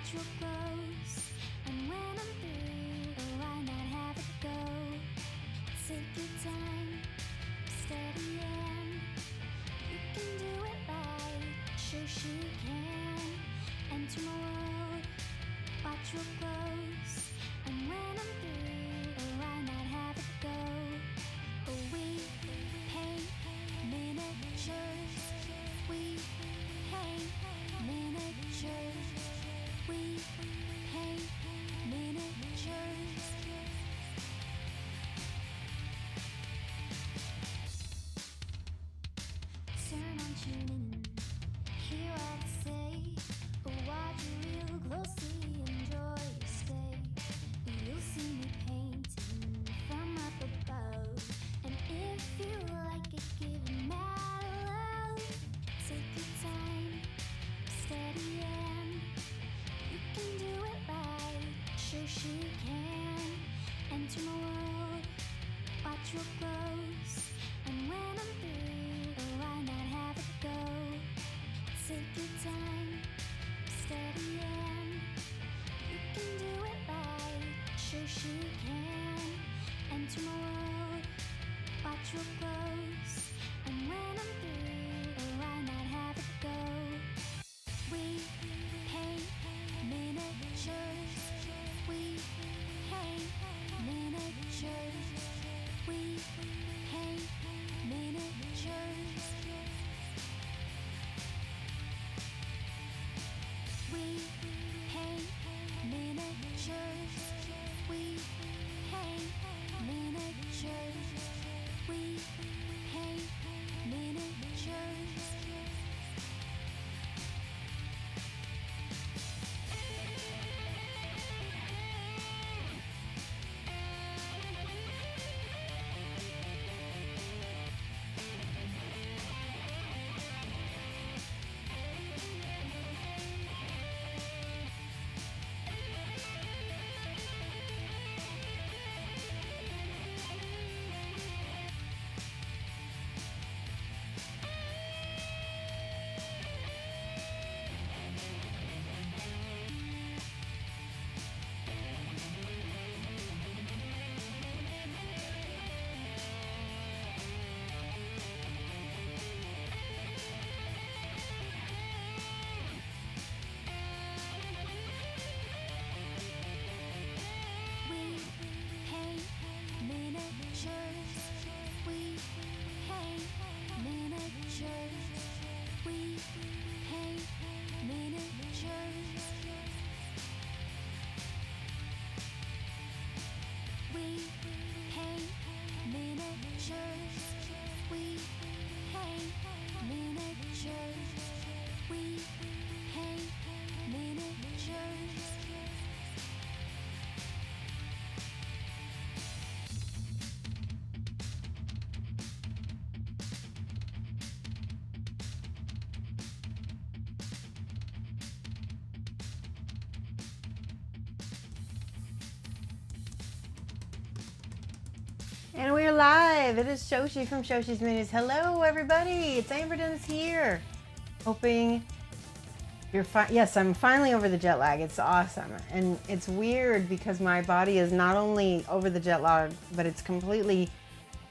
Watch real close, and when I'm through, oh, why not have it go? Take your time, steady and you can do it right. Shoshie can enter my world. Watch real close, and when I'm through, oh, why not have it go? Oh, we paint miniatures. We paint miniatures. We paint miniatures. Turn on, tune in, hear what I say. But watch real closely, enjoy your stay. You'll see me painting from up above, and if you like it, give it mad love. Take your time, steady and you can do it right. Shoshie can enter my world. Watch real close, and when I'm through, oh, why not have it go? Take your time, steady and you can do it right. Shoshie can enter my world. Watch real close, and when I'm through, oh, why not have it go? We paint miniatures. We paint miniatures. We paint miniatures. We paint miniatures. We paint miniatures. We paint miniatures. We paint miniatures. We paint miniatures. We paint miniatures. We paint miniatures. We paint miniatures. We paint miniatures. And we're live. It is Shoshie from Shoshie's Minis. Hello, everybody. It's Amber Dennis here. Hoping you're fine. Yes, I'm finally over the jet lag. It's awesome. And it's weird because my body is not only over the jet lag, but it's completely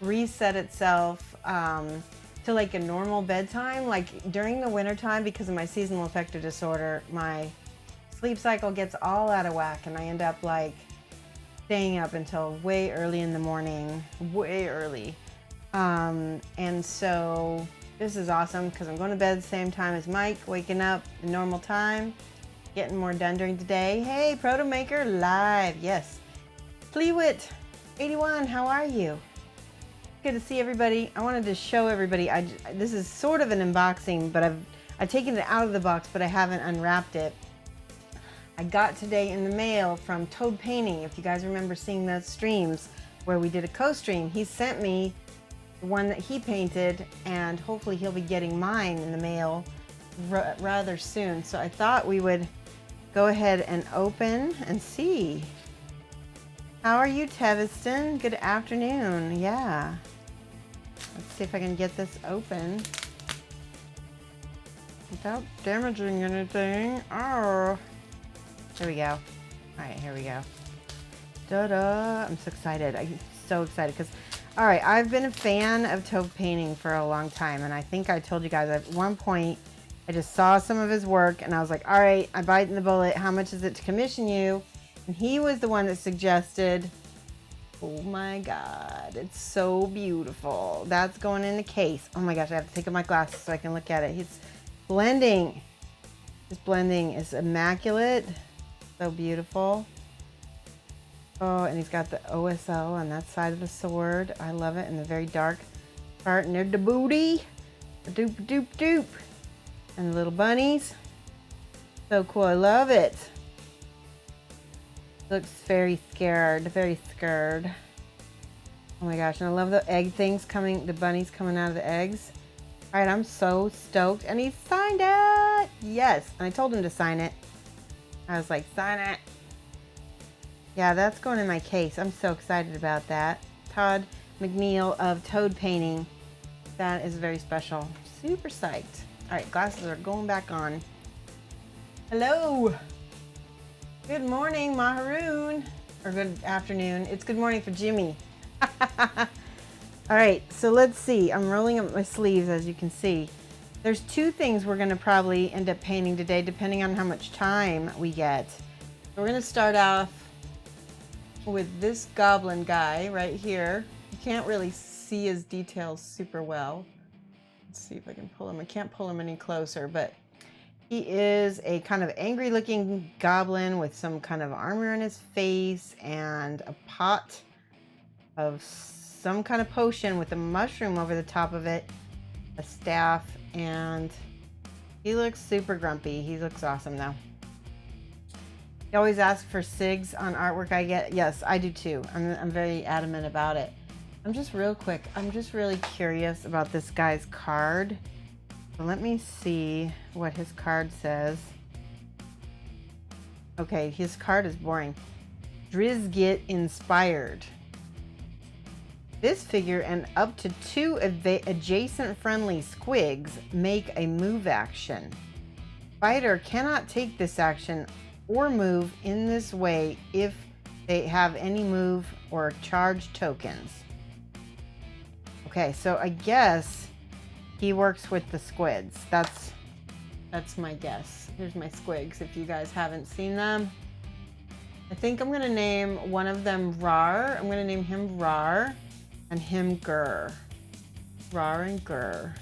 reset itself to like a normal bedtime. Like during the winter time, because of my seasonal affective disorder, my sleep cycle gets all out of whack and I end up like staying up until way early in the morning, way early. And so this is awesome because I'm going to bed at the same time as Mike, waking up at normal time, getting more done during the day. Hey, Proto Maker live, yes. Fleewit 81, how are you? Good to see everybody. I wanted to show everybody, this is sort of an unboxing, but I've taken it out of the box, but I haven't unwrapped it. I got today in the mail from Toad Painting. If you guys remember seeing those streams where we did a co-stream, he sent me the one that he painted, and hopefully he'll be getting mine in the mail rather soon. So I thought we would go ahead and open and see. How are you, Teviston? Good afternoon. Yeah. Let's see if I can get this open without damaging anything. Oh. There we go. All right, here we go. Da-da. I'm so excited. I'm so excited because, all right, I've been a fan of toad painting for a long time. And I think I told you guys at one point, I just saw some of his work and I was like, all right, I bite in the bullet. How much is it to commission you? And he was the one that suggested, oh my God, it's so beautiful. That's going in the case. Oh my gosh, I have to take off my glasses so I can look at it. He's blending. His blending is immaculate. So beautiful. Oh, and he's got the OSL on that side of the sword. I love it. And the very dark part near the booty. Doop, doop, doop. And the little bunnies. So cool. I love it. Looks very scared. Very scared. Oh my gosh. And I love the egg things coming, the bunnies coming out of the eggs. All right. I'm so stoked. And he signed it. Yes. And I told him to sign it. I was like, sign it. Yeah, that's going in my case. I'm so excited about that. Todd McNeil of Toad Painting. That is very special. Super psyched. All right, glasses are going back on. Hello. Good morning, Maharoon. Or good afternoon. It's good morning for Jimmy. All right, so let's see. I'm rolling up my sleeves, as you can see. There's two things we're going to probably end up painting today, depending on how much time we get. So we're going to start off with this goblin guy right here. You can't really see his details super well. Let's see if I can pull him. I can't pull him any closer, but he is a kind of angry looking goblin with some kind of armor in his face and a pot of some kind of potion with a mushroom over the top of it, a staff, and he looks super grumpy. He looks awesome though. You always ask for SIGs on artwork I get. Yes, I do too. I'm very adamant about it. I'm just really curious about this guy's card. So let me see what his card says. Okay, his card is boring. Drizgit inspired. This figure and up to 2 adjacent friendly squigs make a move action. Fighter cannot take this action or move in this way if they have any move or charge tokens. Okay, so I guess he works with the squids. That's my guess. Here's my squigs if you guys haven't seen them. I think I'm gonna name one of them Rar. I'm gonna name him Rar and him Gur. Rar and Gur.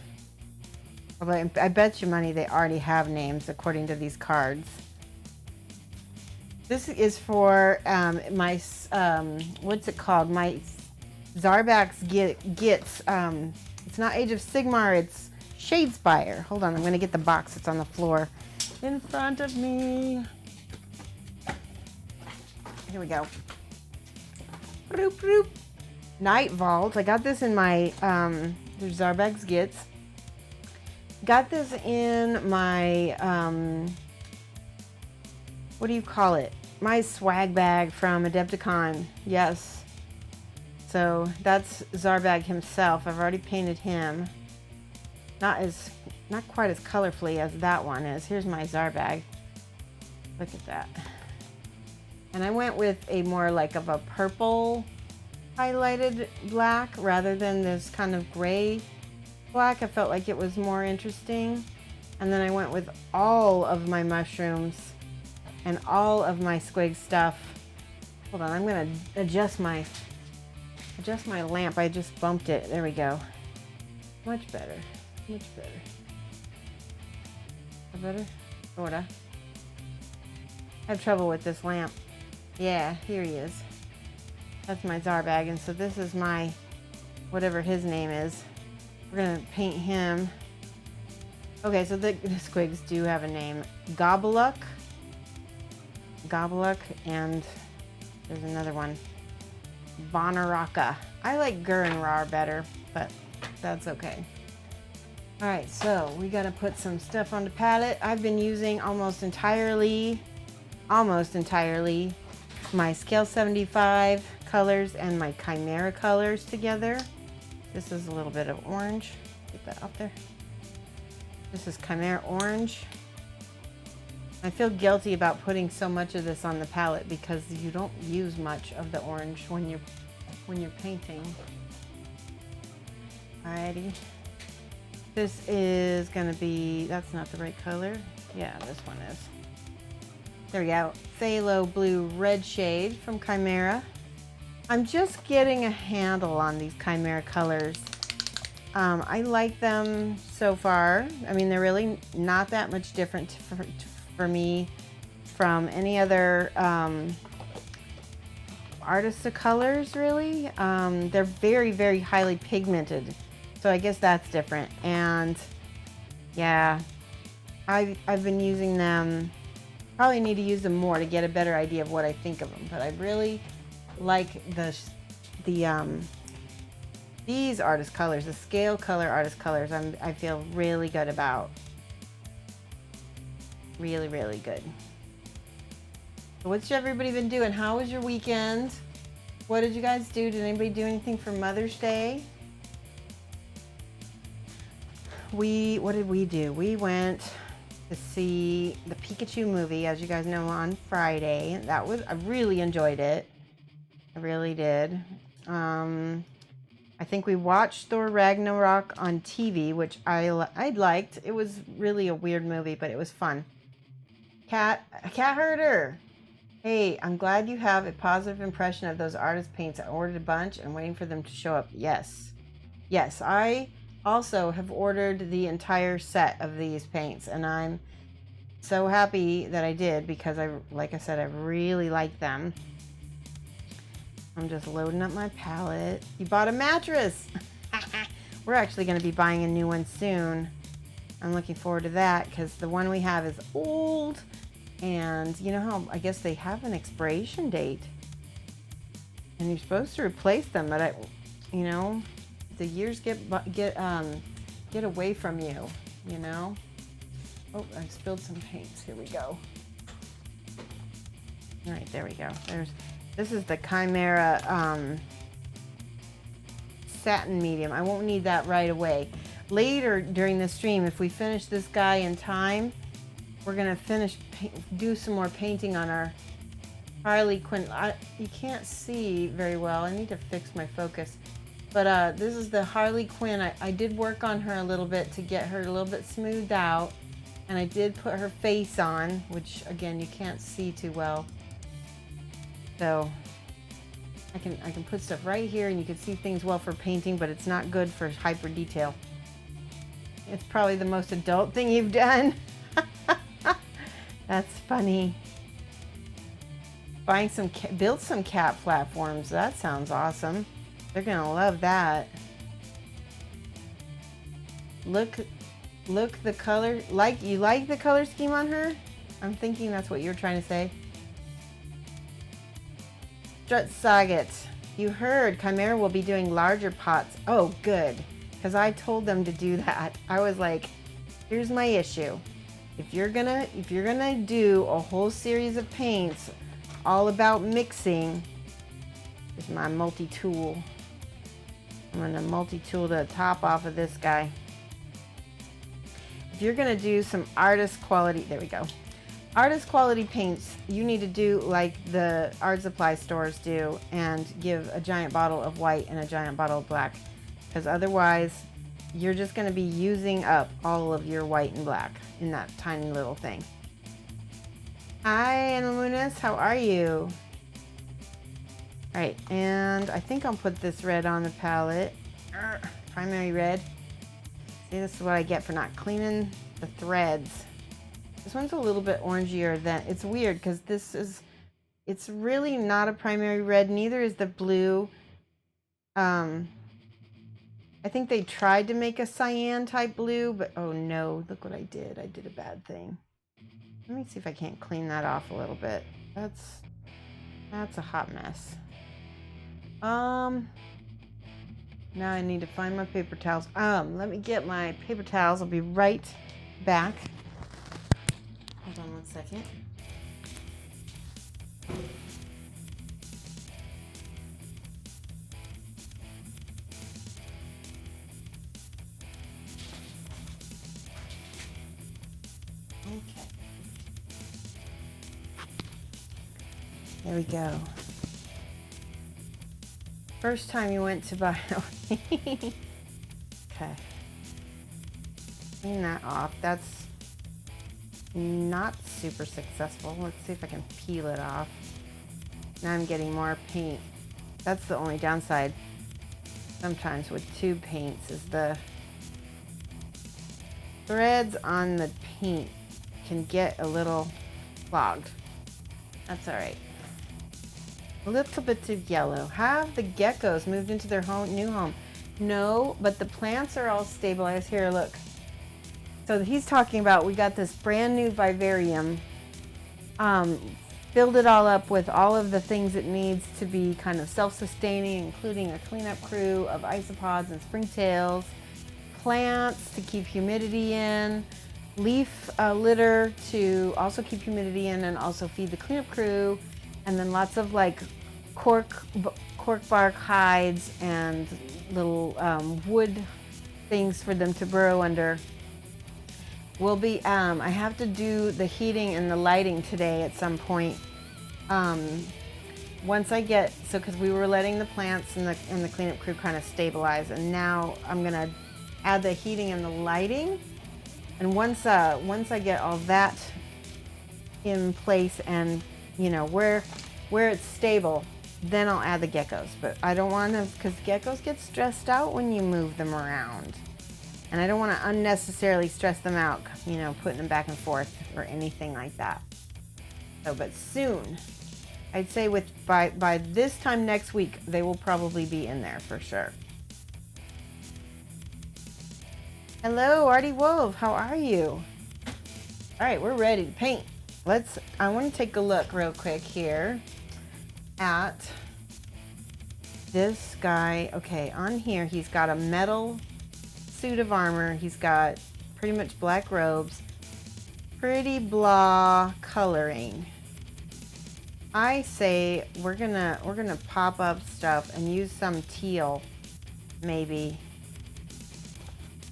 I bet you money they already have names according to these cards. This is for my, what's it called? My Zarbag's Gitz. It's not Age of Sigmar, it's Shadespire. Hold on, I'm gonna get the box that's on the floor in front of me. Here we go. Bloop, bloop. Night Vault. I got this in my, there's Zarbag's Gitz. Got this in my, what do you call it? My swag bag from Adepticon. Yes. So that's Zarbag himself. I've already painted him. Not quite as colorfully as that one is. Here's my Zarbag. Look at that. And I went with a more like of a purple highlighted black rather than this kind of gray black. I felt like it was more interesting. And then I went with all of my mushrooms and all of my squig stuff. Hold on, I'm gonna adjust my lamp. I just bumped it. There we go. Much better. Much better. Better? Sorta. I have trouble with this lamp. Yeah, here he is. That's my Zarbag, and so this is my, whatever his name is. We're gonna paint him. Okay, so the squigs do have a name. Gobeluk, and there's another one. Bonaraka. I like Gur and Rar better, but that's okay. All right, so we gotta put some stuff on the palette. I've been using almost entirely my Scale 75 colors and my Chimera colors together. This is a little bit of orange. Get that up there. This is Chimera orange. I feel guilty about putting so much of this on the palette because you don't use much of the orange when you're painting. Alrighty. This is gonna be, that's not the right color. Yeah, this one is. There we go. Phthalo Blue Red shade from Chimera. I'm just getting a handle on these Chimera colors. I like them so far. I mean, they're really not that much different for me from any other artists of colors, really. They're very, very highly pigmented. So I guess that's different. And yeah, I've been using them. Probably need to use them more to get a better idea of what I think of them. But I really like these artist colors, the scale color artist colors. I feel really good about. Really, really good. So what's everybody been doing? How was your weekend? What did you guys do? Did anybody do anything for Mother's Day? What did we do? We went to see the Pikachu movie, as you guys know, on Friday. I really enjoyed it. I really did. I think we watched Thor Ragnarok on TV, which I liked. It was really a weird movie, but it was fun. Cat herder. Hey, I'm glad you have a positive impression of those artist paints. I ordered a bunch and waiting for them to show up. Yes. Yes, I also have ordered the entire set of these paints, and I'm so happy that I did because like I said, I really like them. I'm just loading up my palette. You bought a mattress. We're actually going to be buying a new one soon. I'm looking forward to that because the one we have is old, and you know how I guess they have an expiration date, and you're supposed to replace them, but you know, the years get away from you, you know. Oh, I spilled some paints. Here we go. All right, there we go. This is the Chimera satin medium. I won't need that right away. Later during the stream, if we finish this guy in time, we're gonna do some more painting on our Harley Quinn. You can't see very well. I need to fix my focus. But this is the Harley Quinn. I did work on her a little bit to get her a little bit smoothed out. And I did put her face on, which again, you can't see too well. So I can put stuff right here and you can see things well for painting, but it's not good for hyper detail. It's probably the most adult thing you've done. That's funny. Built some cat platforms. That sounds awesome. They're gonna love that. Look the color. You like the color scheme on her? I'm thinking that's what you're trying to say. Strut Saget, you heard Chimera will be doing larger pots. Oh, good, because I told them to do that. I was like, here's my issue. If you're gonna do a whole series of paints all about mixing, is my multi-tool. I'm gonna multi-tool the top off of this guy. If you're gonna do some artist quality, there we go. Artist quality paints, you need to do like the art supply stores do and give a giant bottle of white and a giant bottle of black, because otherwise you're just going to be using up all of your white and black in that tiny little thing. Hi, Ana Munoz, how are you? All right, and I think I'll put this red on the palette. Primary red. See, this is what I get for not cleaning the threads. This one's a little bit orangier than, it's weird because it's really not a primary red, neither is the blue. I think they tried to make a cyan type blue, but oh no, look what I did. I did a bad thing. Let me see if I can't clean that off a little bit. That's a hot mess. Now I need to find my paper towels. Let me get my paper towels. I'll be right back. Hold on one second. Okay. There we go. First time you went to buy. Okay. Clean that off. That's not super successful. Let's see if I can peel it off. Now I'm getting more paint. That's the only downside sometimes with tube paints is the threads on the paint can get a little clogged. That's all right. A little bit of yellow. Have the geckos moved into their new home? No, but the plants are all stabilized. Here, look. So he's talking about, we got this brand new vivarium. Filled it all up with all of the things it needs to be kind of self-sustaining, including a cleanup crew of isopods and springtails, plants to keep humidity in, leaf litter to also keep humidity in and also feed the cleanup crew, and then lots of like cork bark hides and little wood things for them to burrow under. We'll be, I have to do the heating and the lighting today at some point. Once I get, so because we were letting the plants and the cleanup crew kind of stabilize, and now I'm gonna add the heating and the lighting. And once I get all that in place and you know where it's stable, then I'll add the geckos. But I don't want to, because geckos get stressed out when you move them around. And I don't want to unnecessarily stress them out, you know, putting them back and forth or anything like that. So, but soon, I'd say by this time next week, they will probably be in there for sure. Hello, Artie Wolf, how are you? All right, we're ready to paint. I want to take a look real quick here at this guy. Okay, on here, he's got a metal suit of armor. He's got pretty much black robes, pretty blah coloring. I say we're gonna pop up stuff and use some teal, maybe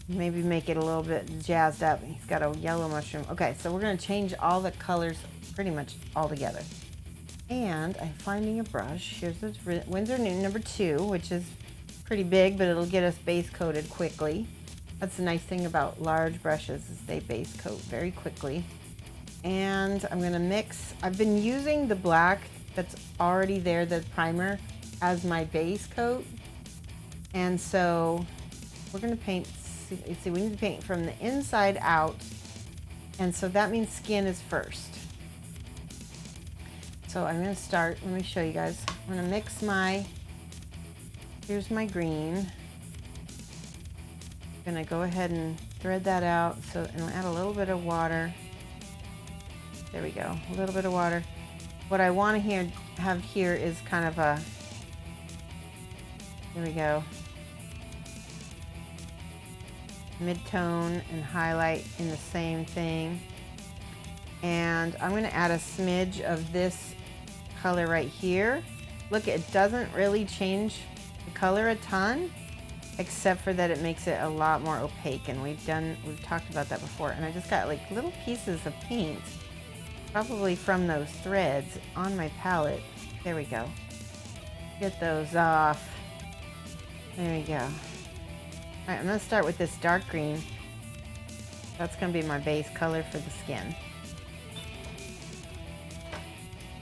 make it a little bit jazzed up. He's got a yellow mushroom. Okay, so we're gonna change all the colors pretty much all together. And I'm finding a brush. Here's the Winsor Newton number 2, which is pretty big, but it'll get us base coated quickly. That's the nice thing about large brushes is they base coat very quickly. And I'm gonna mix, I've been using the black that's already there, the primer, as my base coat. And so we're gonna paint, see, we need to paint from the inside out. And so that means skin is first. So I'm gonna start, let me show you guys. I'm gonna mix here's my green. I'm gonna go ahead and thread that out, and add a little bit of water. There we go, a little bit of water. What I want to have here is kind of a, there we go, mid-tone and highlight in the same thing. And I'm going to add a smidge of this color right here. Look, it doesn't really change the color a ton, except for that it makes it a lot more opaque, and we've talked about that before. And I just got like little pieces of paint, probably from those threads, on my palette. There we go. Get those off. There we go. All right, I'm gonna start with this dark green. That's gonna be my base color for the skin.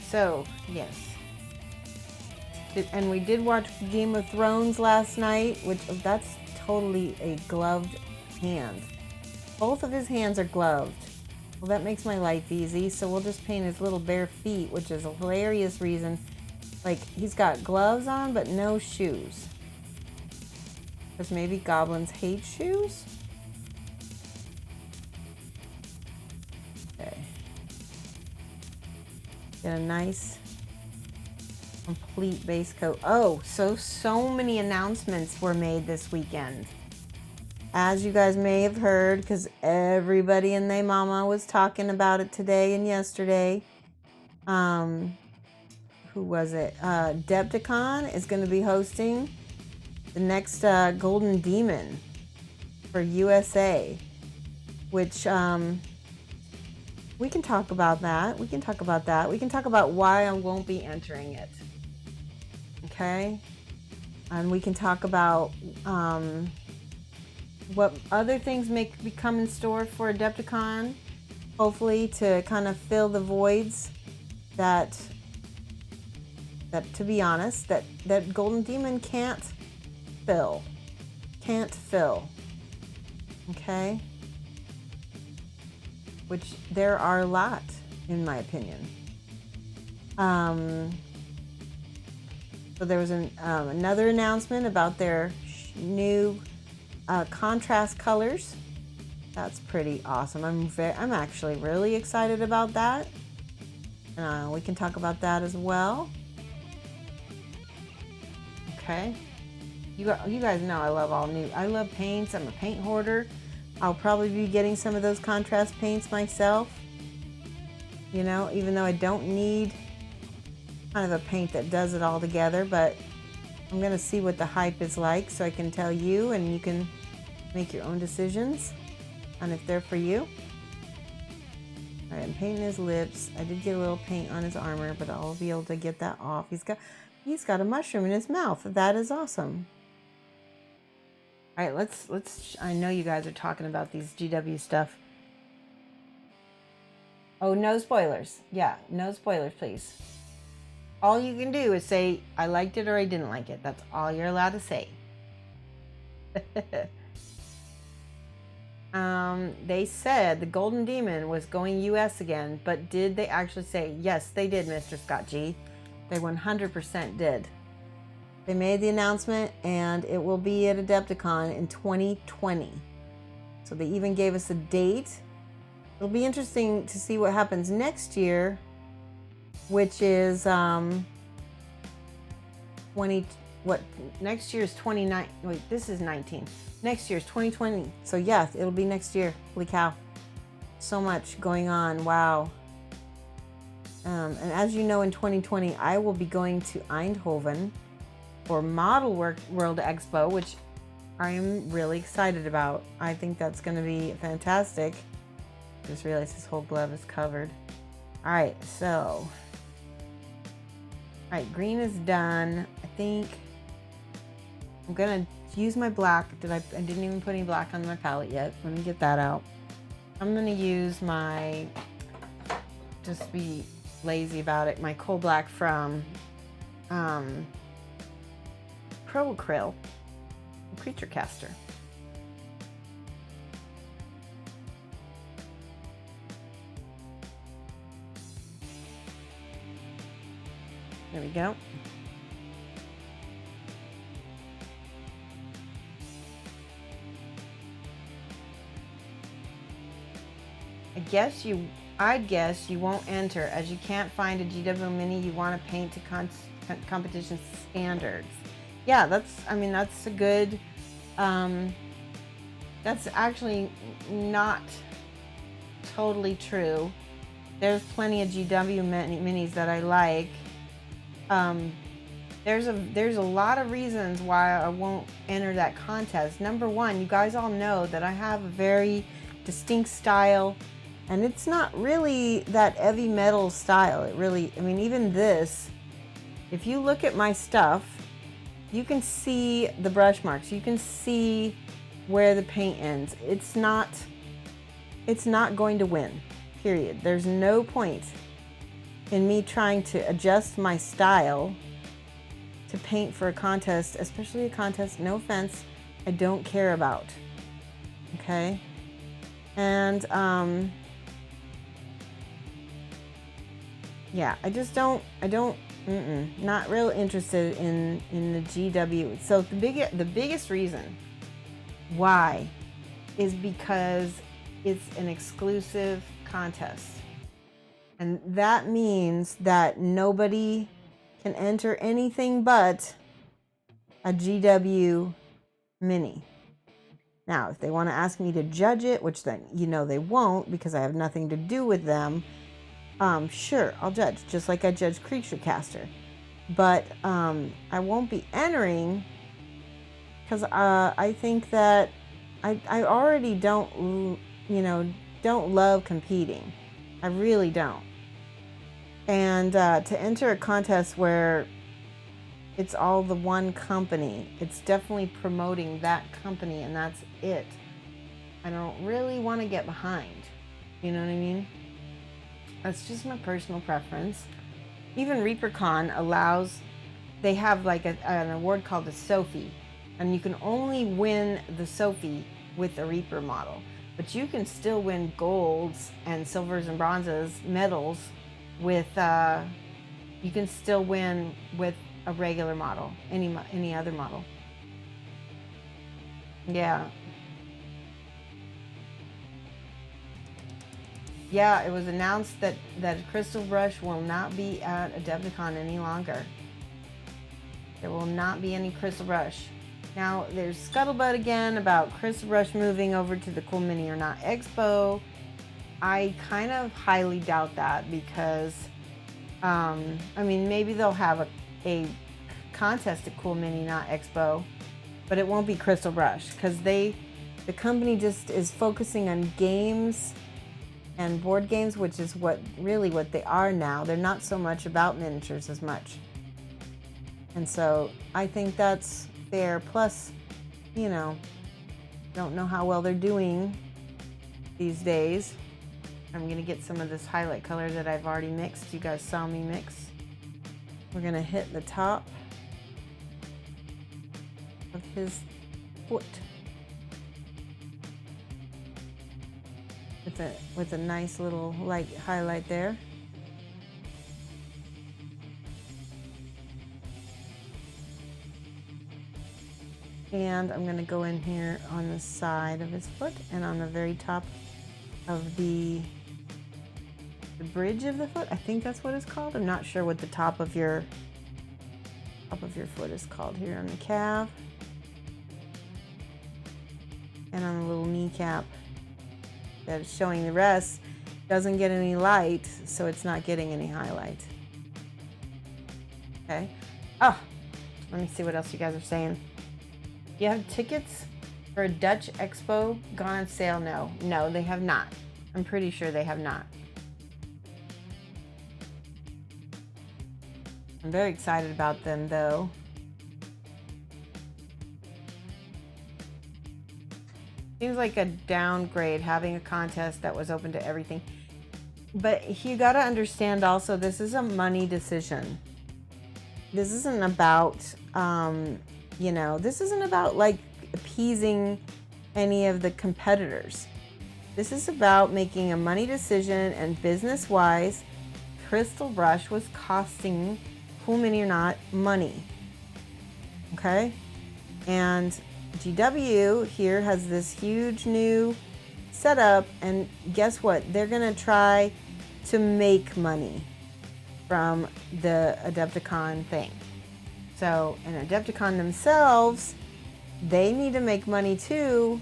So, yes. And we did watch Game of Thrones last night, which that's totally a gloved hand. Both of his hands are gloved. Well, that makes my life easy, so we'll just paint his little bare feet, which is a hilarious reason. Like, he's got gloves on, but no shoes. Because maybe goblins hate shoes? Okay. Get a nice, complete base coat. Oh, so many announcements were made this weekend. As you guys may have heard, because everybody and their mama was talking about it today and yesterday. Who was it? Depticon is going to be hosting the next Golden Demon for USA, which we can talk about that. We can talk about that. We can talk about why I won't be entering it. Okay? And we can talk about what other things may become in store for Adepticon. Hopefully to kind of fill the voids that to be honest, that Golden Demon can't fill. Can't fill. Okay? Which there are a lot, in my opinion. So there was another announcement about their new contrast colors. That's pretty awesome. I'm actually really excited about that. We can talk about that as well. Okay. You guys know I love I love paints. I'm a paint hoarder. I'll probably be getting some of those contrast paints myself. You know, even though I don't need kind of a paint that does it all together, but I'm gonna see what the hype is like so I can tell you and you can make your own decisions on if they're for you. All right, I'm painting his lips. I did get a little paint on his armor, but I'll be able to get that off. He's got a mushroom in his mouth. That is awesome. All right, let's. I know you guys are talking about these GW stuff. Oh, no spoilers. Yeah, no spoilers, please. All you can do is say, I liked it or I didn't like it. That's all you're allowed to say. They said the Golden Demon was going US again, but did they actually say, yes, they did, Mr. Scott G. They 100% did. They made the announcement and it will be at Adepticon in 2020. So they even gave us a date. It'll be interesting to see what happens next year, which is next year is 29. Wait, this is 19. Next year is 2020. So yes, it'll be next year. Holy cow. So much going on. Wow. And as you know, in 2020, I will be going to Eindhoven for Model World Expo, which I am really excited about. I think that's going to be fantastic. Just realized his whole glove is covered. All right, so. All right, green is done. I think I'm going to use my black. I didn't even put any black on my palette yet. Let me get that out. I'm going to use my, just be lazy about it, my coal black from Pro Acryl Creature Caster. There we go. I'd guess you won't enter as you can't find a GW Mini you want to paint to competition standards. Yeah, that's a good, that's actually not totally true. There's plenty of GW minis that I like. There's a lot of reasons why I won't enter that contest. Number one, you guys all know that I have a very distinct style, and it's not really that heavy metal style. Even this, if you look at my stuff, you can see the brush marks. You can see where the paint ends. It's not going to win, period. There's no point in me trying to adjust my style to paint for a contest, especially a contest, no offense, I don't care about. Okay? And yeah, not real interested in the GW. So the biggest reason why is because it's an exclusive contest. And that means that nobody can enter anything but a GW Mini. Now, if they want to ask me to judge it, which then they won't because I have nothing to do with them, sure, I'll judge, just like I judge Creature Caster. But I won't be entering because I think that I already don't love competing. I really don't. And to enter a contest where it's all the one company, it's definitely promoting that company and that's it. I don't really want to get behind. You know what I mean? That's just my personal preference. Even ReaperCon allows, they have like an award called the Sophie, and you can only win the Sophie with a Reaper model, but you can still win golds and silvers and bronzes, medals with, you can still win with a regular model, any other model. Yeah. Yeah, it was announced that Crystal Brush will not be at Adepticon any longer. There will not be any Crystal Brush. Now, there's scuttlebutt again about Crystal Brush moving over to the Cool Mini or Not Expo. I kind of highly doubt that because, I mean, maybe they'll have a contest at Cool Mini Not Expo, but it won't be Crystal Brush because the company just is focusing on games and board games, which is what they are now. They're not so much about miniatures as much. And so I think that's fair. Plus, you know, don't know how well they're doing these days. I'm gonna get some of this highlight color that I've already mixed. You guys saw me mix. We're gonna hit the top of his foot with a nice little light highlight there. And I'm going to go in here on the side of his foot and on the very top of the bridge of the foot. I think that's what it's called. I'm not sure what the top of your foot is called. Here on the calf and on the little kneecap. That is showing. The rest doesn't get any light, so it's not getting any highlight. Okay. Oh, let me see what else you guys are saying. You have tickets for a Dutch Expo gone on sale? No, they have not. I'm pretty sure they have not. I'm very excited about them though. Seems like a downgrade having a contest that was open to everything. But you got to understand also, this is a money decision. This isn't about, you know, this isn't about like appeasing any of the competitors. This is about making a money decision, and business-wise, Crystal Brush was costing Cool Mini or Not money. Okay? And GW here has this huge new setup, and guess what? They're gonna try to make money from the Adepticon thing. So, and Adepticon themselves, they need to make money too,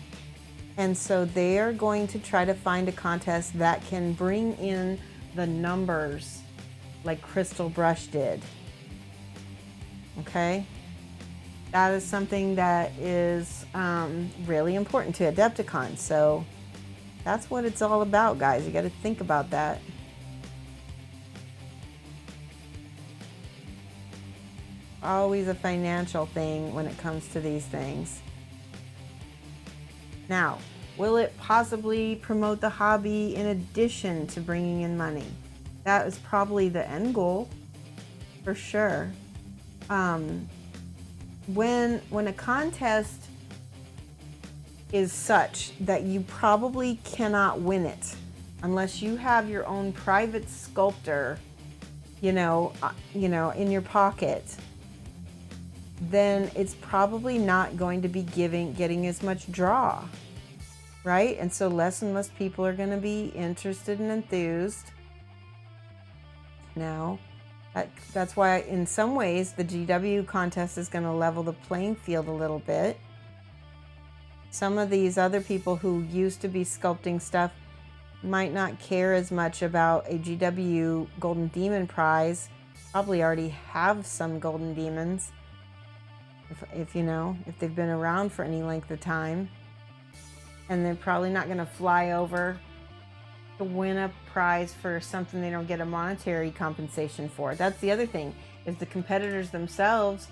and so they are going to try to find a contest that can bring in the numbers like Crystal Brush did. Okay? That is something that is really important to Adepticon. So that's what it's all about, guys. You got to think about that. Always a financial thing when it comes to these things. Now, will it possibly promote the hobby in addition to bringing in money? That is probably the end goal, for sure. When a contest is such that you probably cannot win it unless you have your own private sculptor, you know, in your pocket, then it's probably not going to be getting as much draw, right? And so less and less people are going to be interested and enthused. Now, that's why in some ways the GW contest is going to level the playing field a little bit. Some of these other people who used to be sculpting stuff might not care as much about a GW Golden Demon prize. Probably already have some Golden Demons. If you know, if they've been around for any length of time. And they're probably not going to fly over to win a prize for something they don't get a monetary compensation for. That's the other thing, is the competitors themselves,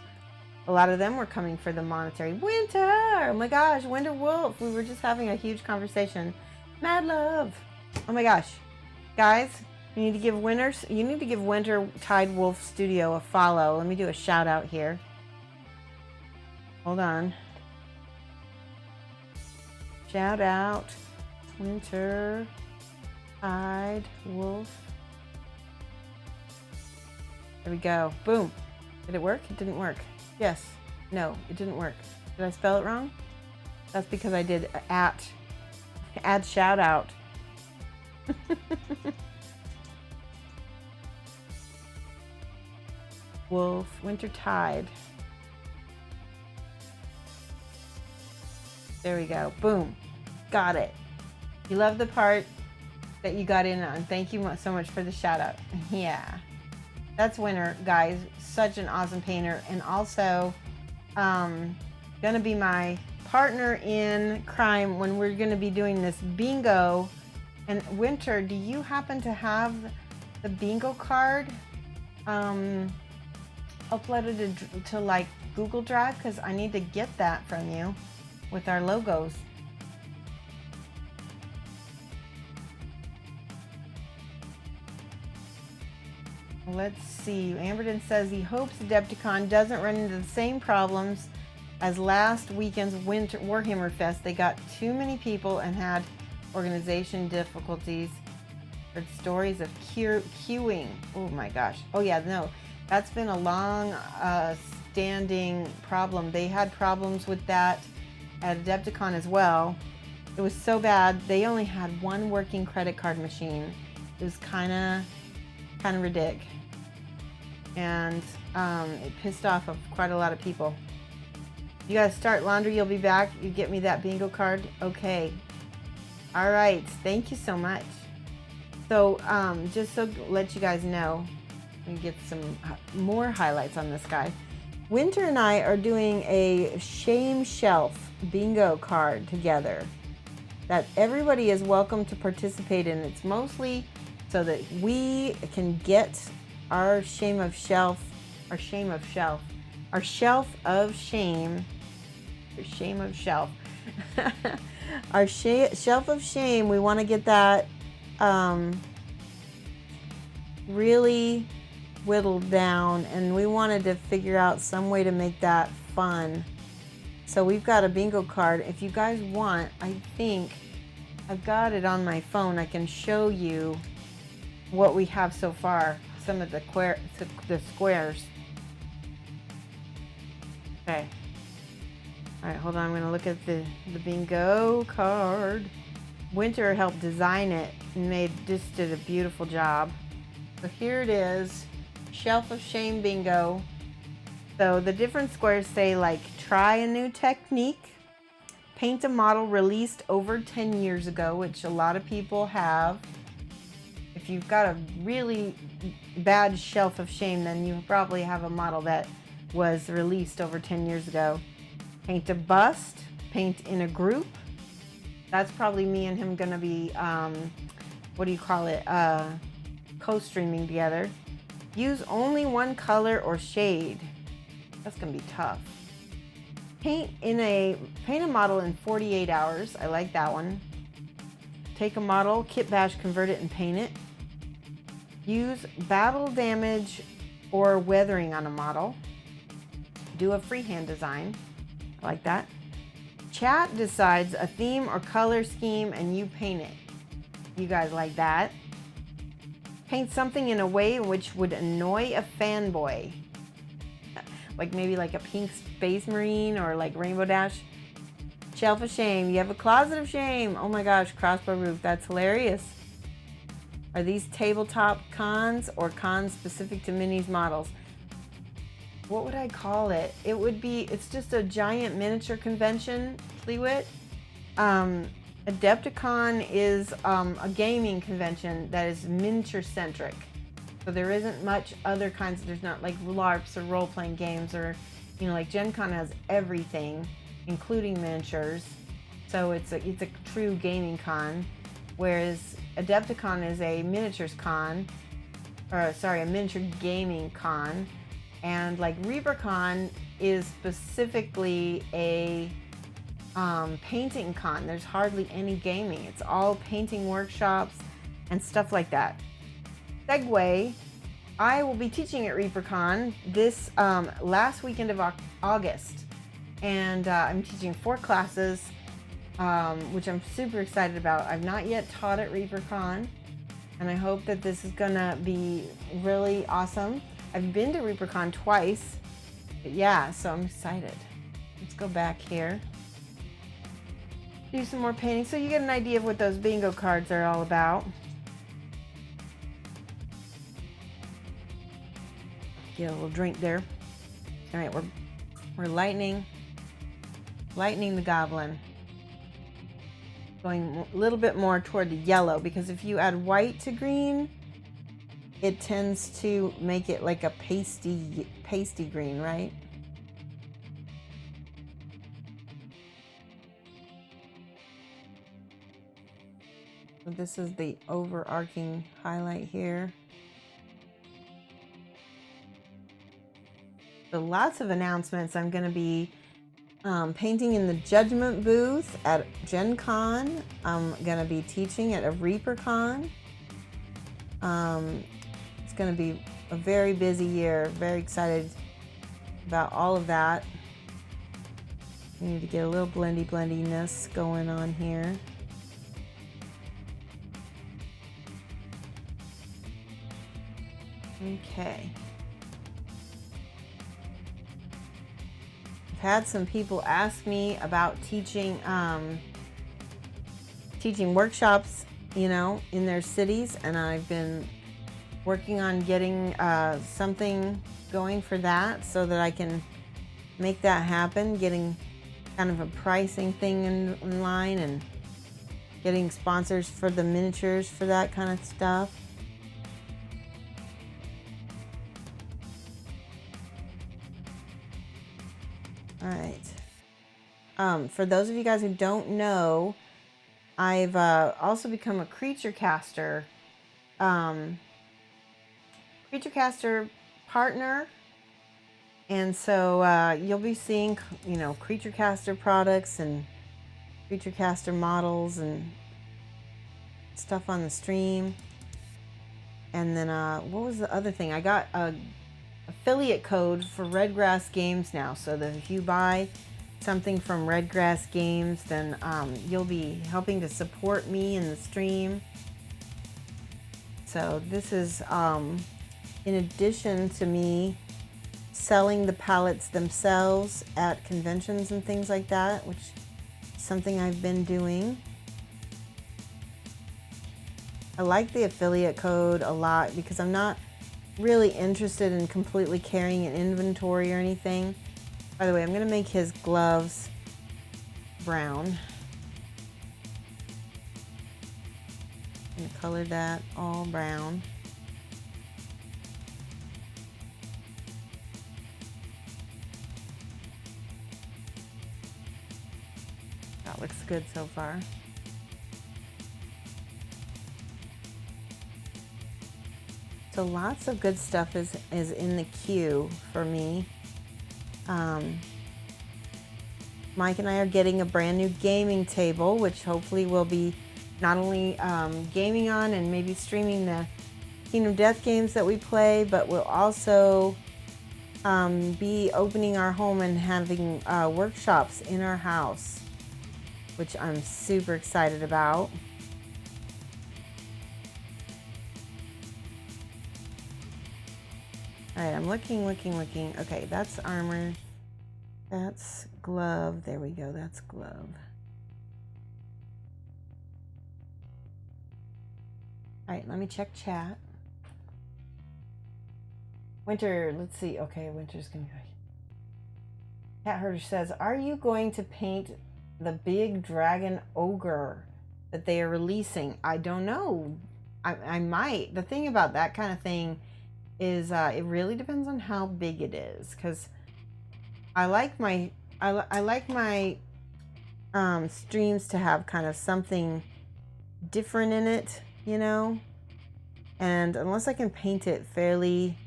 a lot of them were coming for the monetary. Winter! Oh my gosh, Winter Wolf. We were just having a huge conversation. Mad love. Oh my gosh. Guys, you need to give Winter Tide Wolf Studio a follow. Let me do a shout out here. Hold on. Shout out Winter Tide Wolf. There we go. Boom. Did it work? It didn't work. Yes. No, it didn't work. Did I spell it wrong? That's because I did add shout out. Wolf, Winter Tide. There we go. Boom. Got it. You love the part that you got in on. Thank you so much for the shout out. Yeah. That's Winter, guys. Such an awesome painter, and also gonna be my partner in crime when we're gonna be doing this bingo. And Winter, do you happen to have the bingo card uploaded to like Google Drive? Because I need to get that from you with our logos. Let's see. Amberton says he hopes Adepticon doesn't run into the same problems as last weekend's Winter Warhammer Fest. They got too many people and had organization difficulties. Heard stories of queuing. Oh my gosh. Oh yeah, no. That's been a long standing problem. They had problems with that at Adepticon as well. It was so bad. They only had one working credit card machine. It was kind of ridiculous. And it pissed off of quite a lot of people. You guys start laundry, you'll be back. You get me that bingo card? Okay. All right. Thank you so much. So just so to let you guys know, and get some more highlights on this guy. Winter and I are doing a shame shelf bingo card together that everybody is welcome to participate in. It's mostly so that we can get our shelf of shame, our shelf of shame. We want to get that really whittled down, and we wanted to figure out some way to make that fun. So we've got a bingo card. If you guys want, I think I've got it on my phone. I can show you what we have so far. Some of the squares. Okay. All right, hold on. I'm going to look at the bingo card. Winter helped design it and did a beautiful job. So here it is, Shelf of Shame bingo. So the different squares say like try a new technique, paint a model released over 10 years ago, which a lot of people have. If you've got a really bad shelf of shame, then you probably have a model that was released over 10 years ago. Paint a bust, paint in a group. That's probably me and him gonna be, co-streaming together. Use only one color or shade. That's gonna be tough. Paint a model in 48 hours. I like that one. Take a model, kit bash, convert it, and paint it. Use battle damage or weathering on a model. Do a freehand design. I like that. Chat decides a theme or color scheme and you paint it. You guys like that? Paint something in a way which would annoy a fanboy. Like maybe like a pink space marine or like Rainbow Dash. Shelf of shame. You have a closet of shame. Oh my gosh, crossbow roof. That's hilarious. Are these tabletop cons or cons specific to minis models? What would I call it? It's just a giant miniature convention, Fleetwit. Adepticon is a gaming convention that is miniature centric. So there isn't much other kinds, there's not like LARPs or role-playing games or, like Gen Con has everything, including miniatures. So it's a true gaming con. Whereas Adepticon is a miniatures con, or sorry, a miniature gaming con, and like ReaperCon is specifically a painting con. There's hardly any gaming. It's all painting workshops and stuff like that. Segue, I will be teaching at ReaperCon this last weekend of August, and I'm teaching 4 classes, which I'm super excited about. I've not yet taught at ReaperCon, and I hope that this is gonna be really awesome. I've been to ReaperCon twice, but yeah, so I'm excited. Let's go back here. Do some more painting so you get an idea of what those bingo cards are all about. Get a little drink there. All right, we're lightening the goblin. Going a little bit more toward the yellow, because if you add white to green, it tends to make it like a pasty green, right? So this is the overarching highlight here. So lots of announcements. I'm going to be painting in the Judgment booth at Gen Con. I'm going to be teaching at a ReaperCon. It's going to be a very busy year. Very excited about all of that. We need to get a little blendiness going on here. Okay. I've had some people ask me about teaching workshops, you know, in their cities, and I've been working on getting something going for that so that I can make that happen, getting kind of a pricing thing in line and getting sponsors for the miniatures for that kind of stuff. All right. For those of you guys who don't know, I've also become a creature caster partner, and so you'll be seeing, you know, creature caster products and creature caster models and stuff on the stream. And then what was the other thing? I got a affiliate code for Redgrass Games now, so that if you buy something from Redgrass Games, then you'll be helping to support me in the stream. So this is in addition to me selling the palettes themselves at conventions and things like that, which is something I've been doing. I like the affiliate code a lot because I'm not really interested in completely carrying an inventory or anything. By the way, I'm going to make his gloves brown. I'm going to color that all brown. That looks good so far. So lots of good stuff is in the queue for me. Mike and I are getting a brand new gaming table, which hopefully we'll be not only gaming on and maybe streaming the Kingdom Death games that we play, but we'll also be opening our home and having workshops in our house, which I'm super excited about. All right, I'm looking. Okay, that's armor. That's glove. There we go. That's glove. All right, let me check chat. Winter, let's see. Okay, Winter's gonna go. Cat Herder says, are you going to paint the big dragon ogre that they are releasing? I don't know. I might. The thing about that kind of thing is it really depends on how big it is, because I like my streams to have kind of something different in it. you know? And unless I can paint it fairly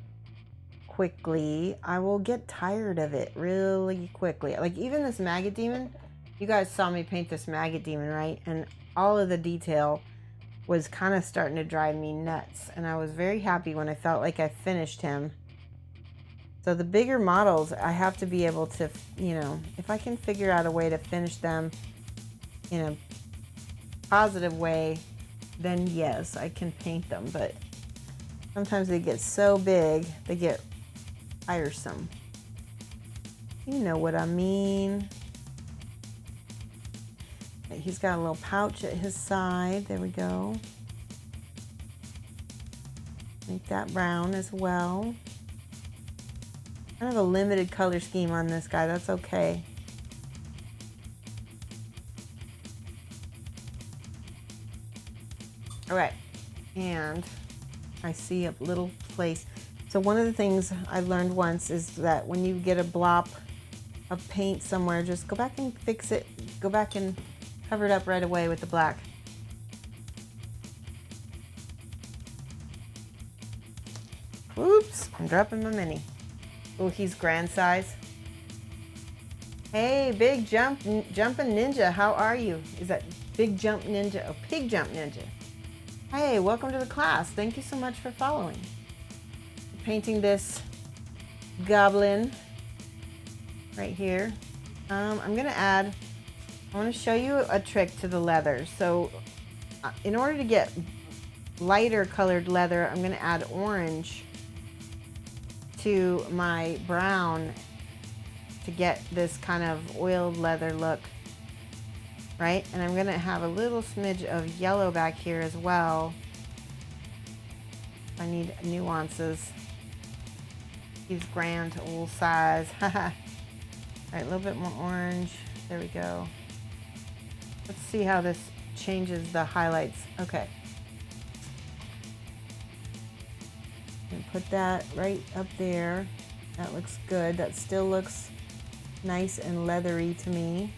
quickly, I will get tired of it really quickly. Like even this maggot demon, you guys saw me paint this maggot demon, right? And all of the detail was kind of starting to drive me nuts. And I was very happy when I felt like I finished him. So the bigger models, I have to be able to, you know, if I can figure out a way to finish them in a positive way, then yes, I can paint them. But sometimes they get so big, they get tiresome. You know what I mean. He's got a little pouch at his side. There we go. Make that brown as well. I have a limited color scheme on this guy. That's okay. All right, and I see a little place. So one of the things I learned once is that when you get a blob of paint somewhere, just go back and fix it. Go back and cover it up right away with the black. Oops, I'm dropping my mini. Oh, he's grand size. Hey, Big Jumpin' Ninja, how are you? Is that Big Jump Ninja? Oh, Pig Jump Ninja. Hey, welcome to the class. Thank you so much for following. Painting this goblin right here. I'm gonna add, I wanna show you a trick to the leather. So in order to get lighter colored leather, I'm gonna add orange to my brown to get this kind of oiled leather look, right? And I'm gonna have a little smidge of yellow back here as well. I need nuances. He's grand old size. All right, a little bit more orange. There we go. Let's see how this changes the highlights. Okay. And put that right up there. That looks good. That still looks nice and leathery to me.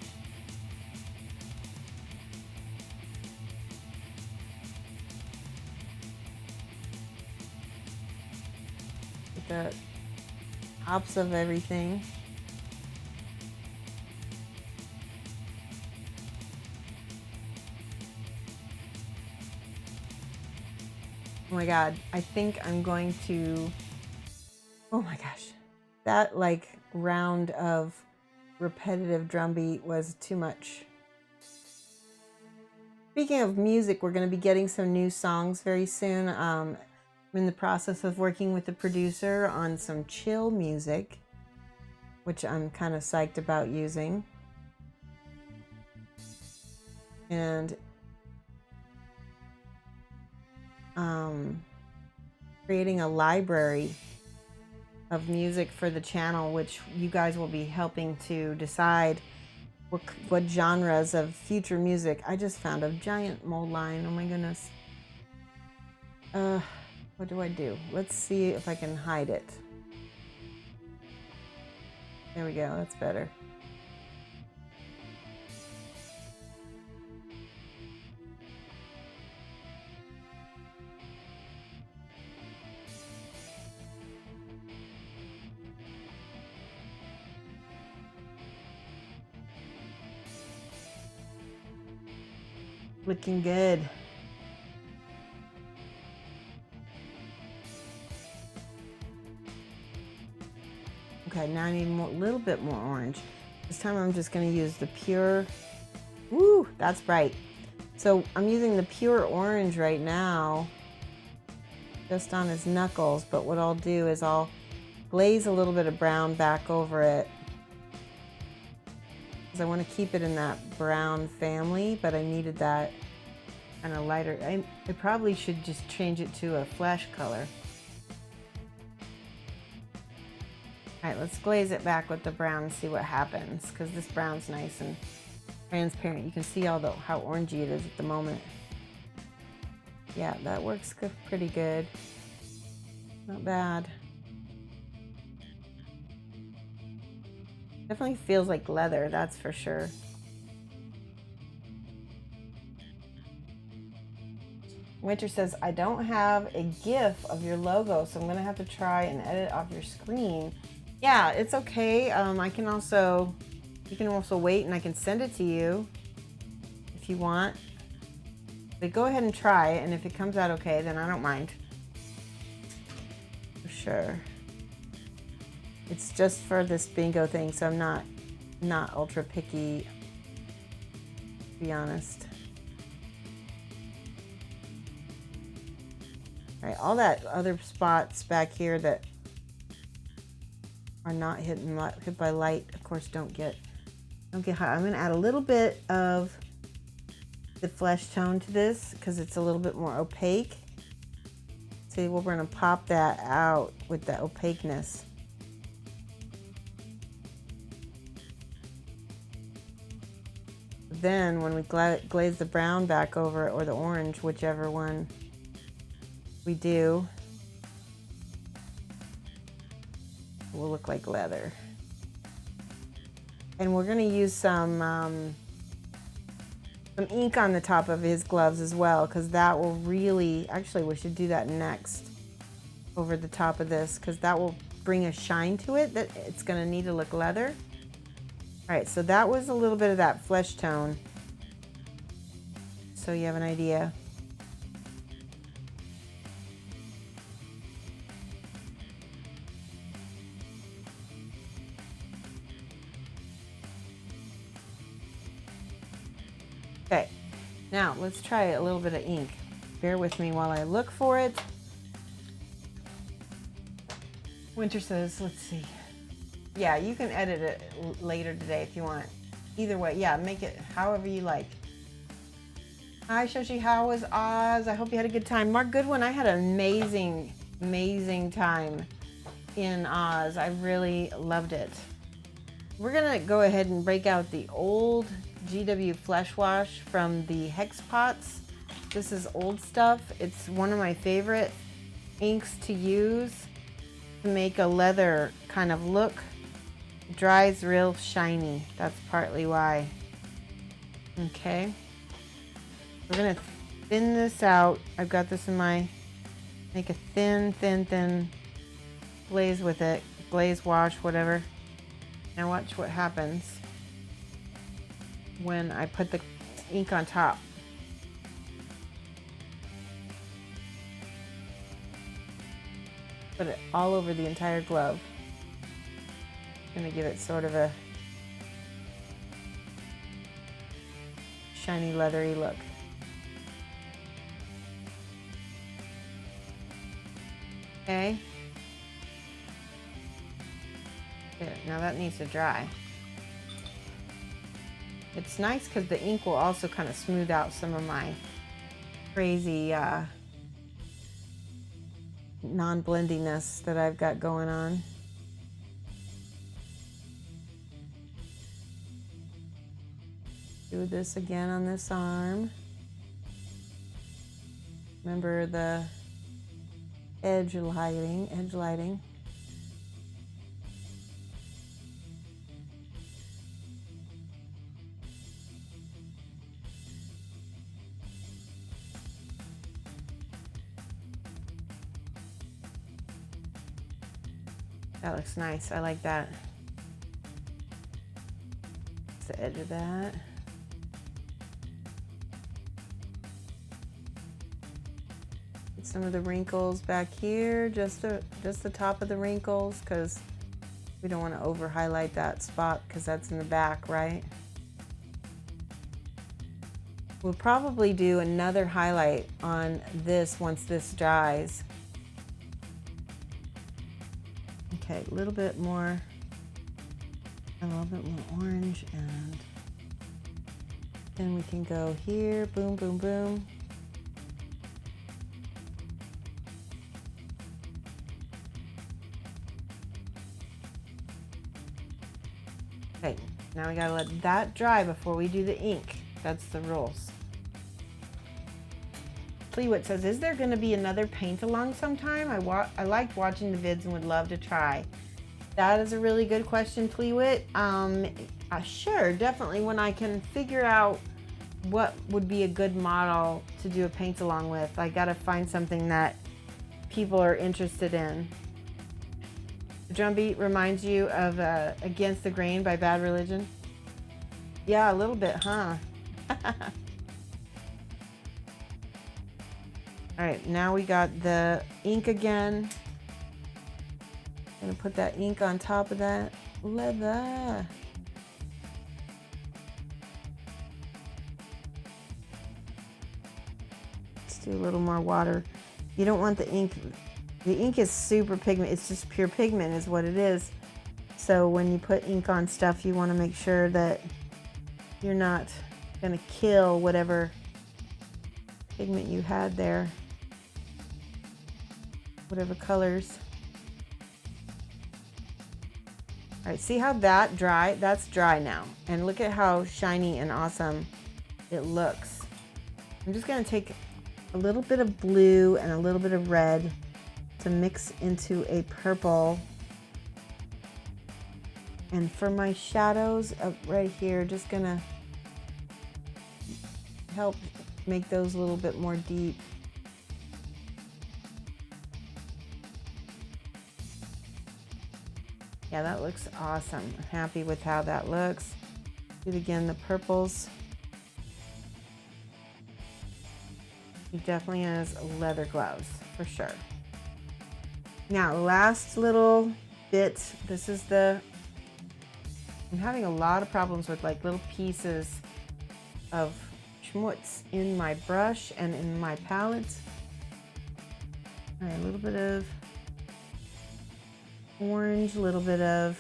Get the tops of everything. Oh my God, I think I'm going to, oh my gosh, that like round of repetitive drum beat was too much. Speaking of music, we're going to be getting some new songs very soon. I'm in the process of working with the producer on some chill music, which I'm kind of psyched about using. And creating a library of music for the channel, which you guys will be helping to decide what genres of future music. I just found a giant mold line. Oh my goodness. What do I do? Let's see if I can hide it. There we go. That's better. Looking good. Okay, now I need a little bit more orange. This time I'm just going to use the pure. Woo, that's bright. So I'm using the pure orange right now, just on his knuckles. But what I'll do is I'll glaze a little bit of brown back over it, because I want to keep it in that brown family, but I needed that kind of lighter. I probably should just change it to a flesh color. All right, let's glaze it back with the brown and see what happens, because this brown's nice and transparent. You can see how orangey it is at the moment. Yeah, that works good, pretty good. Not bad. Definitely feels like leather, that's for sure. Winter says, I don't have a GIF of your logo, so I'm gonna have to try and edit off your screen. Yeah, it's okay. I can also, you can also wait and I can send it to you if you want. But go ahead and try it, and if it comes out okay, then I don't mind. For sure. It's just for this bingo thing, so I'm not ultra picky, to be honest. All right, all that other spots back here that are not hit by light, of course, don't get hot. I'm gonna add a little bit of the flesh tone to this because it's a little bit more opaque. See, we're gonna pop that out with the opaqueness. Then when we glaze the brown back over it, or the orange, whichever one we do, it will look like leather. And we're gonna use some ink on the top of his gloves as well, because that will really, actually we should do that next over the top of this, because that will bring a shine to it that it's gonna need to look leather. All right, so that was a little bit of that flesh tone, so you have an idea. Okay, now let's try a little bit of ink. Bear with me while I look for it. Winter says, let's see. Yeah, you can edit it later today if you want. Either way, yeah, make it however you like. Hi, Shoshie, how was Oz? I hope you had a good time. Mark Goodwin, I had an amazing, amazing time in Oz. I really loved it. We're gonna go ahead and break out the old GW Flesh Wash from the Hex Pots. This is old stuff. It's one of my favorite inks to use to make a leather kind of look. It dries real shiny. That's partly why. Okay. We're gonna thin this out. I've got this in my, make a thin glaze with it. Glaze wash, whatever. Now watch what happens when I put the ink on top. Put it all over the entire glove. Gonna give it sort of a shiny, leathery look. Okay. There, now that needs to dry. It's nice because the ink will also kind of smooth out some of my crazy non-blendiness that I've got going on. Do this again on this arm. Remember the edge lighting. That looks nice. I like that. That's the edge of that. Get some of the wrinkles back here, just the top of the wrinkles, because we don't want to over highlight that spot because that's in the back, right? We'll probably do another highlight on this once this dries. Okay, a little bit more orange, and then we can go here, boom, boom, boom. Okay, now we gotta let that dry before we do the ink. That's the rules. Fleetwood says, is there going to be another paint along sometime? I liked watching the vids and would love to try. That is a really good question, Fleetwood. Sure, definitely, when I can figure out what would be a good model to do a paint along with. I gotta find something that people are interested in. The drum beat reminds you of Against the Grain by Bad Religion. Yeah, a little bit, huh? All right, now we got the ink again. I'm gonna put that ink on top of that leather. Let's do a little more water. You don't want the ink. The ink is super pigment. It's just pure pigment is what it is. So when you put ink on stuff, you want to make sure that you're not gonna kill whatever pigment you had there. Whatever colors. All right, see how that dry? That's dry now. And look at how shiny and awesome it looks. I'm just gonna take a little bit of blue and a little bit of red to mix into a purple. And for my shadows up right here, just gonna help make those a little bit more deep. Yeah, that looks awesome. I'm happy with how that looks. Do it again, the purples. He definitely has leather gloves, for sure. Now, last little bit. This is the... I'm having a lot of problems with like little pieces of schmutz in my brush and in my palette. All right, a little bit of orange, a little bit of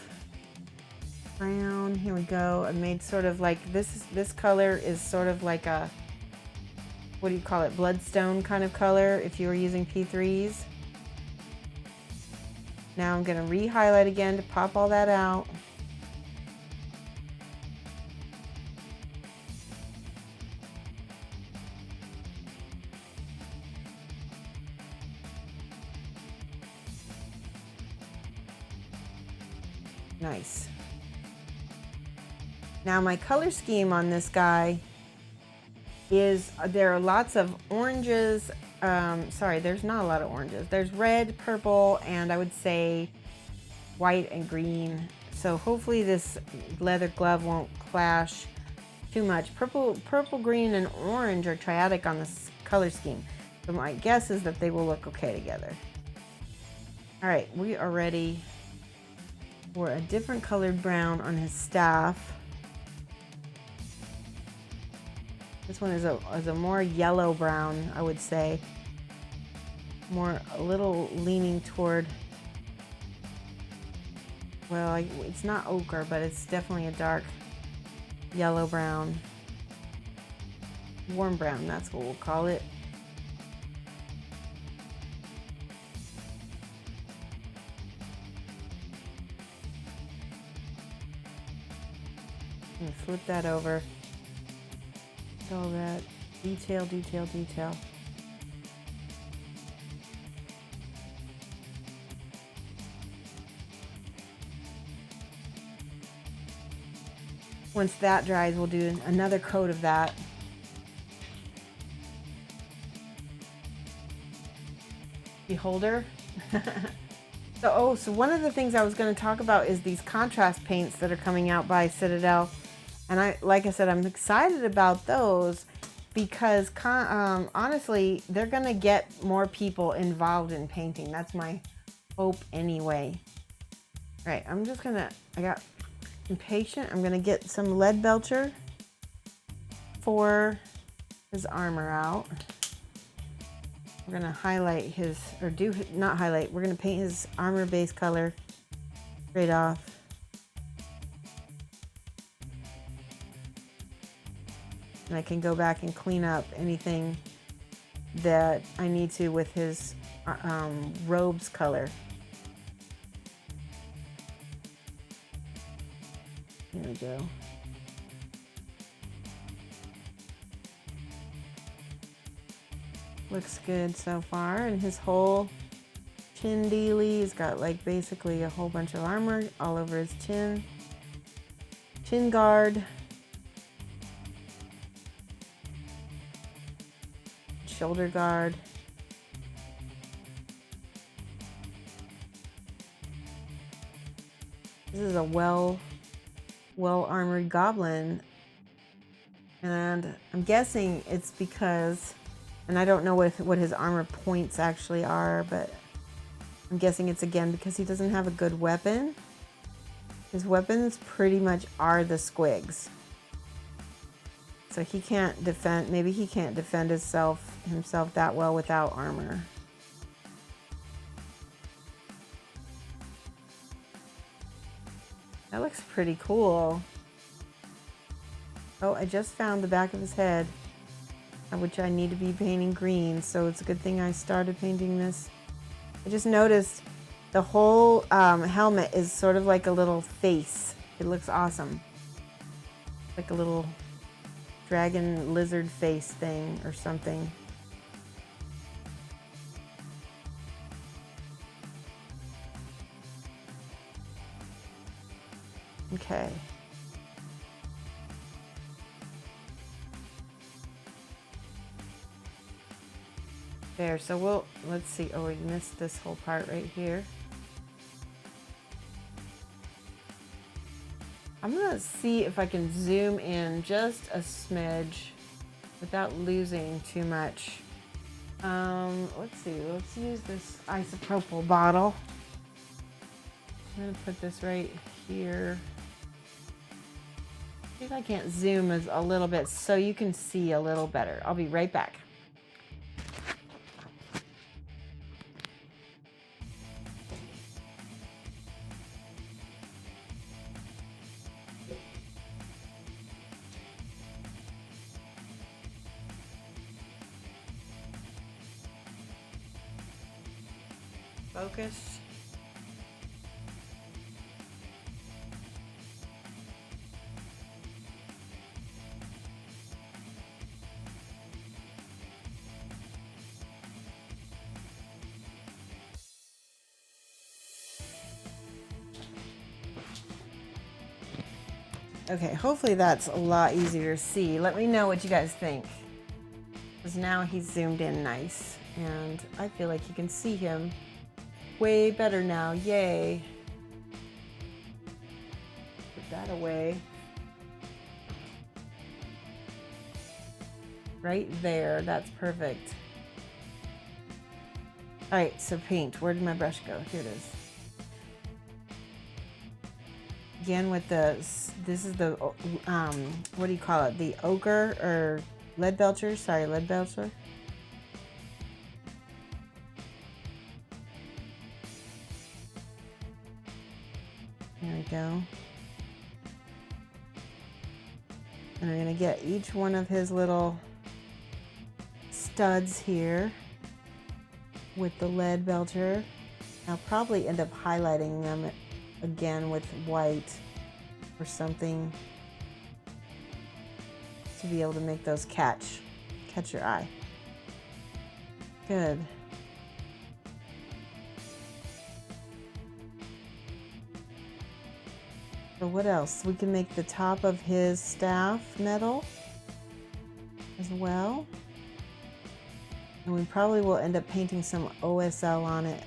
brown. Here we go. I made sort of like this color is sort of like a, what do you call it, bloodstone kind of color if you were using P3s. Now I'm going to re-highlight again to pop all that out. Nice. Now my color scheme on this guy is, there are lots of oranges. Sorry, there's not a lot of oranges. There's red, purple, and I would say white and green. So hopefully this leather glove won't clash too much. Purple, green, and orange are triadic on this color scheme. So my guess is that they will look okay together. All right, we are ready for a different colored brown on his staff. This one is a more yellow brown, I would say. A little leaning toward, well, it's not ochre, but it's definitely a dark yellow brown. Warm brown, that's what we'll call it. And flip that over. All that detail, detail, detail. Once that dries, we'll do another coat of that. Beholder. So one of the things I was going to talk about is these contrast paints that are coming out by Citadel. And like I said, I'm excited about those because honestly, they're going to get more people involved in painting. That's my hope anyway. All right, I got impatient. I'm going to get some lead belcher for his armor out. We're going to highlight we're going to paint his armor base color straight off. And I can go back and clean up anything that I need to with his robe's color. Here we go. Looks good so far. And his whole chin dealie, he's got like basically a whole bunch of armor all over his chin. Chin guard. shoulder guard. This is a well armored goblin, and I'm guessing it's because, and I don't know what his armor points actually are, but I'm guessing it's again because he doesn't have a good weapon. His weapons pretty much are the squigs. So he can't defend, maybe he can't defend himself that well without armor. That looks pretty cool. Oh, I just found the back of his head, which I need to be painting green, so it's a good thing I started painting this. I just noticed the whole helmet is sort of like a little face. It looks awesome. Like a little dragon lizard face thing or something. Okay. There, so let's see. Oh, we missed this whole part right here. I'm gonna see if I can zoom in just a smidge without losing too much. Let's see, let's use this isopropyl bottle. I'm gonna put this right here. See if I can't zoom a little bit so you can see a little better. I'll be right back. Focus. Okay, hopefully that's a lot easier to see. Let me know what you guys think. Because now he's zoomed in nice. And I feel like you can see him way better now. Yay. Put that away. Right there. That's perfect. All right, so paint. Where did my brush go? Here it is. Again with this is the, what do you call it? The ochre or lead belcher? Sorry, lead belcher. There we go. And I'm gonna get each one of his little studs here with the lead belcher. I'll probably end up highlighting them again with white or something to be able to make those catch your eye. Good. So what else? We can make the top of his staff metal as well. And we probably will end up painting some OSL on it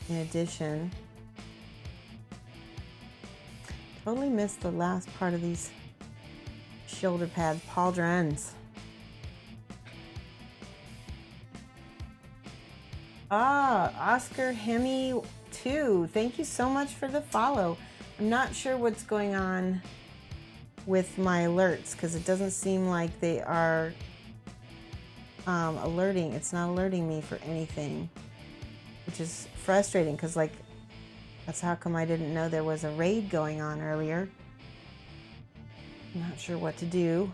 in addition. Totally missed the last part of these shoulder pads, pauldrons. Ah, Oscar Hemi 2. Thank you so much for the follow. I'm not sure what's going on with my alerts because it doesn't seem like they are alerting. It's not alerting me for anything, which is frustrating because like that's how come I didn't know there was a raid going on earlier. I'm not sure what to do.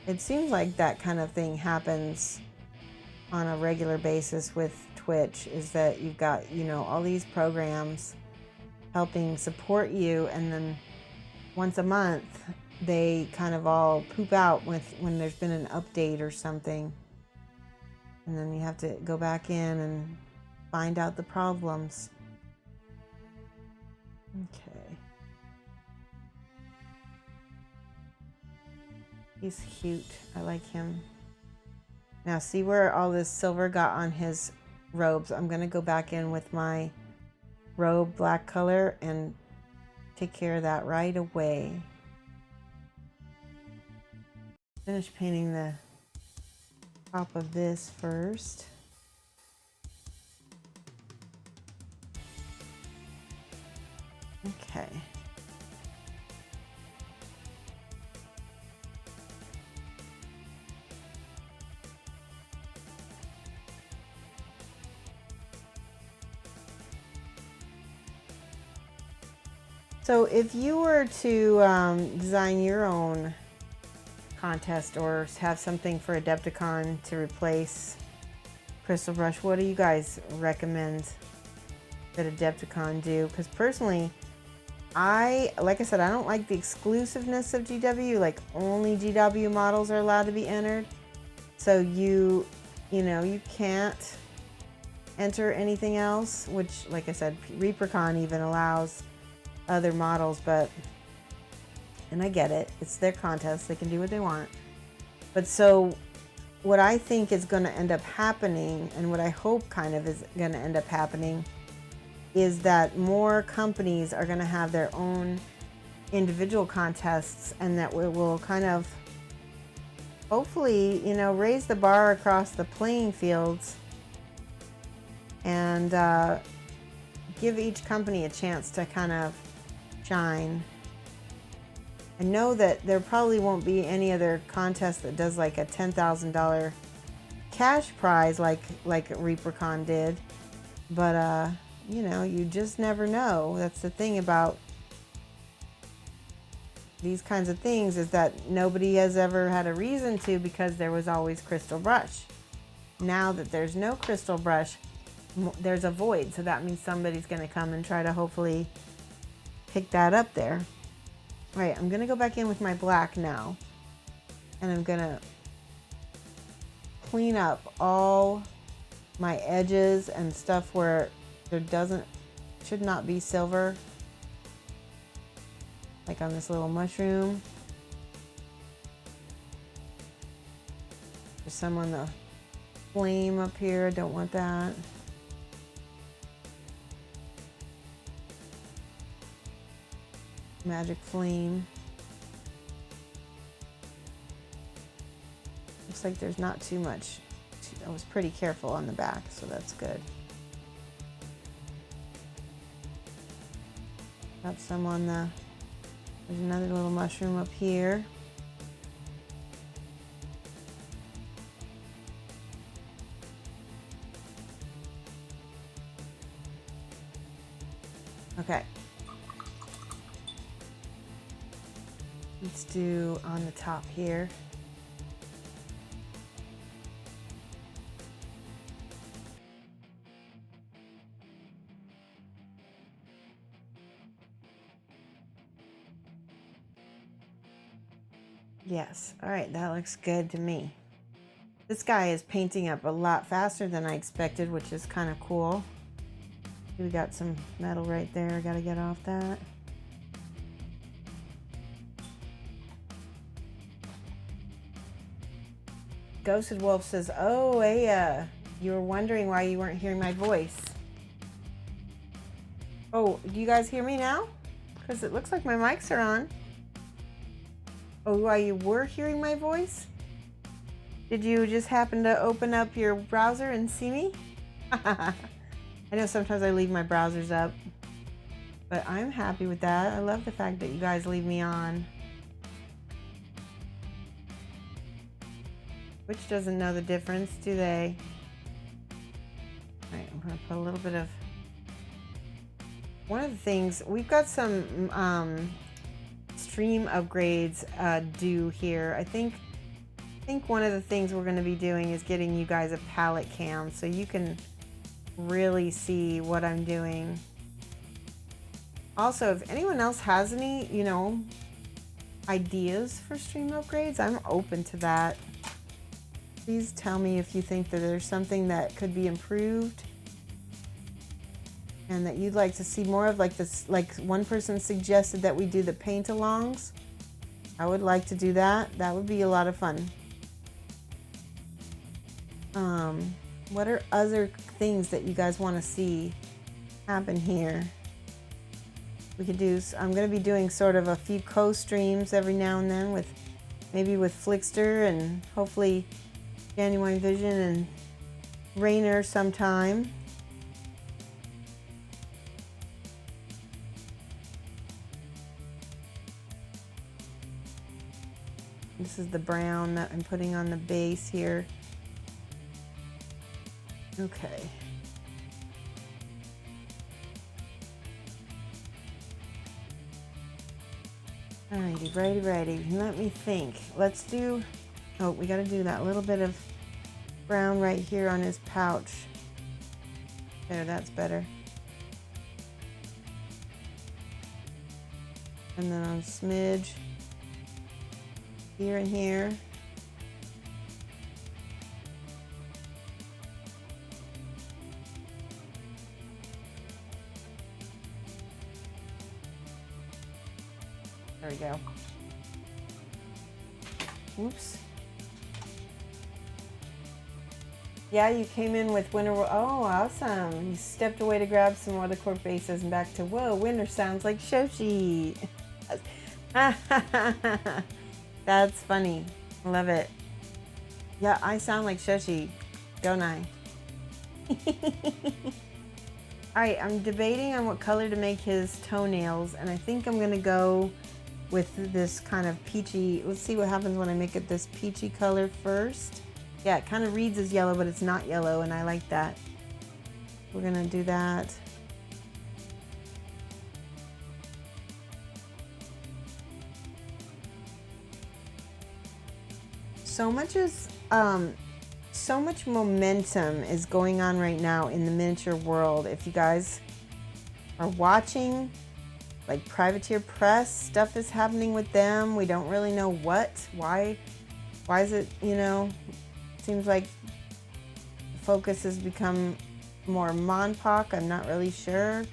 It seems like that kind of thing happens on a regular basis with Twitch, is that you've got, you know, all these programs helping support you, and then once a month they kind of all poop out when there's been an update or something. And then you have to go back in and find out the problems. Okay. He's cute. I like him. Now see where all this silver got on his robes? I'm going to go back in with my robe black color and take care of that right away. Finish painting the top of this first. Okay. So if you were to design your own contest or have something for Adepticon to replace Crystal Brush, what do you guys recommend that Adepticon do? Because personally, like I said, I don't like the exclusiveness of GW. Like only GW models are allowed to be entered. So you can't enter anything else, which like I said, ReaperCon even allows other models, and I get it, it's their contest, they can do what they want. But so what I think is going to end up happening, and what I hope kind of is going to end up happening, is that more companies are going to have their own individual contests, and that we will kind of hopefully, raise the bar across the playing fields and give each company a chance to kind of shine. I know that there probably won't be any other contest that does like a $10,000 cash prize like ReaperCon did, but you just never know. That's the thing about these kinds of things, is that nobody has ever had a reason to, because there was always Crystal Brush. Now that there's no Crystal Brush, there's a void, so that means somebody's going to come and try to hopefully pick that up there. All right, I'm going to go back in with my black now, and I'm going to clean up all my edges and stuff where there should not be silver, like on this little mushroom. There's some on the flame up here, I don't want that. Magic flame. Looks like there's not too much. I was pretty careful on the back, so that's good. Got some on the, there's another little mushroom up here. Okay. Let's do on the top here. Yes, all right, that looks good to me. This guy is painting up a lot faster than I expected, which is kind of cool. We got some metal right there, gotta get off that. Ghosted Wolf says, oh, Aya, you were wondering why you weren't hearing my voice. Oh, do you guys hear me now? Because it looks like my mics are on. Oh, why you were hearing my voice? Did you just happen to open up your browser and see me? I know sometimes I leave my browsers up, but I'm happy with that. I love the fact that you guys leave me on. Which doesn't know the difference, do they? All right, I'm gonna put a little bit of, one of the things, we've got some stream upgrades due here. I think one of the things we're gonna be doing is getting you guys a palette cam so you can really see what I'm doing. Also, if anyone else has any, ideas for stream upgrades, I'm open to that. Please tell me if you think that there's something that could be improved and that you'd like to see more of, like this. Like one person suggested that we do the paint-alongs. I would like to do that. That would be a lot of fun. What are other things that you guys want to see happen here? We could do, I'm going to be doing sort of a few co-streams every now and then with, maybe with Flickster and hopefully Genuine Vision and Rainer sometime. This is the brown that I'm putting on the base here. Okay. Alrighty, righty. Let me think. Let's do, oh, we gotta do that little bit of brown right here on his pouch. There, that's better. And then on smidge here and here. There we go. Oops. Yeah, you came in with winter. Oh, awesome. You stepped away to grab some watercolor bases and back to, whoa, winter sounds like Shoshie. That's funny. Love it. Yeah, I sound like Shoshie, don't I? Alright, I'm debating on what color to make his toenails, and I think I'm gonna go with this kind of peachy. Let's see what happens when I make it this peachy color first. Yeah, it kind of reads as yellow, but it's not yellow, and I like that. We're gonna do that. So much momentum is going on right now in the miniature world. If you guys are watching, like Privateer Press, stuff is happening with them. We don't really know what, why is it, you know, seems like the focus has become more Monpoc. I'm not really sure.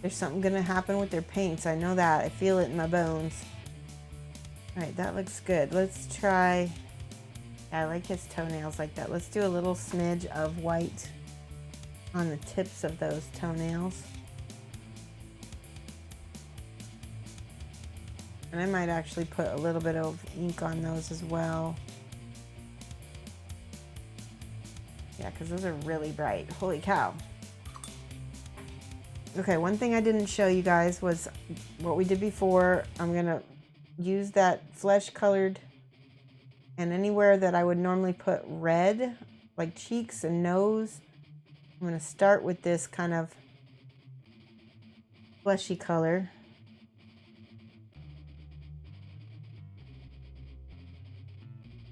There's something gonna happen with their paints. I know that. I feel it in my bones. All right, that looks good. Let's try, I like his toenails like that. Let's do a little smidge of white on the tips of those toenails. And I might actually put a little bit of ink on those as well. Yeah, because those are really bright. Holy cow. Okay, one thing I didn't show you guys was what we did before. I'm gonna use that flesh colored, and anywhere that I would normally put red, like cheeks and nose, I'm gonna start with this kind of fleshy color.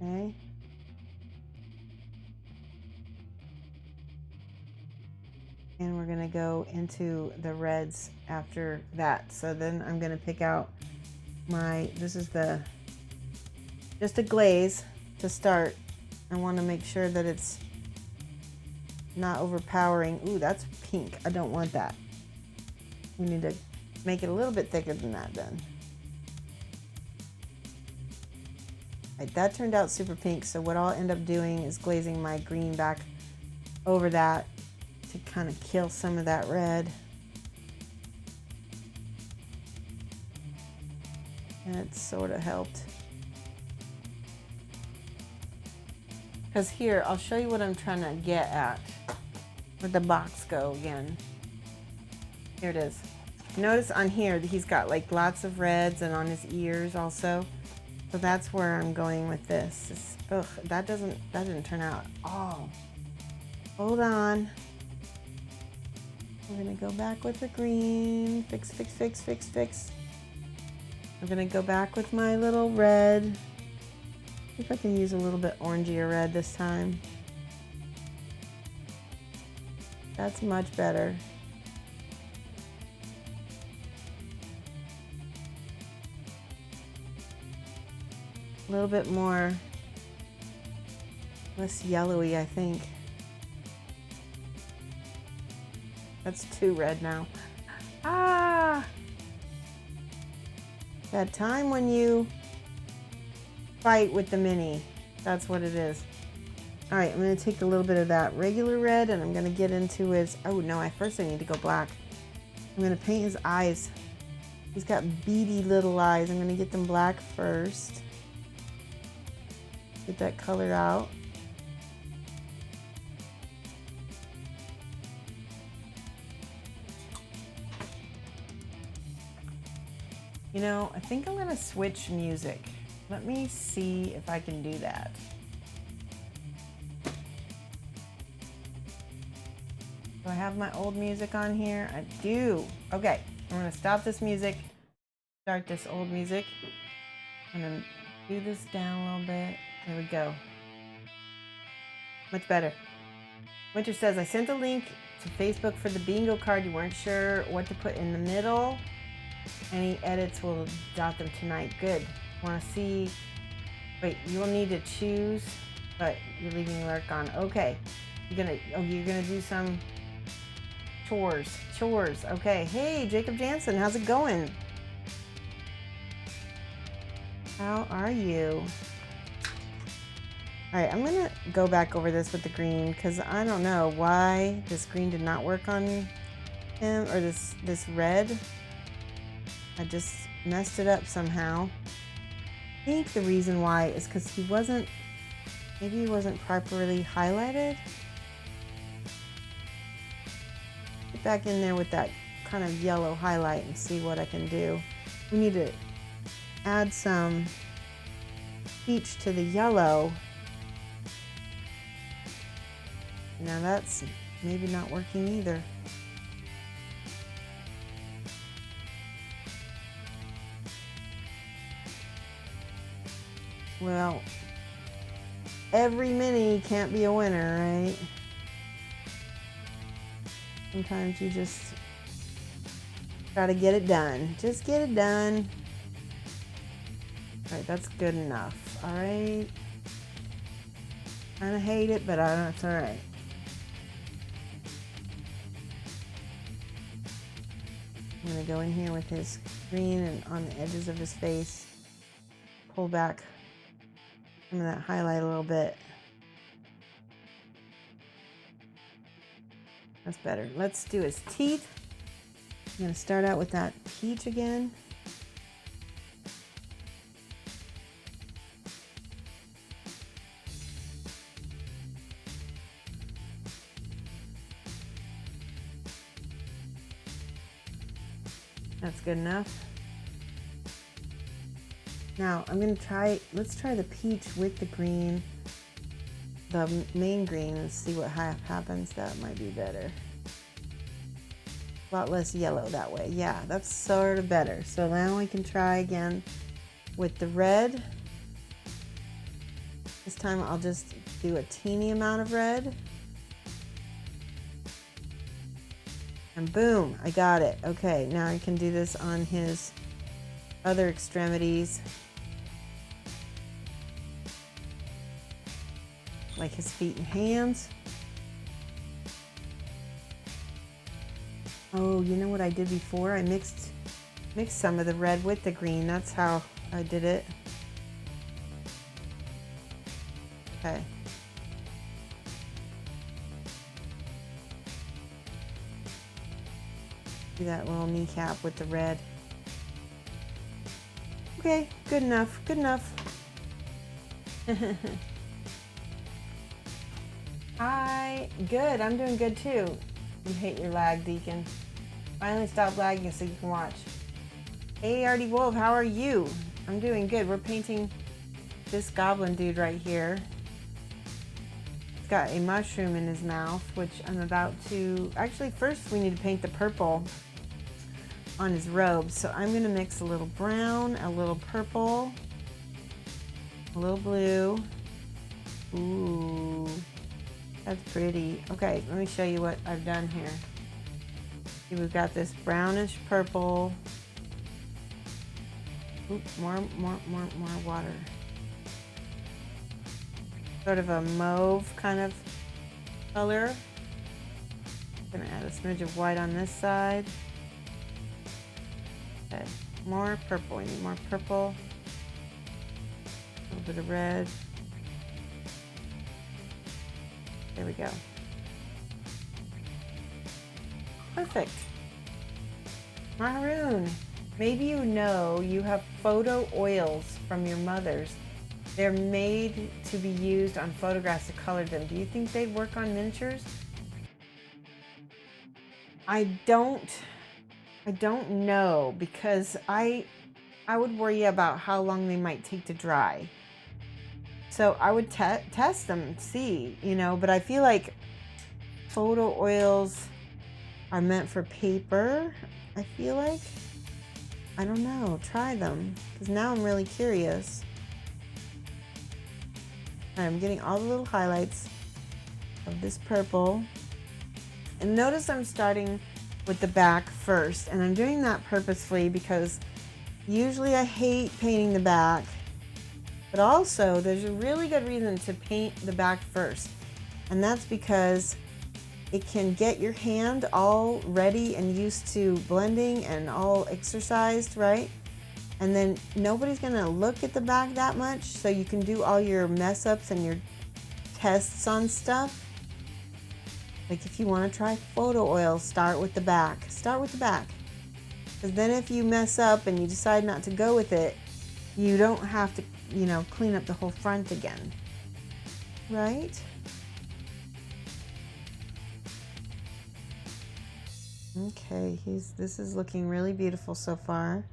Okay. And we're gonna go into the reds after that. So then I'm gonna pick out my, this is just a glaze to start. I wanna make sure that it's not overpowering. Ooh, that's pink. I don't want that. We need to make it a little bit thicker than that then. Right, that turned out super pink. So what I'll end up doing is glazing my green back over that to kind of kill some of that red. And it sort of helped. Because here, I'll show you what I'm trying to get at. Where'd the box go again? Here it is. Notice on here that he's got like lots of reds, and on his ears also. So that's where I'm going with this. Ugh, that didn't turn out. Oh, hold on. We're gonna go back with the green. Fix, fix, fix, fix, fix. I'm gonna go back with my little red. See if I can use a little bit orangier red this time. That's much better. A little bit more, less yellowy, I think. That's too red now. Ah! That time when you fight with the mini. That's what it is. All right, I'm gonna take a little bit of that regular red and I'm gonna get into his, oh no, first I need to go black. I'm gonna paint his eyes. He's got beady little eyes. I'm gonna get them black first. Get that color out. You know, I think I'm gonna switch music. Let me see if I can do that. Do I have my old music on here? I do. Okay, I'm gonna stop this music, start this old music. I'm gonna do this down a little bit. There we go. Much better. Winter says, I sent a link to Facebook for the bingo card. You weren't sure what to put in the middle. Any edits, will dot them tonight. Good. Want to see? Wait, you'll need to choose, but you're leaving lurk on. Okay. You're gonna do some chores. Okay. Hey, Jacob Jansen, how's it going? How are you? All right, I'm gonna go back over this with the green because I don't know why this green did not work on him, or this red. I just messed it up somehow. I think the reason why is because maybe he wasn't properly highlighted. Get back in there with that kind of yellow highlight and see what I can do. We need to add some peach to the yellow. Now that's maybe not working either. Well, every mini can't be a winner, right? Sometimes you just gotta get it done. Just get it done. All right, that's good enough. All right. Kinda hate it, but I don't, it's all right. I'm gonna go in here with his green and on the edges of his face, pull back some of that highlight a little bit. That's better. Let's do his teeth. I'm gonna start out with that peach again. That's good enough. Now let's try the peach with the green, the main green, and see what happens. That might be better. A lot less yellow that way. Yeah, that's sort of better. So now we can try again with the red. This time I'll just do a teeny amount of red. And boom, I got it. Okay, now I can do this on his other extremities. Like his feet and hands. Oh, you know what I did before? I mixed some of the red with the green. That's how I did it. Okay. Do that little kneecap with the red. Okay, good enough, good enough. Hi, good, I'm doing good too. You hate your lag, Deacon. Finally stop lagging so you can watch. Hey, Artie Wolf, how are you? I'm doing good. We're painting this goblin dude right here. He's got a mushroom in his mouth, which I'm about to... Actually, first we need to paint the purple on his robe. So I'm gonna mix a little brown, a little purple, a little blue. Ooh, that's pretty. Okay, let me show you what I've done here. See, we've got this brownish purple. Oop, more water. Sort of a mauve kind of color. I'm gonna add a smidge of white on this side. More purple. We need more purple. A little bit of red. There we go. Perfect. Maroon. Maybe you know you have photo oils from your mother's. They're made to be used on photographs to color them. Do you think they'd work on miniatures? I don't know, because I would worry about how long they might take to dry. So I would test them, see, you know, but I feel like photo oils are meant for paper. I feel like, I don't know, try them, because now I'm really curious. I'm getting all the little highlights of this purple. And notice I'm starting with the back first, and I'm doing that purposefully because usually I hate painting the back, but also there's a really good reason to paint the back first, and that's because it can get your hand all ready and used to blending and all exercised, right? And then nobody's gonna look at the back that much, so you can do all your mess ups and your tests on stuff. Like if you want to try photo oil, start with the back. Start with the back. Because then if you mess up and you decide not to go with it, you don't have to, you know, clean up the whole front again. Right? Okay, this is looking really beautiful so far.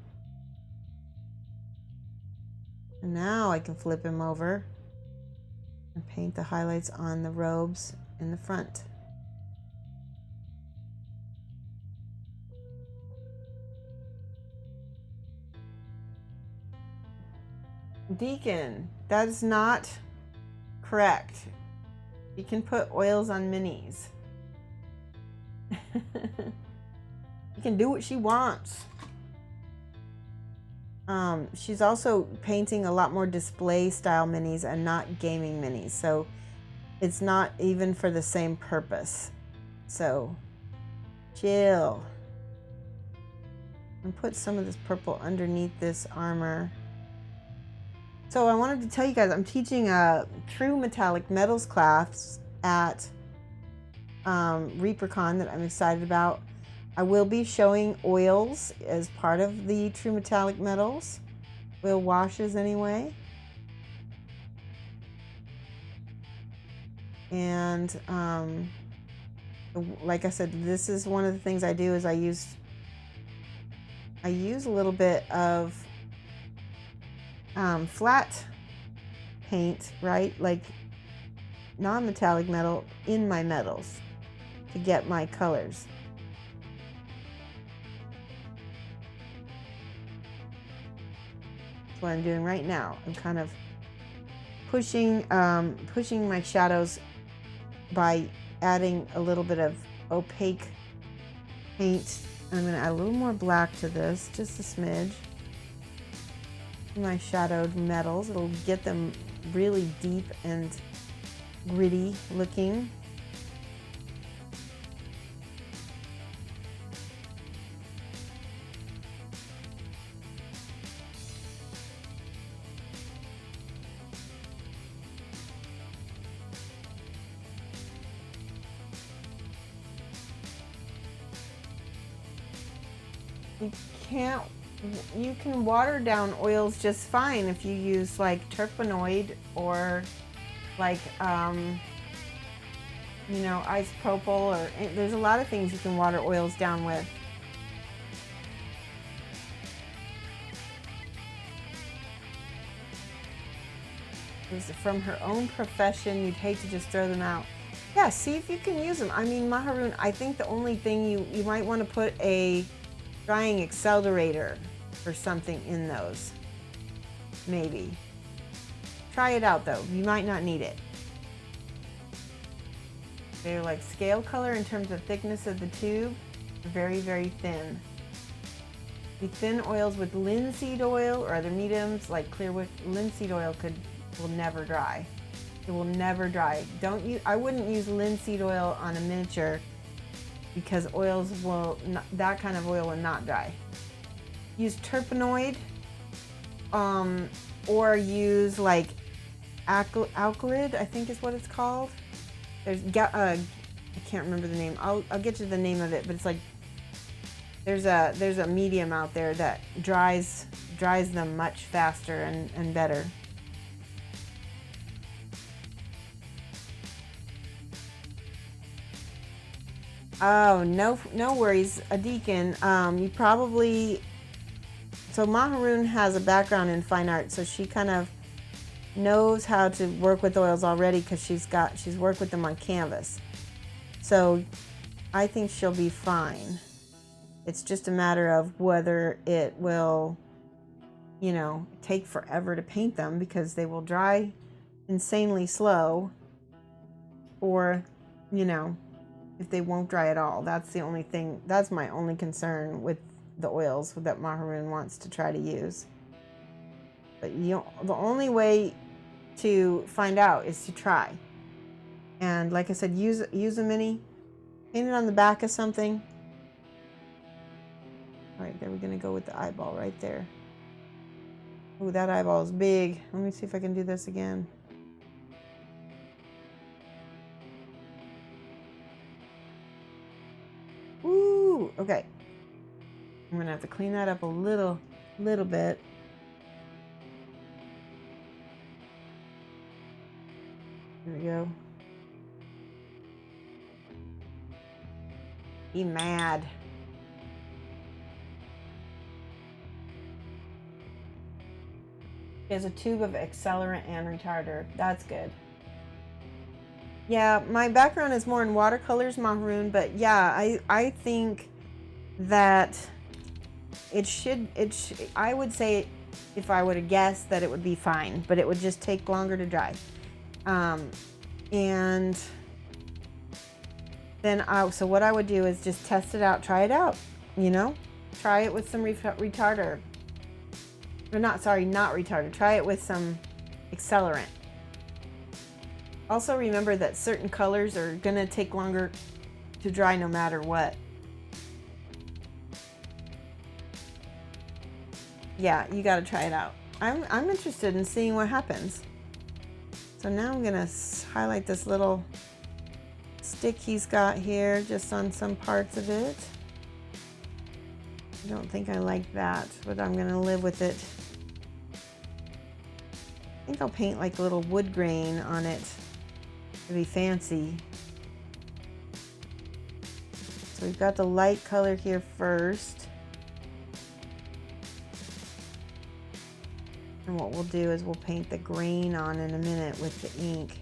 And now I can flip him over and paint the highlights on the robes in the front. Deacon, that is not correct. You can put oils on minis. You can do what she wants. She's also painting a lot more display style minis and not gaming minis, so it's not even for the same purpose. So chill. And put some of this purple underneath this armor. So I wanted to tell you guys, I'm teaching a true metallic metals class at ReaperCon that I'm excited about. I will be showing oils as part of the true metallic metals. Oil washes anyway. And like I said, this is one of the things I do is I use a little bit of flat paint, right? Like non-metallic metal in my metals to get my colors. That's what I'm doing right now. I'm kind of pushing my shadows by adding a little bit of opaque paint. I'm going to add a little more black to this, just a smidge. My shadowed metals, it'll get them really deep and gritty looking. You can water down oils just fine if you use like terpenoid or like you know, isopropyl, or there's a lot of things you can water oils down with. From her own profession, you'd hate to just throw them out. Yeah, see if you can use them. I mean, Maharoon, I think the only thing you might want to put a drying accelerator or something in those. Maybe. Try it out though. You might not need it. They're like scale color in terms of thickness of the tube. Very, very thin. The thin oils with linseed oil or other mediums like clear linseed oil will never dry. It will never dry. I wouldn't use linseed oil on a miniature because that kind of oil will not dry. use terpenoid, or use like alkylid, I think is what it's called. There's I can't remember the name. I'll get you the name of it, but it's like there's a medium out there that dries them much faster and better. Oh, no worries, a deacon. You probably, so Maharoon has a background in fine art, so she kind of knows how to work with oils already because she's worked with them on canvas. So I think she'll be fine. It's just a matter of whether it will, you know, take forever to paint them because they will dry insanely slow, or, you know, if they won't dry at all. That's the only thing, that's my only concern with the oils that Maharoon wants to try to use. But the only way to find out is to try. And like I said, use a mini, paint it on the back of something. All right, there we're gonna go with the eyeball right there. Oh, that eyeball is big. Let me see if I can do this again. Ooh, okay. I'm gonna have to clean that up a little bit. Here we go. Be mad. He has a tube of accelerant and retarder. That's good. Yeah, my background is more in watercolors, Maharoon, but yeah, I think that I would say, if I were to guess, that it would be fine, but it would just take longer to dry. And then so what I would do is just test it out, try it out, you know, try it with some retarder. Or not retarder, try it with some accelerant. Also remember that certain colors are gonna take longer to dry no matter what. Yeah, you gotta try it out. I'm interested in seeing what happens. So now I'm gonna highlight this little stick he's got here, just on some parts of it. I don't think I like that, but I'm gonna live with it. I think I'll paint like a little wood grain on it to be fancy. So we've got the light color here first. And what we'll do is we'll paint the grain on in a minute with the ink.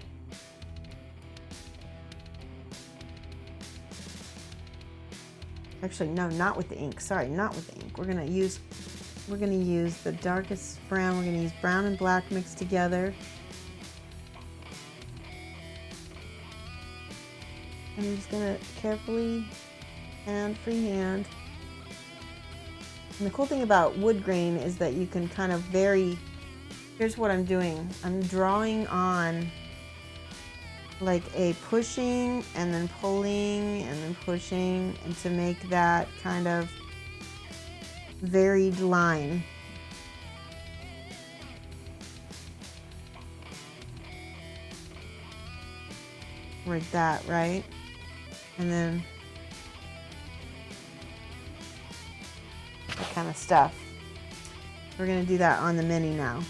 Actually, no, not with the ink. Sorry, not with the ink. We're gonna use the darkest brown. We're gonna use brown and black mixed together. And I'm just gonna carefully freehand. And the cool thing about wood grain is that you can kind of vary. Here's what I'm doing. I'm drawing on like a pushing and then pulling and then pushing, and to make that kind of varied line. Like that, right? And then that kind of stuff. We're gonna do that on the mini now.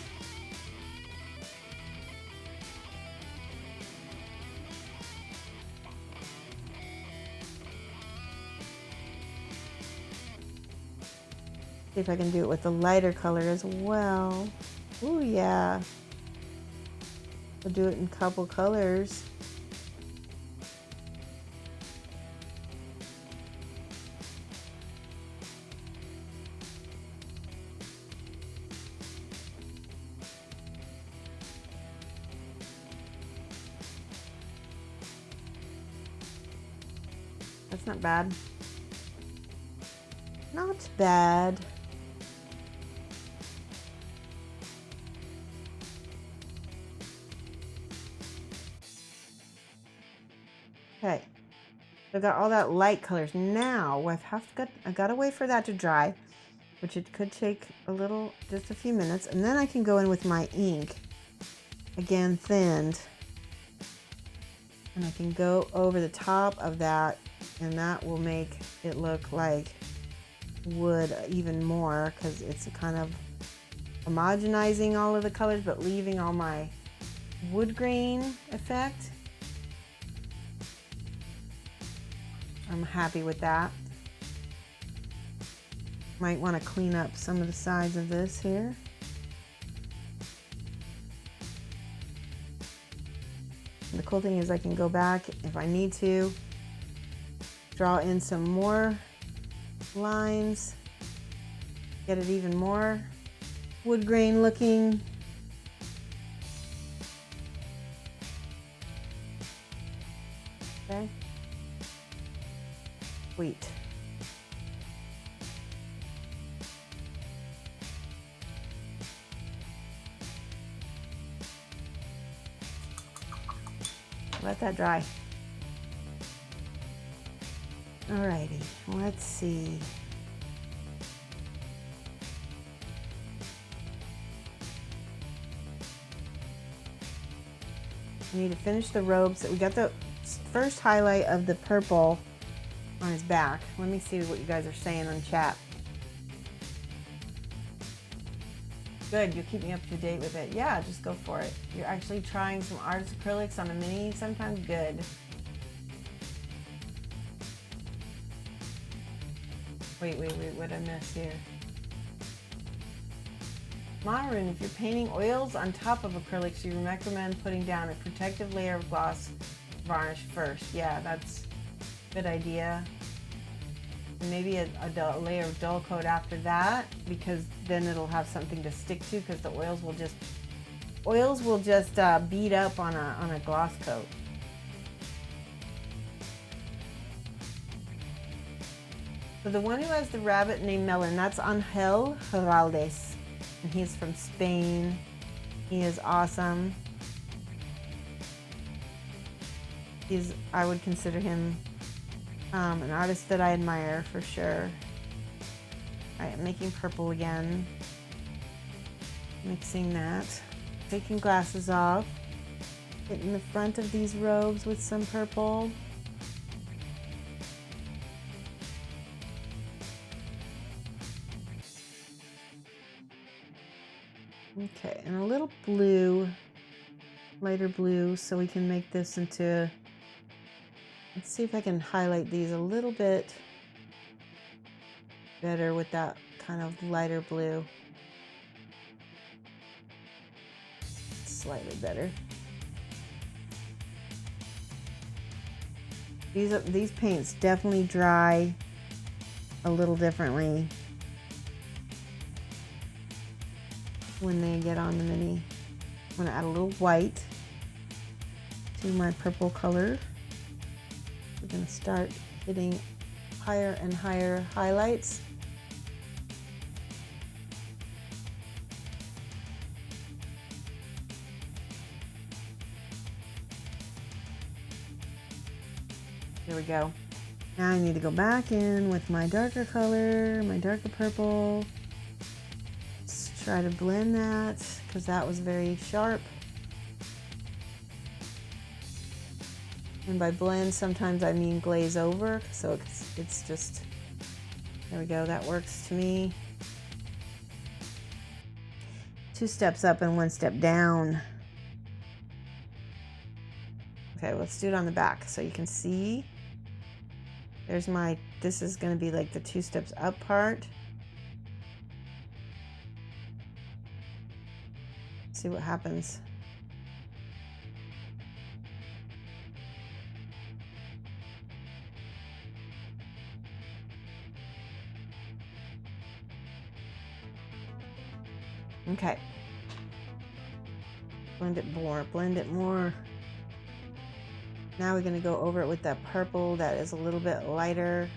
See if I can do it with the lighter color as well. Ooh, yeah. We'll do it in a couple colors. That's not bad. Not bad. Okay, I've got all that light colors. Now I got to wait for that to dry. which it could take just a few minutes. And then I can go in with my ink, again thinned, and I can go over the top of that, and that will make it look like wood even more, because it's kind of homogenizing all of the colors but leaving all my wood grain effect. I'm happy with that. Might want to clean up some of the sides of this here. And the cool thing is I can go back if I need to, draw in some more lines, get it even more wood grain looking. Okay. Sweet. Let that dry. Alrighty, let's see. We need to finish the robes. We got the first highlight of the purple on his back. Let me see what you guys are saying on chat. Good, you'll keep me up to date with it. Yeah, just go for it. You're actually trying some artist acrylics on a mini, sometimes good. Wait, what did I miss here? Maroon, if you're painting oils on top of acrylics, you recommend putting down a protective layer of gloss varnish first. Yeah, that's a good idea. And maybe a layer of dull coat after that, because then it'll have something to stick to, because the oils will just bead up on a gloss coat. So the one who has the rabbit named Melon, that's Angel Heraldes, and he's from Spain. He is awesome. I would consider him an artist that I admire for sure. I am making purple again. Mixing that. Taking glasses off. Hitting the front of these robes with some purple. Okay, and a little blue, lighter blue, so we can make this into, let's see if I can highlight these a little bit better with that kind of lighter blue. Slightly better. These paints definitely dry a little differently when they get on the mini. I'm going to add a little white to my purple color. We're going to start hitting higher and higher highlights. There we go. Now I need to go back in with my darker color, my darker purple. Let's try to blend that, because that was very sharp. And by blend, sometimes I mean glaze over, so it's just, there we go, that works to me. 2 steps up and 1 step down. Okay, let's do it on the back so you can see. There's this is going to be like the 2 steps up part. See what happens. Okay. Blend it more, blend it more. Now we're going to go over it with that purple that is a little bit lighter.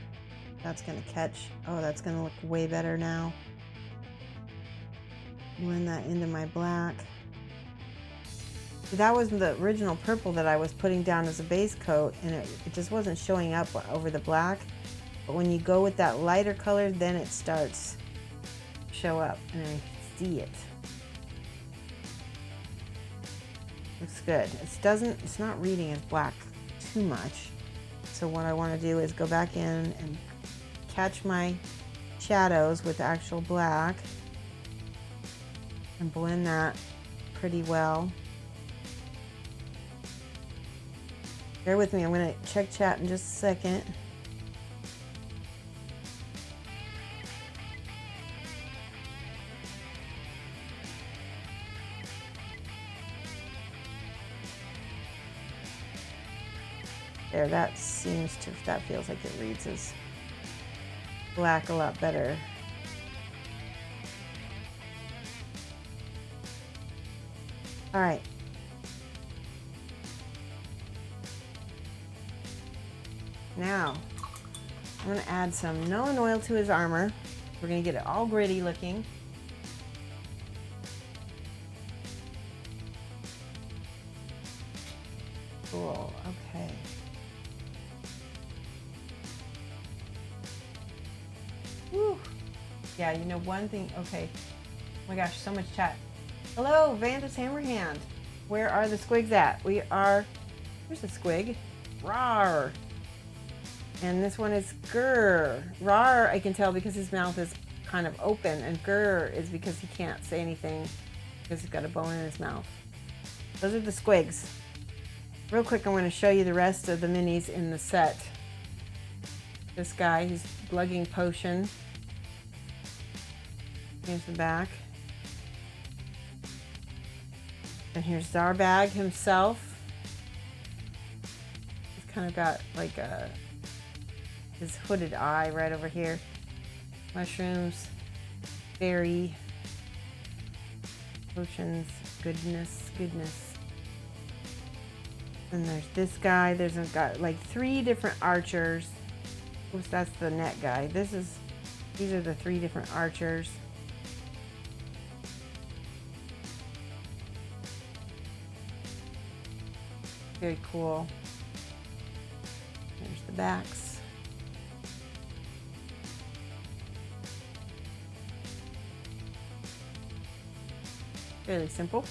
That's going to catch. Oh, that's going to look way better now. Blend that into my black. That was the original purple that I was putting down as a base coat, and it just wasn't showing up over the black. But when you go with that lighter color, then it starts show up and I see it. Looks good. It's not reading as black too much. So what I want to do is go back in and catch my shadows with actual black and blend that pretty well. Bear with me, I'm going to check chat in just a second. There, that feels like it reads as black a lot better. All right. Now, I'm going to add some Nolan oil to his armor. We're going to get it all gritty looking. Cool, okay. Whew. Yeah, you know one thing, okay. Oh my gosh, so much chat. Hello, Vanda's Hammerhand. Where are the squigs at? Here's a squig. Rawr. And this one is grr. Rawr, I can tell because his mouth is kind of open, and grr is because he can't say anything because he's got a bone in his mouth. Those are the squigs. Real quick, I'm going to show you the rest of the minis in the set. This guy, he's glugging potion. Here's the back. And here's Zarbag himself. He's kind of got like his hooded eye right over here. Mushrooms, berry, potions, goodness. And there's this guy. There's got like 3 different archers. Oops, that's the net guy. These are the 3 different archers. Very cool. There's the backs. Fairly simple.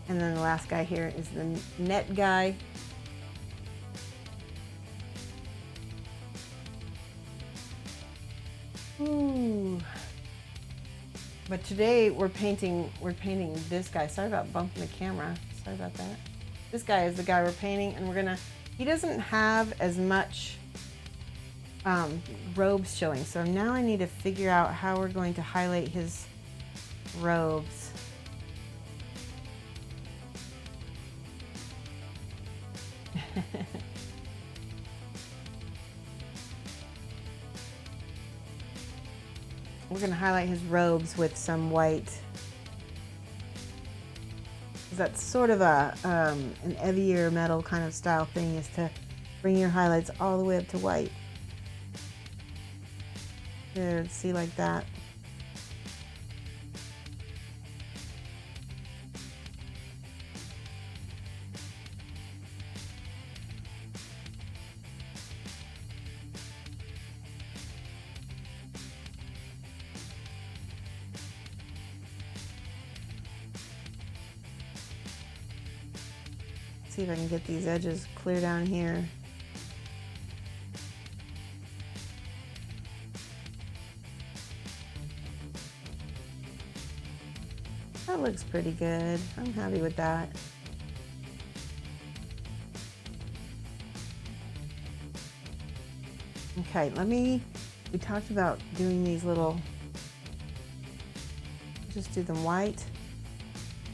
And then the last guy here is the net guy. Ooh. But today we're painting this guy. Sorry about bumping the camera. Sorry about that. This guy is the guy we're painting, and he doesn't have as much robes showing. So now I need to figure out how we're going to highlight his robes. We're going to highlight his robes with some white. That's sort of an heavier metal kind of style thing, is to bring your highlights all the way up to white. There, see, like that. See if I can get these edges clear down here. That looks pretty good. I'm happy with that. Okay, we talked about doing these just do them white.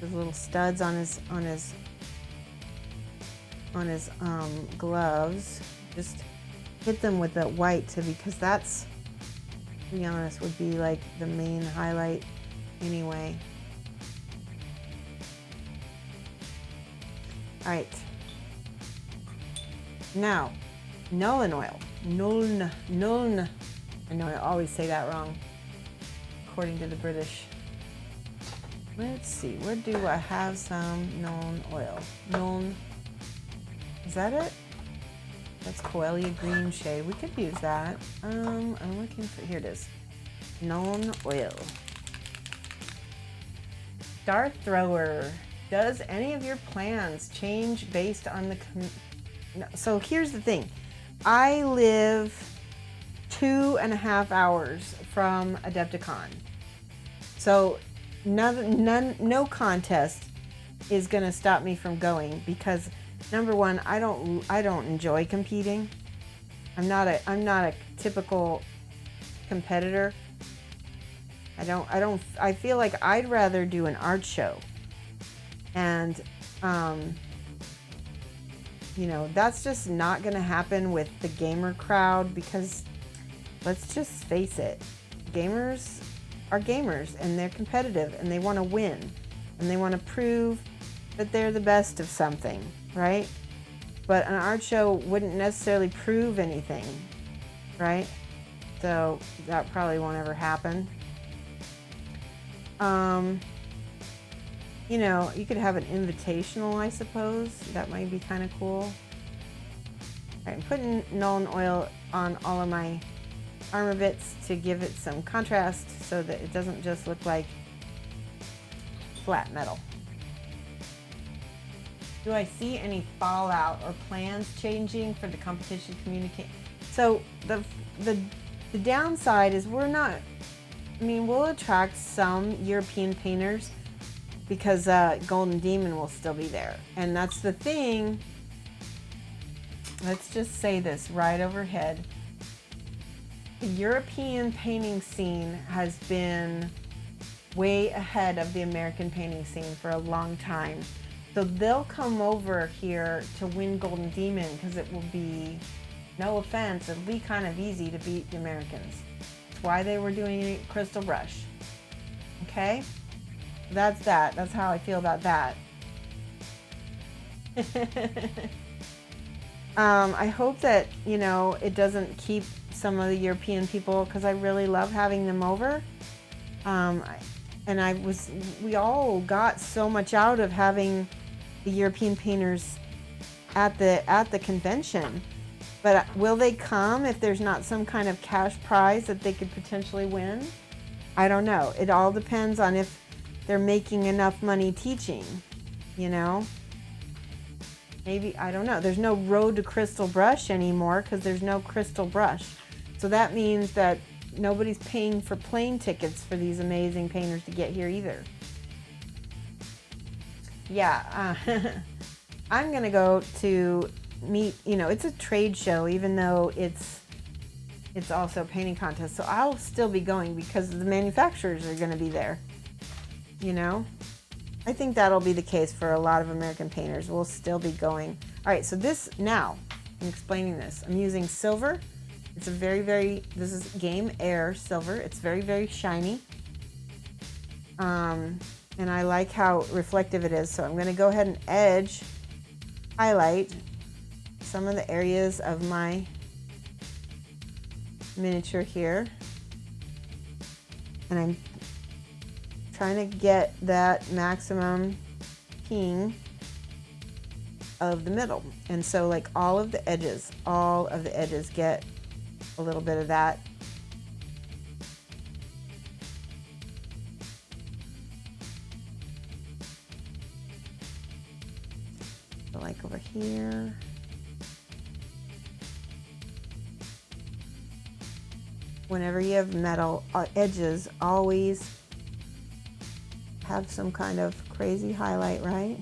Those little studs on his gloves. Just hit them with that white because that's, to be honest, would be like the main highlight anyway. All right. Now, Nolan oil. Nolan. I know I always say that wrong, according to the British. Let's see, where do I have some Nolan oil? Nolan. Is that it? That's Coelia green shade. We could use that. I'm looking for, here it is. Nolan oil. Star Thrower. Does any of your plans change based on the... No, so here's the thing. I live 2.5 hours from Adepticon. So no contest is going to stop me from going because number one, I don't enjoy competing. I'm not a typical competitor. I feel like I'd rather do an art show. And you know, that's just not going to happen with the gamer crowd because let's just face it, gamers are gamers and they're competitive and they want to win and they want to prove that they're the best of something, right? But an art show wouldn't necessarily prove anything, right? So that probably won't ever happen. You know, you could have an invitational, I suppose. That might be kind of cool. All right, I'm putting Nuln Oil on all of my armor bits to give it some contrast so that it doesn't just look like flat metal. Do I see any fallout or plans changing for the competition communicate? So the downside is we're not, I mean, we'll attract some European painters because Golden Demon will still be there. And that's the thing. Let's just say this right overhead. The European painting scene has been way ahead of the American painting scene for a long time. So they'll come over here to win Golden Demon because it will be, no offense, it'll be kind of easy to beat the Americans. That's why they were doing Crystal Brush. Okay? That's that. That's how I feel about that. I hope that, you know, it doesn't keep some of the European people because I really love having them over. We all got so much out of having the European painters at the convention. But will they come if there's not some kind of cash prize that they could potentially win? I don't know. It all depends on if they're making enough money teaching, you know? Maybe, I don't know. There's no road to Crystal Brush anymore because there's no Crystal Brush. So that means that nobody's paying for plane tickets for these amazing painters to get here either. Yeah, I'm gonna go to meet, you know, it's a trade show even though it's also a painting contest. So I'll still be going because the manufacturers are gonna be there. You know, I think that'll be the case for a lot of American painters. We'll still be going. All right, so this, now I'm explaining this. I'm using silver. It's a this is Game Air silver. It's very, very shiny. And I like how reflective it is. So I'm going to go ahead and highlight some of the areas of my miniature here. And I'm trying to get that maximum ping of the middle. And so like all of the edges get a little bit of that. So like over here. Whenever you have metal edges, always have some kind of crazy highlight, right?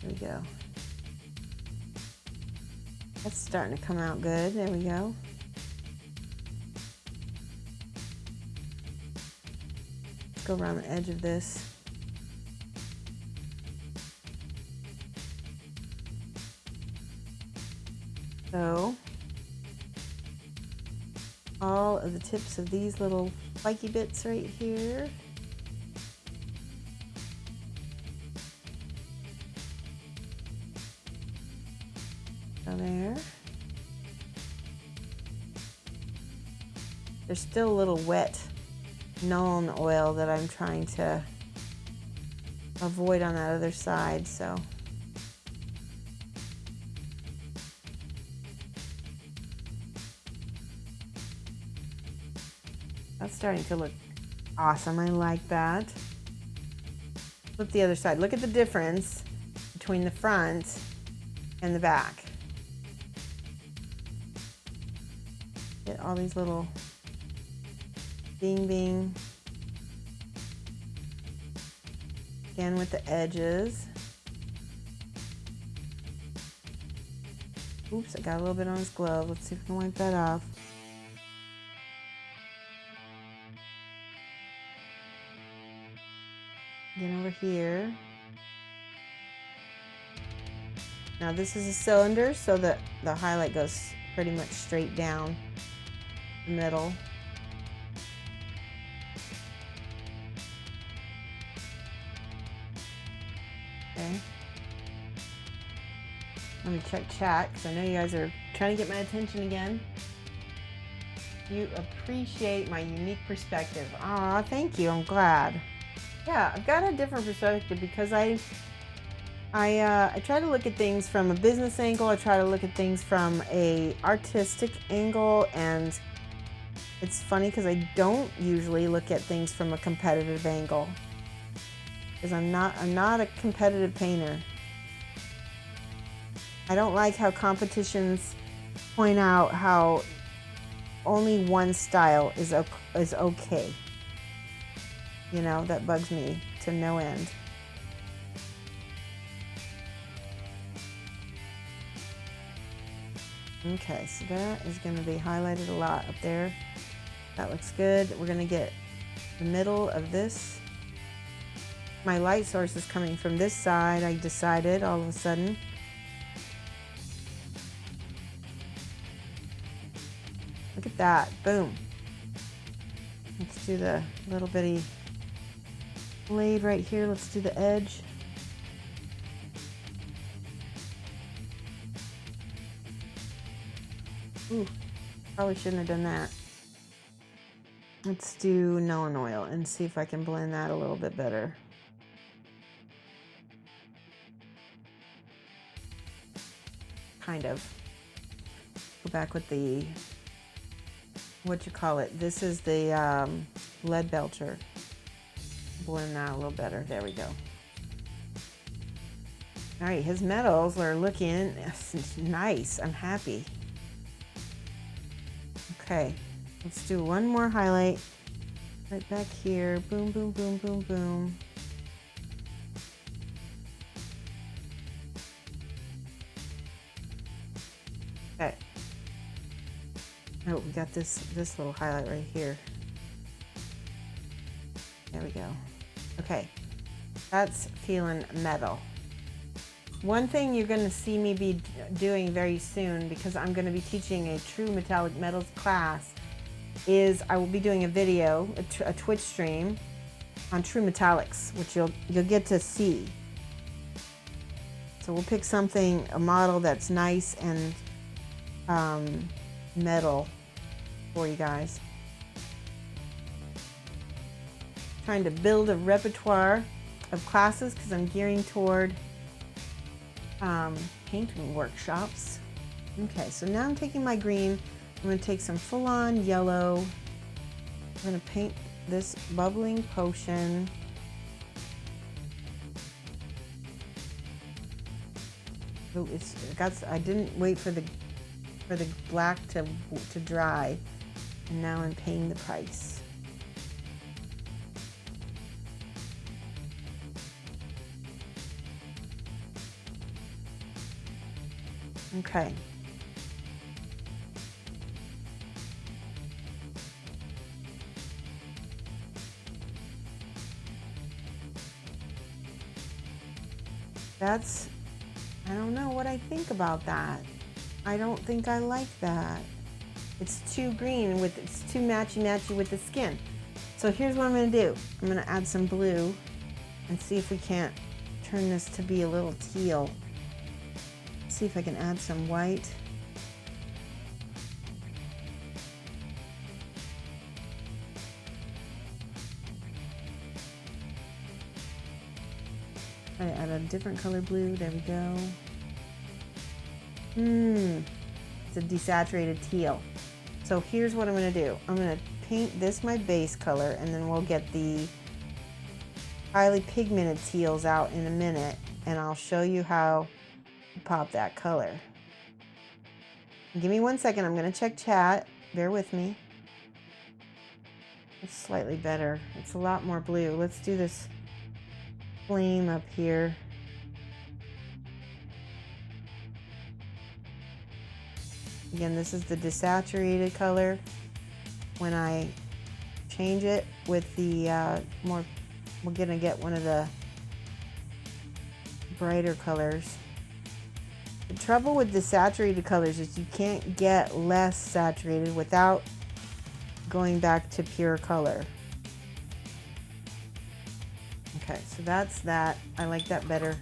There we go. That's starting to come out good. There we go. Let's go around the edge of this. So, all of the tips of these little spiky bits right here. So there. They're still a little wet Nuln oil that I'm trying to avoid on that other side, so. That's starting to look awesome. I like that. Flip the other side. Look at the difference between the front and the back. Get all these little bing bing. Again with the edges. Oops, I got a little bit on his glove. Let's see if we can wipe that off. Again over here. Now this is a cylinder, so that the highlight goes pretty much straight down the middle. Okay. Let me check chat, because I know you guys are trying to get my attention again. You appreciate my unique perspective. Aw, thank you. I'm glad. Yeah, I've got a different perspective because I try to look at things from a business angle. I try to look at things from a artistic angle, and it's funny because I don't usually look at things from a competitive angle, because I'm not a competitive painter. I don't like how competitions point out how only one style is okay. You know, that bugs me to no end. Okay, so that is going to be highlighted a lot up there. That looks good. We're going to get the middle of this. My light source is coming from this side, I decided all of a sudden. Look at that. Boom. Let's do the little bitty blade right here. Let's do the edge. Ooh, probably shouldn't have done that. Let's do Nuln oil and see if I can blend that a little bit better. Kind of. Go back with the, what you call it? This is the lead belcher. Blend that a little better. There we go. All right, his metals are looking nice. I'm happy. Okay, let's do one more highlight right back here. Boom, boom, boom, boom, boom. Okay. Oh, we got this little highlight right here. There we go. Okay, that's feeling metal. One thing you're going to see me be doing very soon, because I'm going to be teaching a true metallic metals class, is I will be doing a video, a Twitch stream on true metallics, which you'll get to see. So we'll pick something, a model that's nice and metal for you guys. Trying to build a repertoire of classes because I'm gearing toward painting workshops. Okay, so now I'm taking my green. I'm going to take some full-on yellow. I'm going to paint this bubbling potion. Oh, I didn't wait for the black to dry, and now I'm paying the price. Okay. I don't know what I think about that. I don't think I like that. It's too green it's too matchy-matchy with the skin. So here's what I'm gonna do. I'm gonna add some blue and see if we can't turn this to be a little teal. See if I can add some white. different color blue. There we go. It's a desaturated teal. So here's what I'm going to do. I'm going to paint this my base color, and then we'll get the highly pigmented teals out in a minute, and I'll show you how to pop that color. Give me 1 second. I'm going to check chat. Bear with me. It's slightly better. It's a lot more blue. Let's do this flame up here. Again, this is the desaturated color. When I change it with the more, we're gonna get one of the brighter colors. The trouble with desaturated colors is you can't get less saturated without going back to pure color. Okay, so that's that. I like that better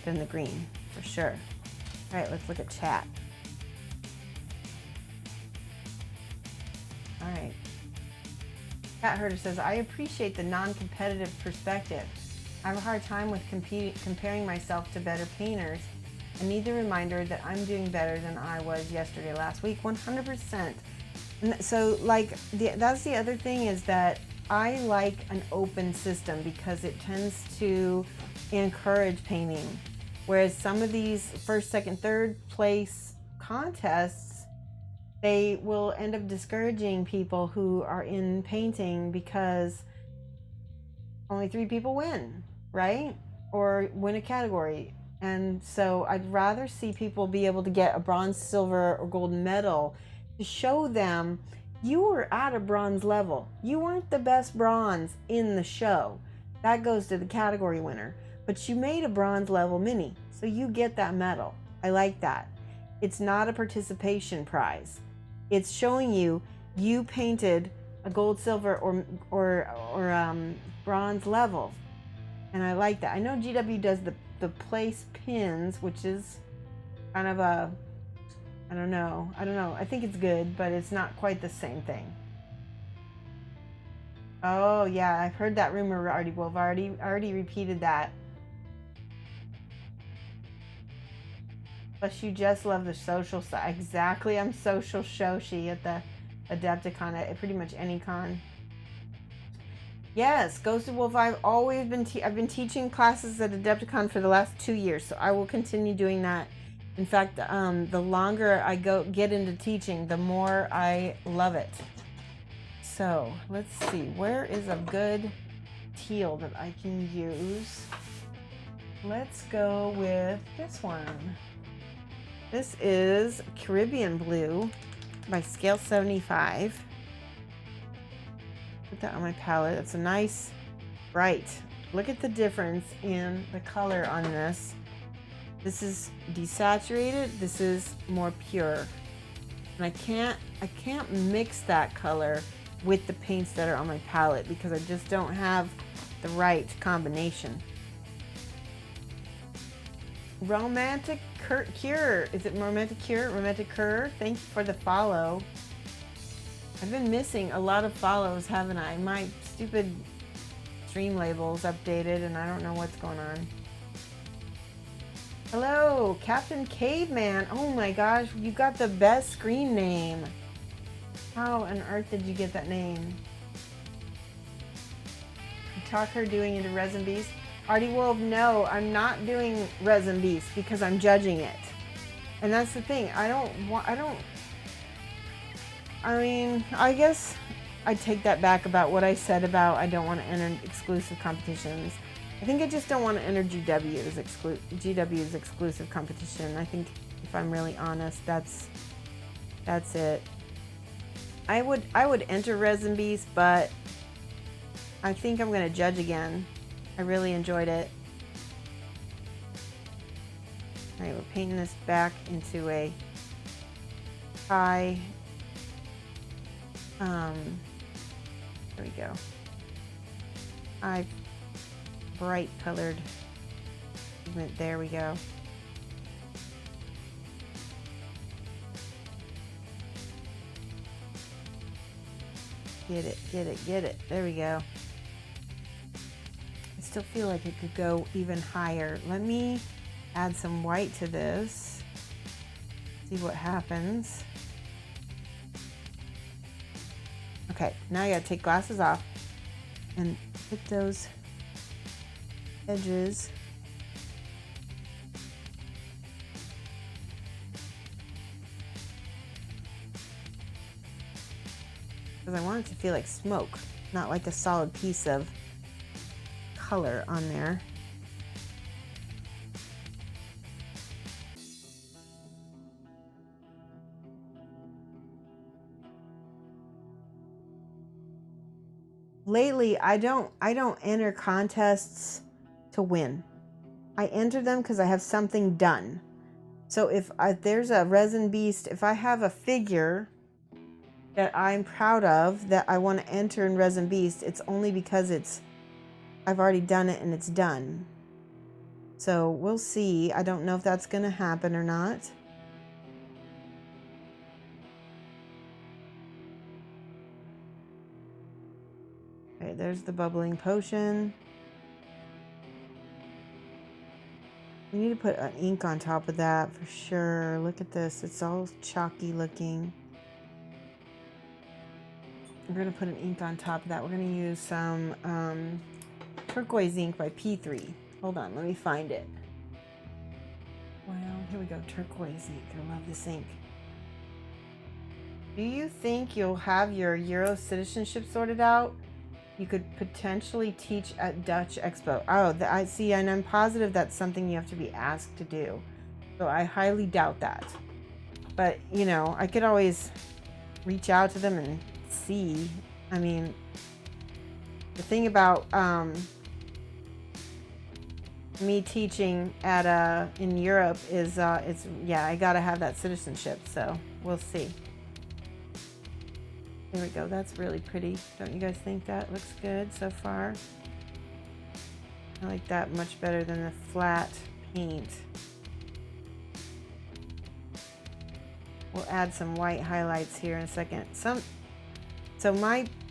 than the green, for sure. All right, let's look at chat. All right. Cat Herder says, I appreciate the non-competitive perspective. I have a hard time with comparing myself to better painters. I need the reminder that I'm doing better than I was yesterday, last week, 100%. And so, like, that's the other thing, is that I like an open system because it tends to encourage painting. Whereas some of these first, second, third place contests, they will end up discouraging people who are in painting because only 3 people win, right? Or win a category. And so I'd rather see people be able to get a bronze, silver, or gold medal to show them you were at a bronze level. You weren't the best bronze in the show. That goes to the category winner. But you made a bronze level mini, so you get that medal. I like that. It's not a participation prize. It's showing you painted a gold, silver, or bronze level. And I like that. I know GW does the place pins, which is kind of a, I don't know. I think it's good, but it's not quite the same thing. Oh yeah, I've heard that rumor already. Well, I've already repeated that. Plus, you just love the social side. Exactly, I'm social Shoshie at the Adepticon, at pretty much any con. Yes, Ghosted Wolf. I've always been I've been teaching classes at Adepticon for the last 2 years, so I will continue doing that. In fact, the longer I get into teaching, the more I love it. So let's see, where is a good teal that I can use? Let's go with this one. This is Caribbean Blue by Scale 75. Put that on my palette. It's a nice, bright. Look at the difference in the color on this. This is desaturated. This is more pure. And I can't mix that color with the paints that are on my palette because I just don't have the right combination. Romantic Cure. Is it Romantic Cure? Romantic Cure? Thank you for the follow. I've been missing a lot of follows, haven't I? My stupid stream label's updated and I don't know what's going on. Hello, Captain Caveman. Oh my gosh, you got the best screen name. How on earth did you get that name? Talk her doing into Resin Beast. Artie Wolf, no, I'm not doing Resin Beast because I'm judging it. And that's the thing. I mean, I guess I take that back about what I said about I don't want to enter exclusive competitions. I think I just don't want to enter GW's exclusive competition. I think, if I'm really honest, that's it. I would enter Resin Beast, but I think I'm going to judge again. I really enjoyed it. All right, we're painting this back into a high. There we go. High, bright colored pigment. There we go. Get it. There we go. still feel like it could go even higher. Let me add some white to this. See what happens. Okay, now you gotta take glasses off and hit those edges. Because I want it to feel like smoke, not like a solid piece of color on there. Lately, I don't enter contests to win. I enter them because I have something done. So if there's a resin beast, if I have a figure that I'm proud of that I want to enter in Resin Beast, it's only because I've already done it and it's done. So we'll see. I don't know if that's going to happen or not. Okay, there's the bubbling potion. We need to put an ink on top of that for sure. Look at this. It's all chalky looking. We're going to put an ink on top of that. We're going to use some turquoise ink by P3. Hold on, let me find it. Well, here we go, turquoise ink. I love this ink. Do you think you'll have your Euro citizenship sorted out? You could potentially teach at Dutch Expo. Oh, I see, and I'm positive that's something you have to be asked to do. So I highly doubt that. But, you know, I could always reach out to them and see. I mean, the thing about me teaching at in Europe is I gotta have that citizenship, so we'll see. There we go. That's really pretty. Don't you guys think that looks good so far? I like that much better than the flat paint. We'll add some white highlights here in a second.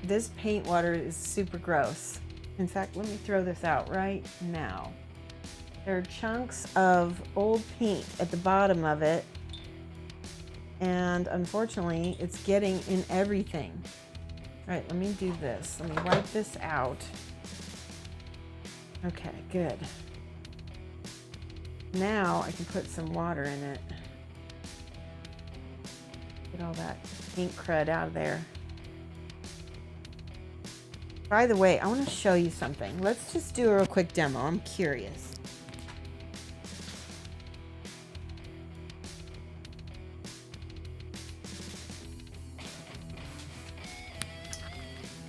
This paint water is super gross. In fact, let me throw this out right now. There are chunks of old paint at the bottom of it, and unfortunately, it's getting in everything. All right, let me do this. Let me wipe this out. Okay, good. Now I can put some water in it. Get all that ink crud out of there. By the way, I want to show you something. Let's just do a real quick demo. I'm curious.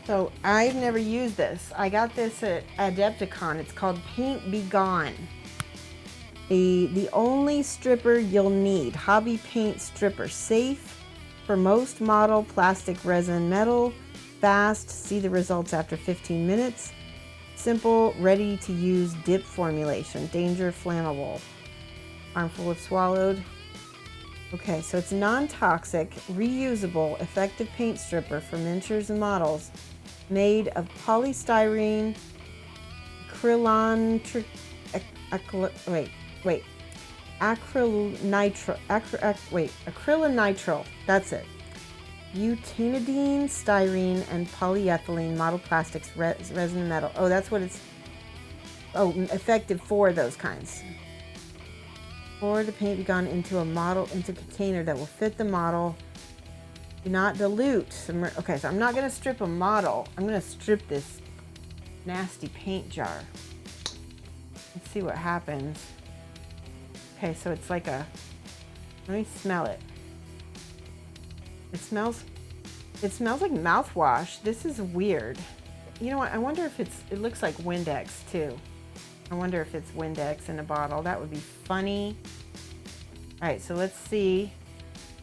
So I've never used this. I got this at Adepticon. It's called Paint Be Gone. The only stripper you'll need. Hobby paint stripper. Safe for most model plastic, resin, metal. Fast. See the results after 15 minutes. Simple, ready to use dip formulation. Danger, flammable. Armful of swallowed. Okay, so it's non-toxic, reusable, effective paint stripper for miniatures and models. Made of polystyrene, acrylonitrile, that's it. Butadiene, styrene, and polyethylene model plastics, resin, and metal. Oh, that's what it's, effective for those kinds. Pour the paint be gone into a container that will fit the model. Do not dilute. Okay, so I'm not going to strip a model. I'm going to strip this nasty paint jar. Let's see what happens. Okay, so it's like let me smell it. It smells like mouthwash. This is weird. You know what? I wonder if it looks like Windex too. I wonder if it's Windex in a bottle. That would be funny. All right, so let's see.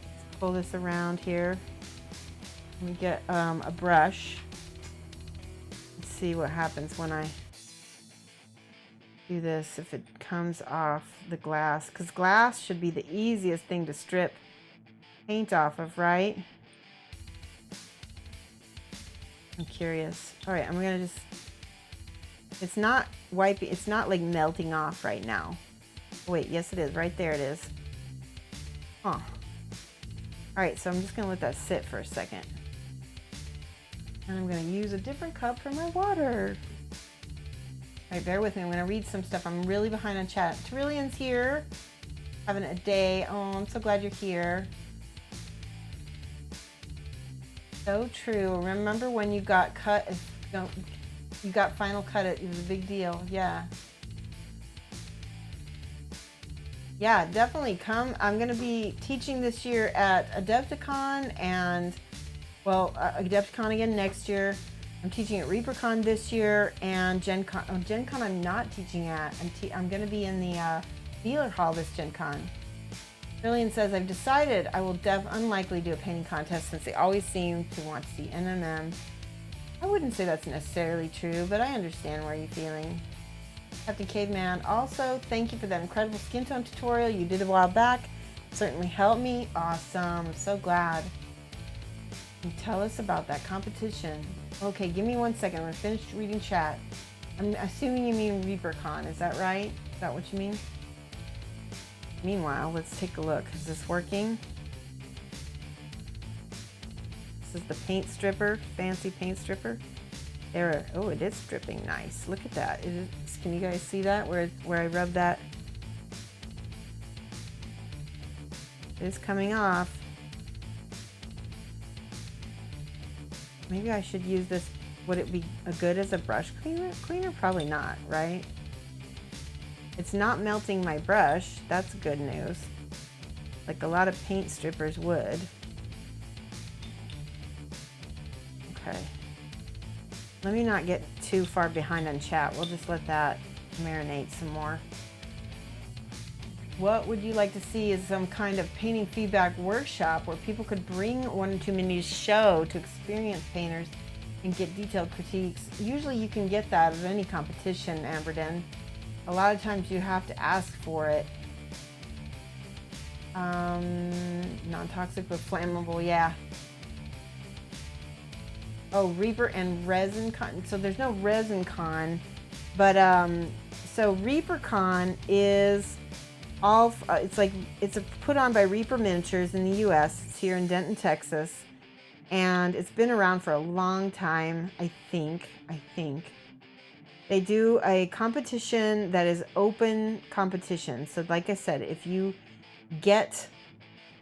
Let's pull this around here. Let me get a brush. Let's see what happens when I do this, if it comes off the glass. Because glass should be the easiest thing to strip paint off of, right? I'm curious. All right, I'm going to just It's not wiping, it's not like melting off right now. Oh, wait, yes it is, right there it is. Huh. All right, so I'm just gonna let that sit for a second. And I'm gonna use a different cup for my water. All right, bear with me, I'm gonna read some stuff. I'm really behind on chat. Trillian's here, having a day. Oh, I'm so glad you're here. So true. Remember when you got cut, you got final cut, it was a big deal. Yeah. Yeah, definitely come. I'm going to be teaching this year at Adepticon and, well, Adepticon again next year. I'm teaching at ReaperCon this year and Gen Con. Oh, Gen Con I'm not teaching at. I'm going to be in the dealer hall this Gen Con. Brilliant says, I've decided I will unlikely do a painting contest since they always seem to want to see NMM. I wouldn't say that's necessarily true, but I understand where you're feeling. Captain Caveman, also, thank you for that incredible skin tone tutorial you did a while back. It certainly helped me. Awesome. I'm so glad. And tell us about that competition. Okay, give me 1 second. I'm going to finish reading chat. I'm assuming you mean ReaperCon. Is that right? Is that what you mean? Meanwhile, let's take a look. Is this working? This is the paint stripper, fancy paint stripper. There, oh, it is stripping nice. Look at that. It is, can you guys see that where I rub that? It is coming off. Maybe I should use this. Would it be good as a brush cleaner? Probably not, right? It's not melting my brush. That's good news. Like a lot of paint strippers would. Okay. Let me not get too far behind on chat. We'll just let that marinate some more. What would you like to see is some kind of painting feedback workshop where people could bring 1 or 2 minis show to experienced painters and get detailed critiques. Usually you can get that at any competition, Amberden. A lot of times you have to ask for it. Non-toxic but flammable, yeah. Oh, Reaper and Resin Con. So there's no Resin Con, but so Reaper Con is all. It's put on by Reaper Miniatures in the U.S. It's here in Denton, Texas, and it's been around for a long time. I think they do a competition that is open competition. So, like I said, if you get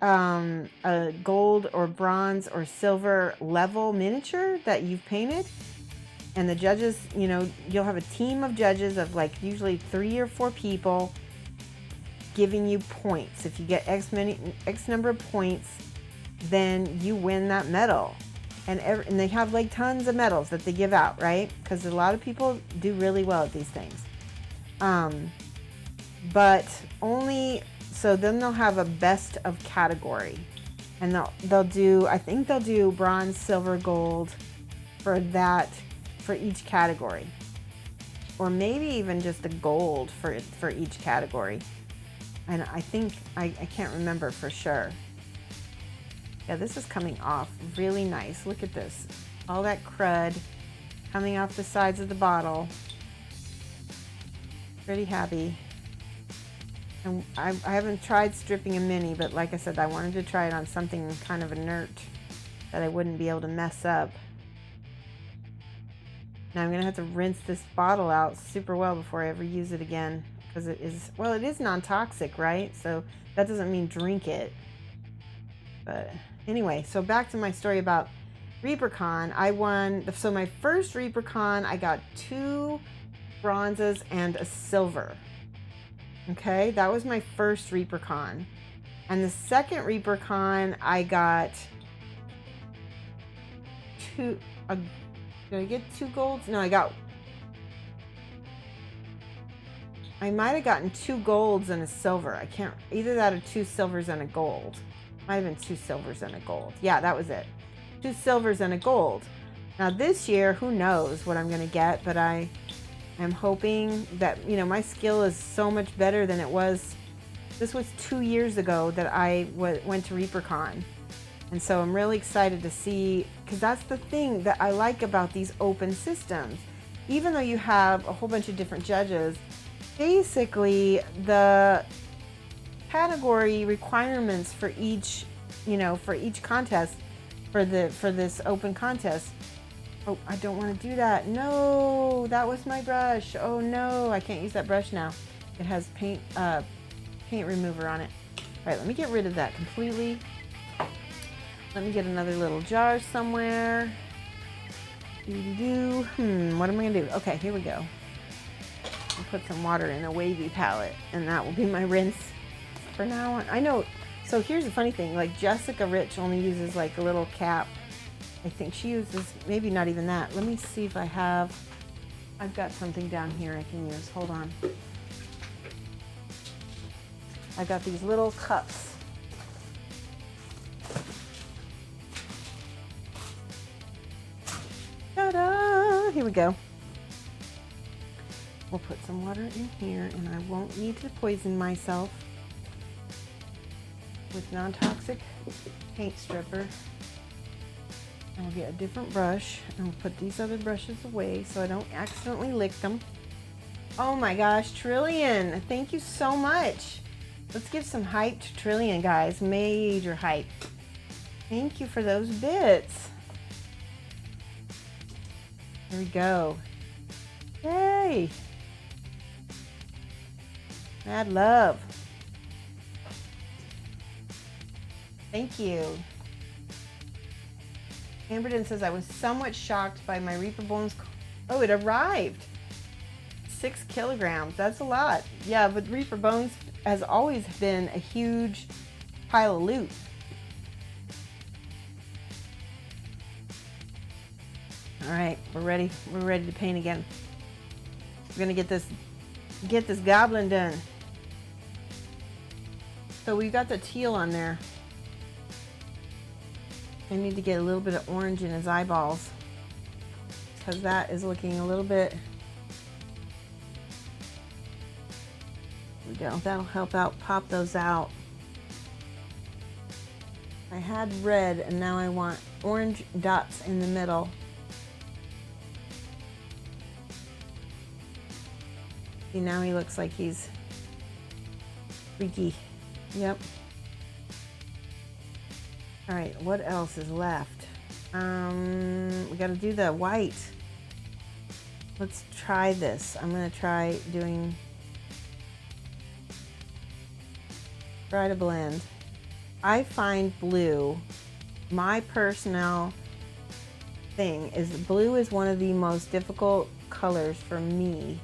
a gold or bronze or silver level miniature that you've painted, and the judges, you know, you'll have a team of judges of like usually 3 or 4 people giving you points. If you get X number of points, then you win that medal. And they have like tons of medals that they give out, right? Because a lot of people do really well at these things. But only. So then they'll have a best of category, and they'll do, I think they'll do bronze, silver, gold for each category, or maybe even just the gold for each category. And I think I can't remember for sure. Yeah, this is coming off really nice. Look at this, all that crud coming off the sides of the bottle. Pretty happy. And I haven't tried stripping a mini, but like I said, I wanted to try it on something kind of inert that I wouldn't be able to mess up. Now I'm going to have to rinse this bottle out super well before I ever use it again, because it is non-toxic, right? So that doesn't mean drink it. But anyway, so back to my story about ReaperCon. I won, so my first ReaperCon, I got 2 bronzes and a silver. Okay, that was my first ReaperCon. And the second ReaperCon, I got 2, did I get 2 golds? No, I might have gotten 2 golds and a silver. I can't, either that or 2 silvers and a gold. Might have been 2 silvers and a gold. Yeah, that was it. 2 silvers and a gold. Now this year, who knows what I'm gonna get, but I'm hoping that, you know, my skill is so much better than it was. This was 2 years ago that I went to ReaperCon. And so I'm really excited to see, because that's the thing that I like about these open systems. even though you have a whole bunch of different judges, basically the category requirements for each, for each contest, for this open contest. Oh, I don't want to do that. No, that was my brush. Oh no, I can't use that brush now. It has paint remover on it. All right, let me get rid of that completely. Let me get another little jar somewhere. What am I gonna do? Okay, here we go. I'll put some water in a wavy palette, and that will be my rinse for now on. I know. So here's the funny thing. Like Jessica Rich only uses like a little cap. I think she uses maybe not even that. Let me see if I've got something down here I can use. Hold on. I got these little cups. Ta-da! Here we go. We'll put some water in here, and I won't need to poison myself with non-toxic paint stripper. I'll get a different brush, and we'll put these other brushes away so I don't accidentally lick them. Oh my gosh, Trillian, thank you so much. Let's give some hype to Trillian, guys. Major hype. Thank you for those bits. There we go. Yay! Mad love. Thank you. Amberden says, I was somewhat shocked by my Reaper Bones. Oh, it arrived. 6 kilograms. That's a lot. Yeah, but Reaper Bones has always been a huge pile of loot. All right, we're ready. We're ready to paint again. We're gonna get this goblin done. So we got the teal on there. I need to get a little bit of orange in his eyeballs because that is looking a little bit. There we go. That'll help out, pop those out. I had red and now I want orange dots in the middle. See, now he looks like he's freaky. Yep. All right, what else is left? We got to do the white. Let's try this. I'm going to try to blend. I find blue, my personal thing is blue is one of the most difficult colors for me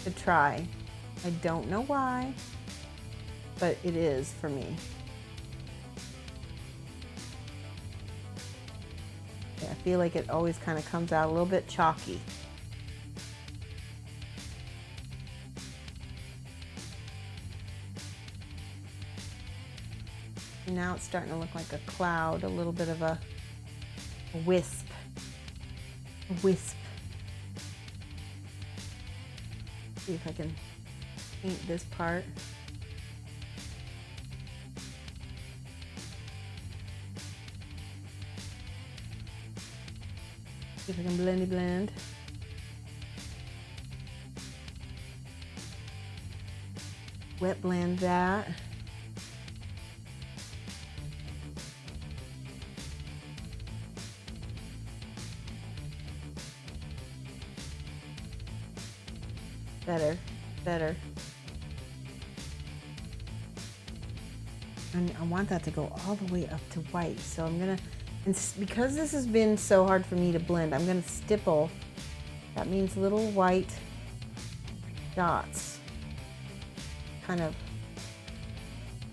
to try. I don't know why, but it is for me. I feel like it always kind of comes out a little bit chalky. And now it's starting to look like a cloud, a little bit of a wisp. A wisp. See if I can paint this part. See if I can blend. Wet blend that. Better. And I want that to go all the way up to white. So I'm gonna, and because this has been so hard for me to blend, I'm gonna stipple. That means little white dots, kind of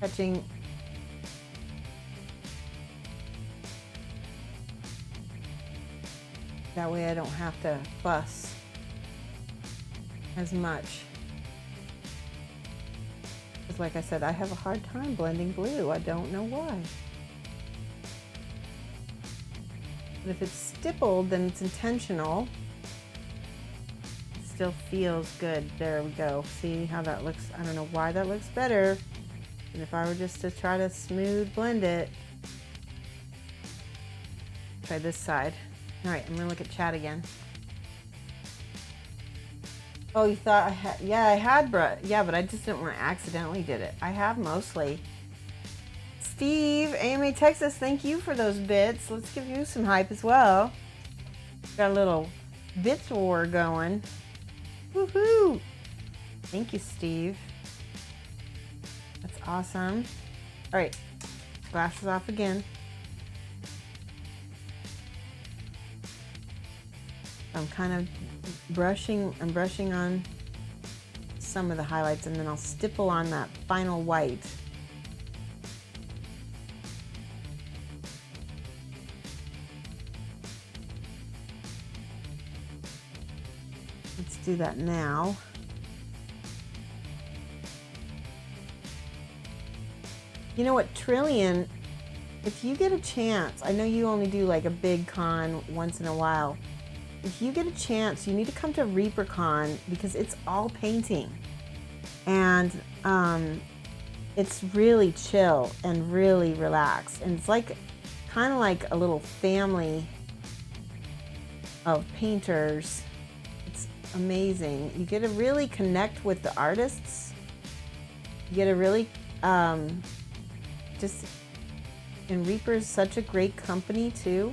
touching. That way I don't have to fuss as much. Because like I said, I have a hard time blending blue. I don't know why. But if it's stippled, then it's intentional. It still feels good. There we go. See how that looks? I don't know why that looks better than if I were just to try to smooth blend it. Try this side. All right, I'm gonna look at chat again. Oh, you thought I had? Yeah, I had yeah, but I just didn't want to accidentally did it. I have mostly. Steve, AMA Texas, thank you for those bits. Let's give you some hype as well. Got a little bits war going. Woohoo! Thank you, Steve. That's awesome. All right, glasses off again. I'm kind of brushing on some of the highlights, and then I'll stipple on that final white. Let's do that now. You know what, Trillion, if you get a chance, I know you only do like a big con once in a while. If you get a chance, you need to come to ReaperCon because it's all painting. And it's really chill and really relaxed. And it's like kind of like a little family of painters. It's amazing. You get to really connect with the artists. You get to really and Reaper's such a great company too.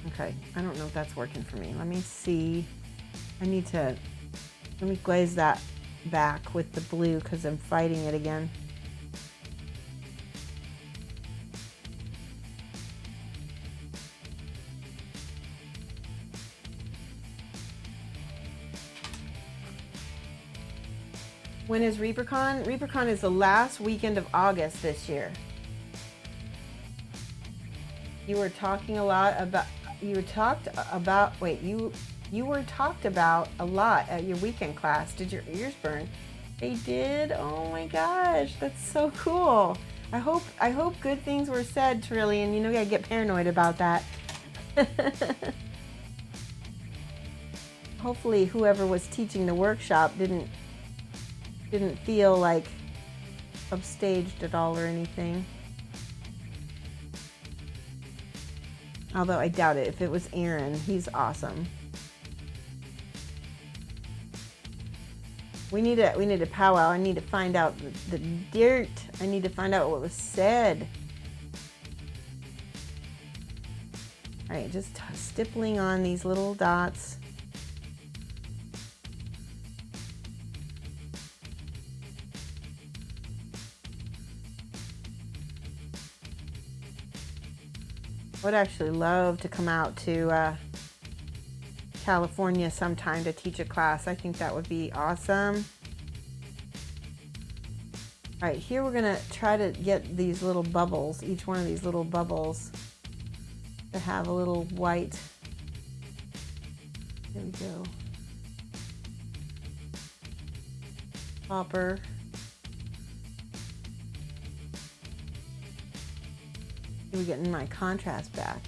Okay, I don't know if that's working for me. Let me see. Let me glaze that back with the blue because I'm fighting it again. When is ReaperCon? ReaperCon is the last weekend of August this year. You were talking a lot about, you were talked about a lot at your weekend class. Did your ears burn? They did? Oh my gosh, that's so cool. I hope good things were said, Trillion. You know, you gotta get paranoid about that. Hopefully whoever was teaching the workshop didn't feel like upstaged at all or anything. Although I doubt it. If it was Aaron, he's awesome. We need a powwow. I need to find out the dirt. I need to find out what was said. All right, just stippling on these little dots. I would actually love to come out to California sometime to teach a class. I think that would be awesome. All right, here we're gonna try to get these little bubbles, each one of these little bubbles to have a little white. There we go. Popper. We're getting my contrast back.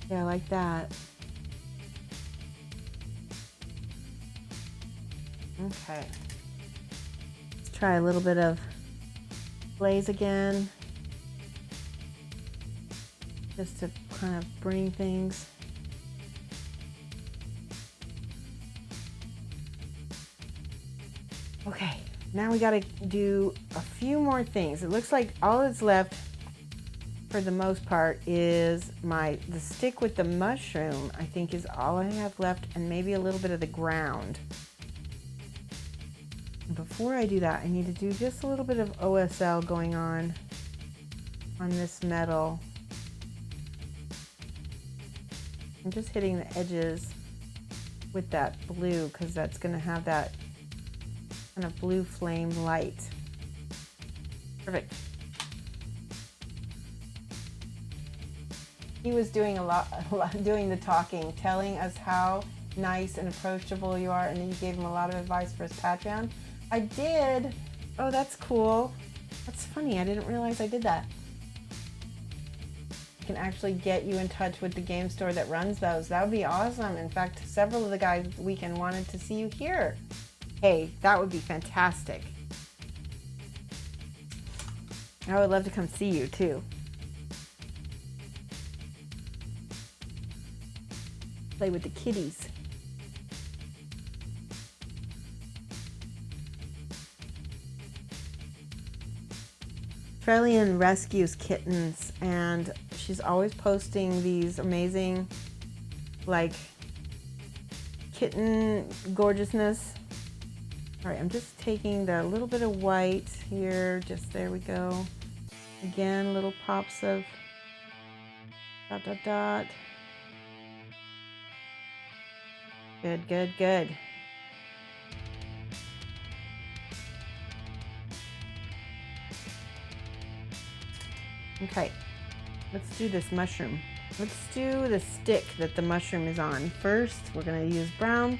Yeah, I like that. Okay. Let's try a little bit of glaze again. Just to kind of bring things. Okay, now we gotta do a few more things. It looks like all that's left for the most part is the stick with the mushroom, I think is all I have left, and maybe a little bit of the ground. Before I do that, I need to do just a little bit of OSL going on this metal. I'm just hitting the edges with that blue because that's going to have that kind of blue flame light. Perfect. He was doing a lot doing the talking, telling us how nice and approachable you are, and then you gave him a lot of advice for his Patreon. I did. Oh, that's cool. That's funny. I didn't realize I did that. Can actually get you in touch with the game store that runs those. That would be awesome. In fact, several of the guys this weekend wanted to see you here. Hey, that would be fantastic. I would love to come see you too. Play with the kitties. Trellian rescues kittens, and she's always posting these amazing, like, kitten gorgeousness. All right, I'm just taking the little bit of white here, just there we go. Again, little pops of dot, dot, dot. Good, good, good. Okay, let's do this mushroom. Let's do the stick that the mushroom is on. First, we're gonna use brown.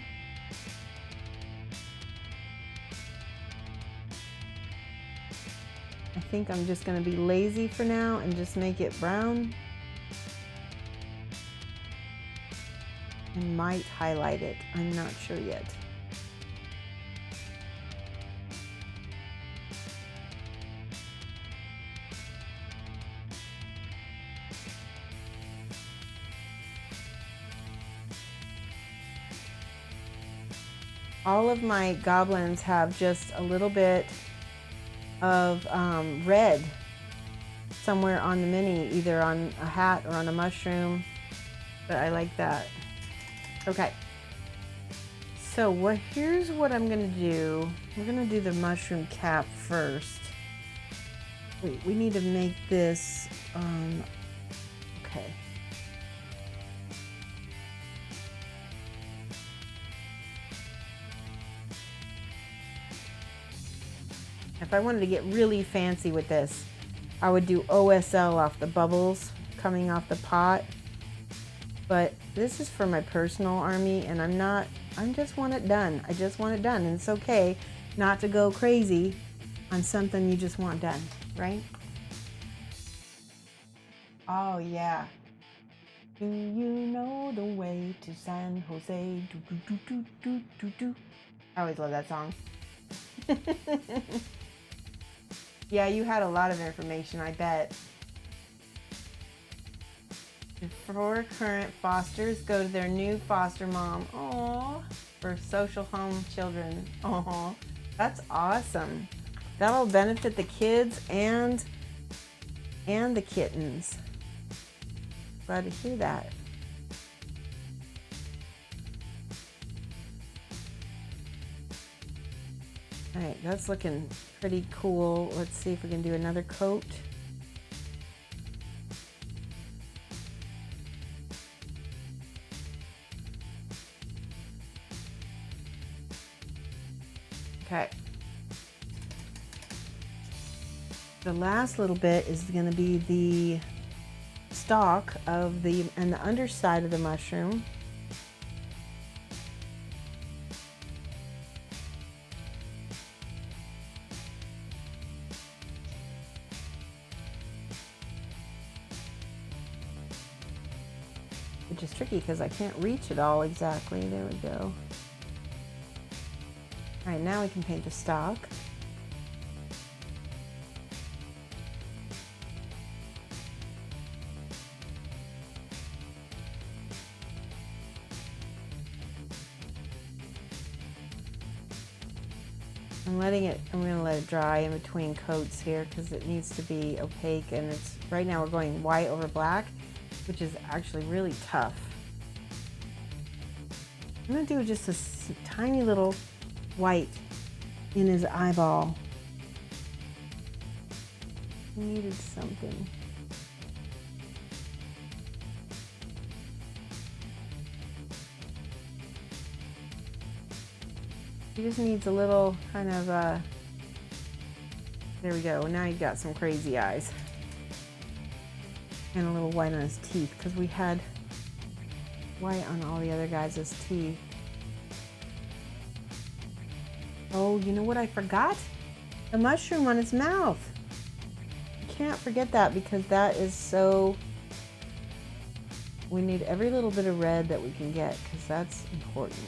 I think I'm just gonna be lazy for now and just make it brown. And might highlight it, I'm not sure yet. All of my goblins have just a little bit of red somewhere on the mini, either on a hat or on a mushroom, but I like that. Okay, so here's what I'm gonna do. We're gonna do the mushroom cap first. Wait, we need to make this, okay. If I wanted to get really fancy with this, I would do OSL off the bubbles coming off the pot. But this is for my personal army, and I just want it done. I just want it done, and it's okay not to go crazy on something you just want done, right? Oh yeah. Do you know the way to San Jose? Do, do, do, do, do, do, do. I always love that song. Yeah, you had a lot of information, I bet. The 4 current fosters go to their new foster mom. Aww. For social home children. Aww. That's awesome. That'll benefit the kids and the kittens. Glad to hear that. All right, that's looking pretty cool. Let's see if we can do another coat. Okay. The last little bit is going to be the stalk of the underside of the mushroom. Which is tricky because I can't reach it all exactly. There we go. All right, now we can paint the stalk. I'm going to let it dry in between coats here because it needs to be opaque, and right now we're going white over black, which is actually really tough. I'm going to do just a tiny little white in his eyeball. He needed something. He just needs a little kind of, there we go. Now you've got some crazy eyes. And a little white on his teeth, because we had white on all the other guys' teeth. Oh, you know what I forgot? The mushroom on his mouth. You can't forget that because that is so... We need every little bit of red that we can get because that's important.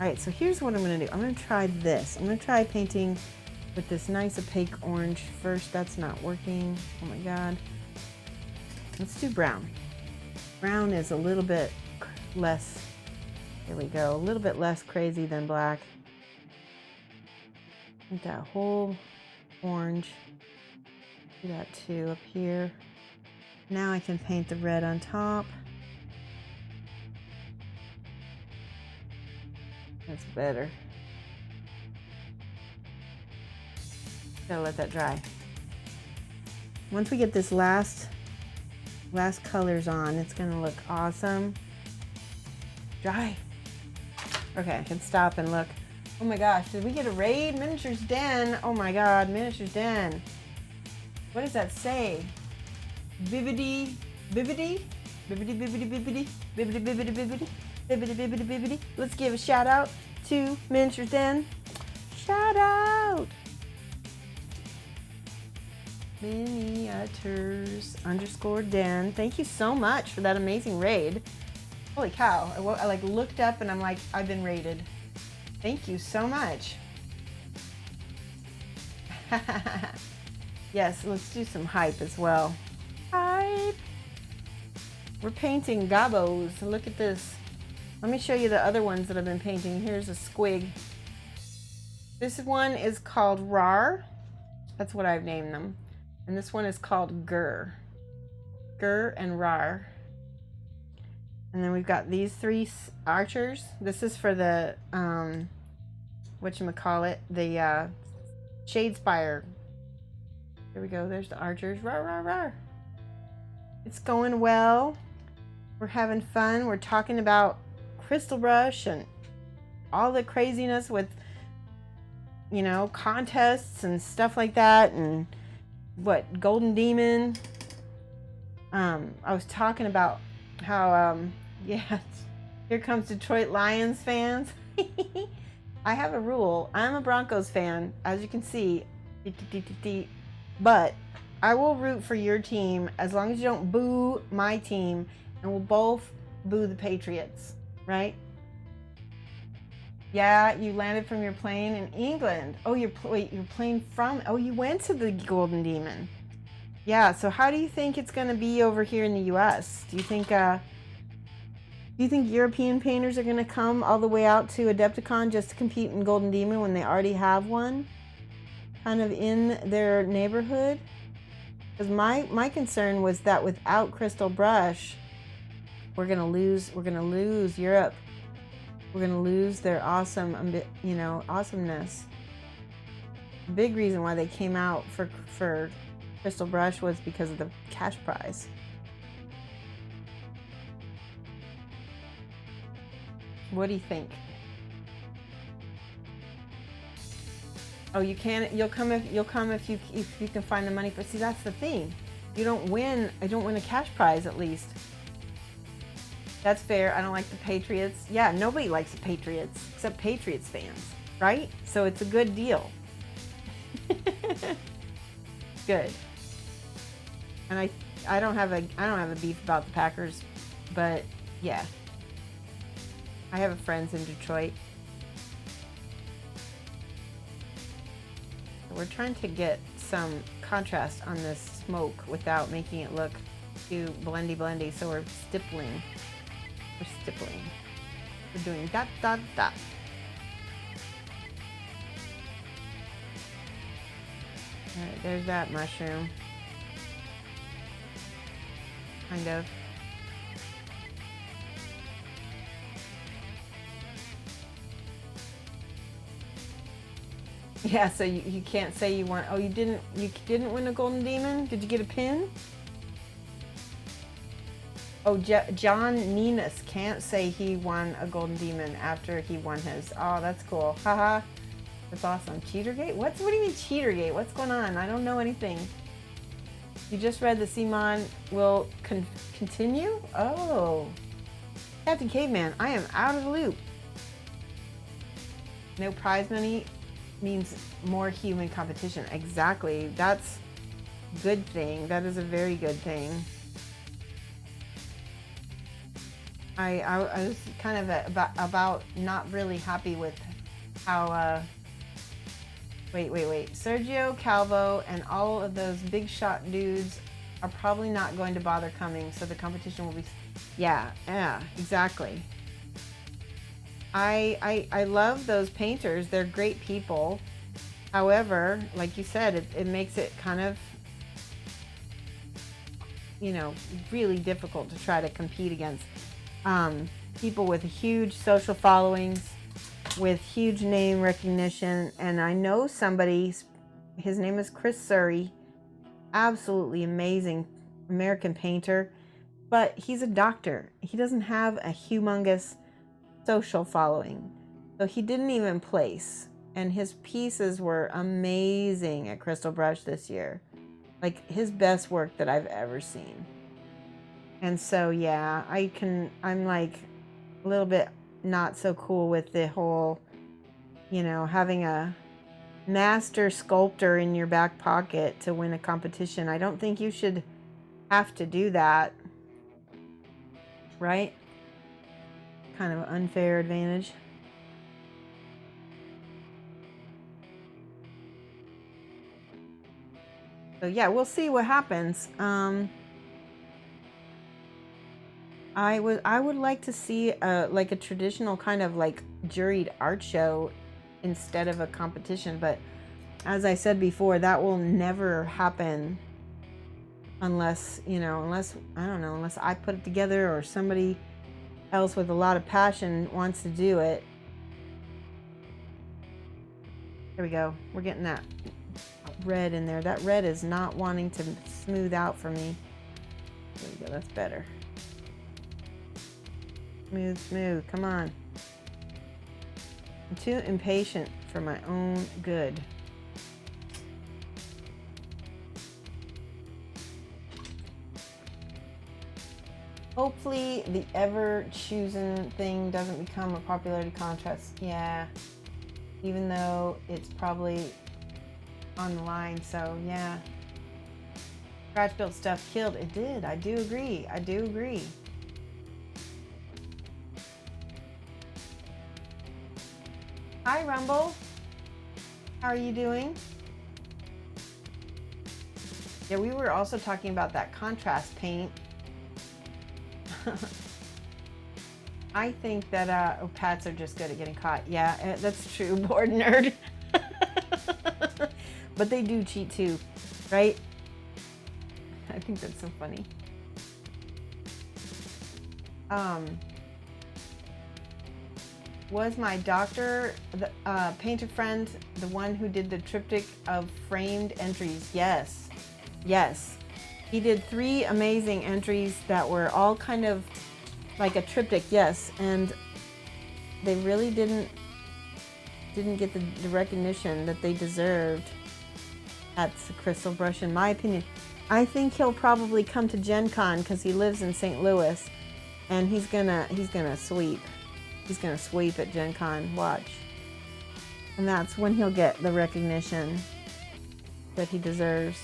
All right, so here's what I'm gonna do. I'm gonna try this. I'm gonna try painting with this nice opaque orange first. That's not working. Oh my God. Let's do brown. Brown is a little bit less, there we go, a little bit less crazy than black. Paint that whole orange. Do that too up here. Now I can paint the red on top. That's better. Gotta let that dry. Once we get this last colors on, it's gonna look awesome. Dry. Okay, I can stop and look. Oh my gosh, did we get a raid? Miniatures Den. Oh my God, Miniatures Den. What does that say? Bibbidi, bibbidi, bibbidi, bibbidi, bibbidi, bibbidi, bibbidi, bibbidi, bibbidi, bibbidi, bibbidi. Let's give a shout out to Miniatures Den. Shout out. Miniatures _den. Thank you so much for that amazing raid. Holy cow. I like looked up and I'm like, I've been raided. Thank you so much. Yes, let's do some hype as well. Hype. We're painting gobos. Look at this. Let me show you the other ones that I've been painting. Here's a squig. This one is called Rar. That's what I've named them. And this one is called Gur. Gur and Rar. And then we've got these three archers. This is for the, whatchamacallit, the Shadespire. There we go, there's the archers. Rar, rar, rar. It's going well. We're having fun. We're talking about Crystal Brush and all the craziness with, you know, contests and stuff like that. And what, Golden Demon. I was talking about how, yeah, here comes Detroit Lions fans. I have a rule. I'm a Broncos fan, as you can see. But I will root for your team as long as you don't boo my team, and we'll both boo the Patriots, right? Yeah, you landed from your plane in England. Oh, you're playing from, oh, you went to the Golden Demon. Yeah, so how do you think it's going to be over here in the US? Do you think European painters are going to come all the way out to Adepticon just to compete in Golden Demon when they already have one kind of in their neighborhood? Because my concern was that without Crystal Brush, we're going to lose Europe. We're going to lose their awesome, you know, awesomeness. The big reason why they came out for Crystal Brush was because of the cash prize. What do you think? Oh, you can. You'll come if you can find the money for. See, that's the thing. You don't win. I don't win a cash prize at least. That's fair. I don't like the Patriots. Yeah, nobody likes the Patriots except Patriots fans, right? So it's a good deal. Good. And I don't have a beef about the Packers, but yeah. I have friends in Detroit. We're trying to get some contrast on this smoke without making it look too blendy, so we're stippling. We're doing dot, dot, dot. All right, there's that mushroom. Kind of. Yeah, so you can't say you won. Oh, you didn't win a Golden Demon? Did you get a pin? Oh, John Ninus can't say he won a Golden Demon after he won his. Oh, that's cool. Haha. That's awesome. Cheatergate? What do you mean Cheatergate? What's going on? I don't know anything. You just read the Simon will continue? Oh. Captain Caveman, I am out of the loop. No prize money means more human competition. Exactly. That's a good thing. That is a very good thing. I was kind of about not really happy with how wait. Sergio Calvo and all of those big shot dudes are probably not going to bother coming, so the competition will be, yeah, exactly. I love those painters. They're great people. However, like you said, it makes it kind of, you know, really difficult to try to compete against people with huge social followings, with huge name recognition. And I know somebody, his name is Chris Surrey, absolutely amazing American painter, but he's a doctor. He doesn't have a humongous social following, so he didn't even place. And his pieces were amazing at Crystal Brush this year, like his best work that I've ever seen. And so yeah, I'm like a little bit not so cool with the whole, you know, having a master sculptor in your back pocket to win a competition. I don't think you should have to do that, right? Kind of unfair advantage. So yeah, we'll see what happens. I would like to see like a traditional kind of like juried art show instead of a competition, but as I said before, that will never happen unless, you know, unless I put it together or somebody else with a lot of passion wants to do it. There we go. We're getting that red in there. That red is not wanting to smooth out for me. There we go. That's better. Smooth. Come on. I'm too impatient for my own good. Hopefully the ever-chosen thing doesn't become a popularity contest. Yeah. Even though it's probably on the line, so yeah. Scratch built stuff killed. It did. I do agree. Hi, Rumble. How are you doing? Yeah, we were also talking about that contrast paint. I think that Pats are just good at getting caught. Yeah, that's true, board nerd. But they do cheat too, right? I think that's so funny. Was my doctor, the painter friend, the one who did the triptych of framed entries? Yes. He did 3 amazing entries that were all kind of like a triptych, yes, and they really didn't get the recognition that they deserved at the Crystal Brush, in my opinion. I think he'll probably come to Gen Con because he lives in St. Louis, and he's gonna sweep. He's gonna sweep at Gen Con. Watch, and that's when he'll get the recognition that he deserves.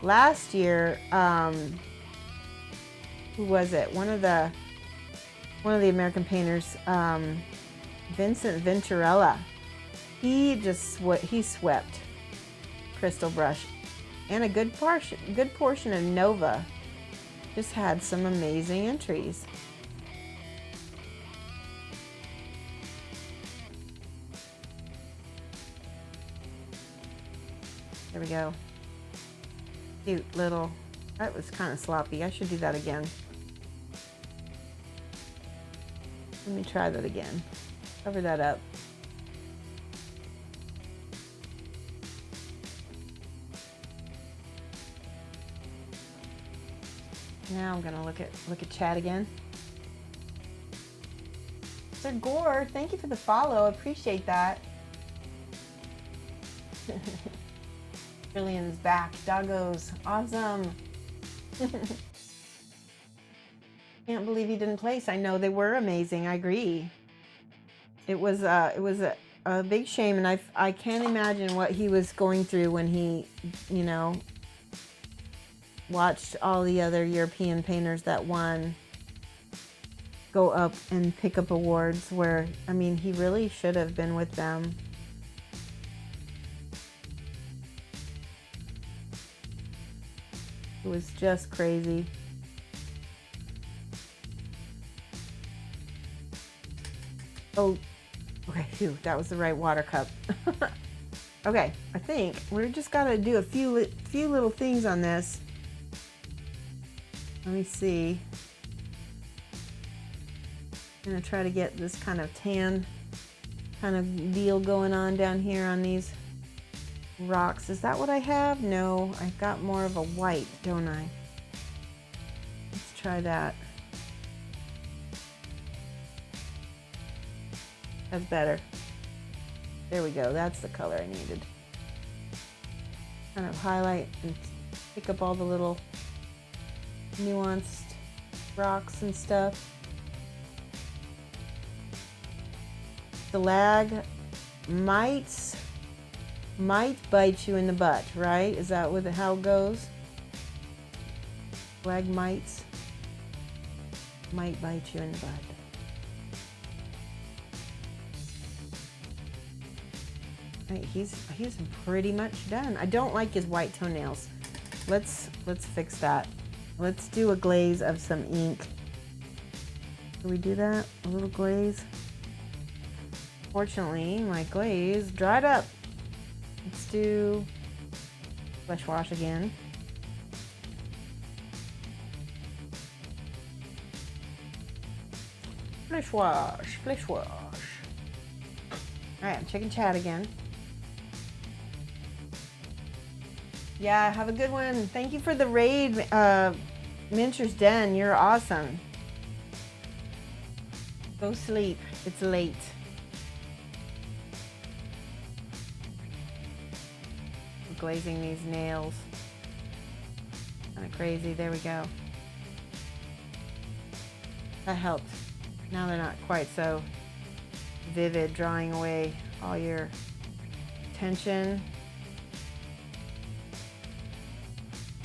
Last year, who was it? One of the American painters, Vincent Venturella. He swept Crystal Brush, and a good portion of Nova. Just had some amazing entries. There we go. Cute little. That was kind of sloppy. I should do that again. Let me try that again. Cover that up. Now I'm gonna look at chat again. Sir Gore, thank you for the follow. Appreciate that. Brilliant's back. Doggos, awesome. Can't believe he didn't place. I know they were amazing. I agree. It was a big shame, and I can't imagine what he was going through when he, you know, watched all the other European painters that won go up and pick up awards where, I mean, he really should have been with them. It was just crazy. Oh, okay, phew, that was the right water cup. Okay, I think we're just gotta do a few little things on this. Let me see. I'm gonna try to get this kind of tan kind of deal going on down here on these rocks. Is that what I have? No, I got more of a white, don't I? Let's try that. That's better. There we go. That's the color I needed. Kind of highlight and pick up all the little nuanced rocks and stuff. The lag might bite you in the butt, right? Is that how it goes? Lag might bite you in the butt. Right, he's pretty much done. I don't like his white toenails. Let's fix that. Let's do a glaze of some ink. Can we do that? A little glaze. Fortunately, my glaze dried up. Let's do flesh wash again. Flesh wash, flesh wash. All right, I'm checking chat again. Yeah, have a good one. Thank you for the raid, Mincher's Den. You're awesome. Go sleep. It's late. I'm glazing these nails. Kind of crazy. There we go. That helped. Now they're not quite so vivid, drawing away all your tension.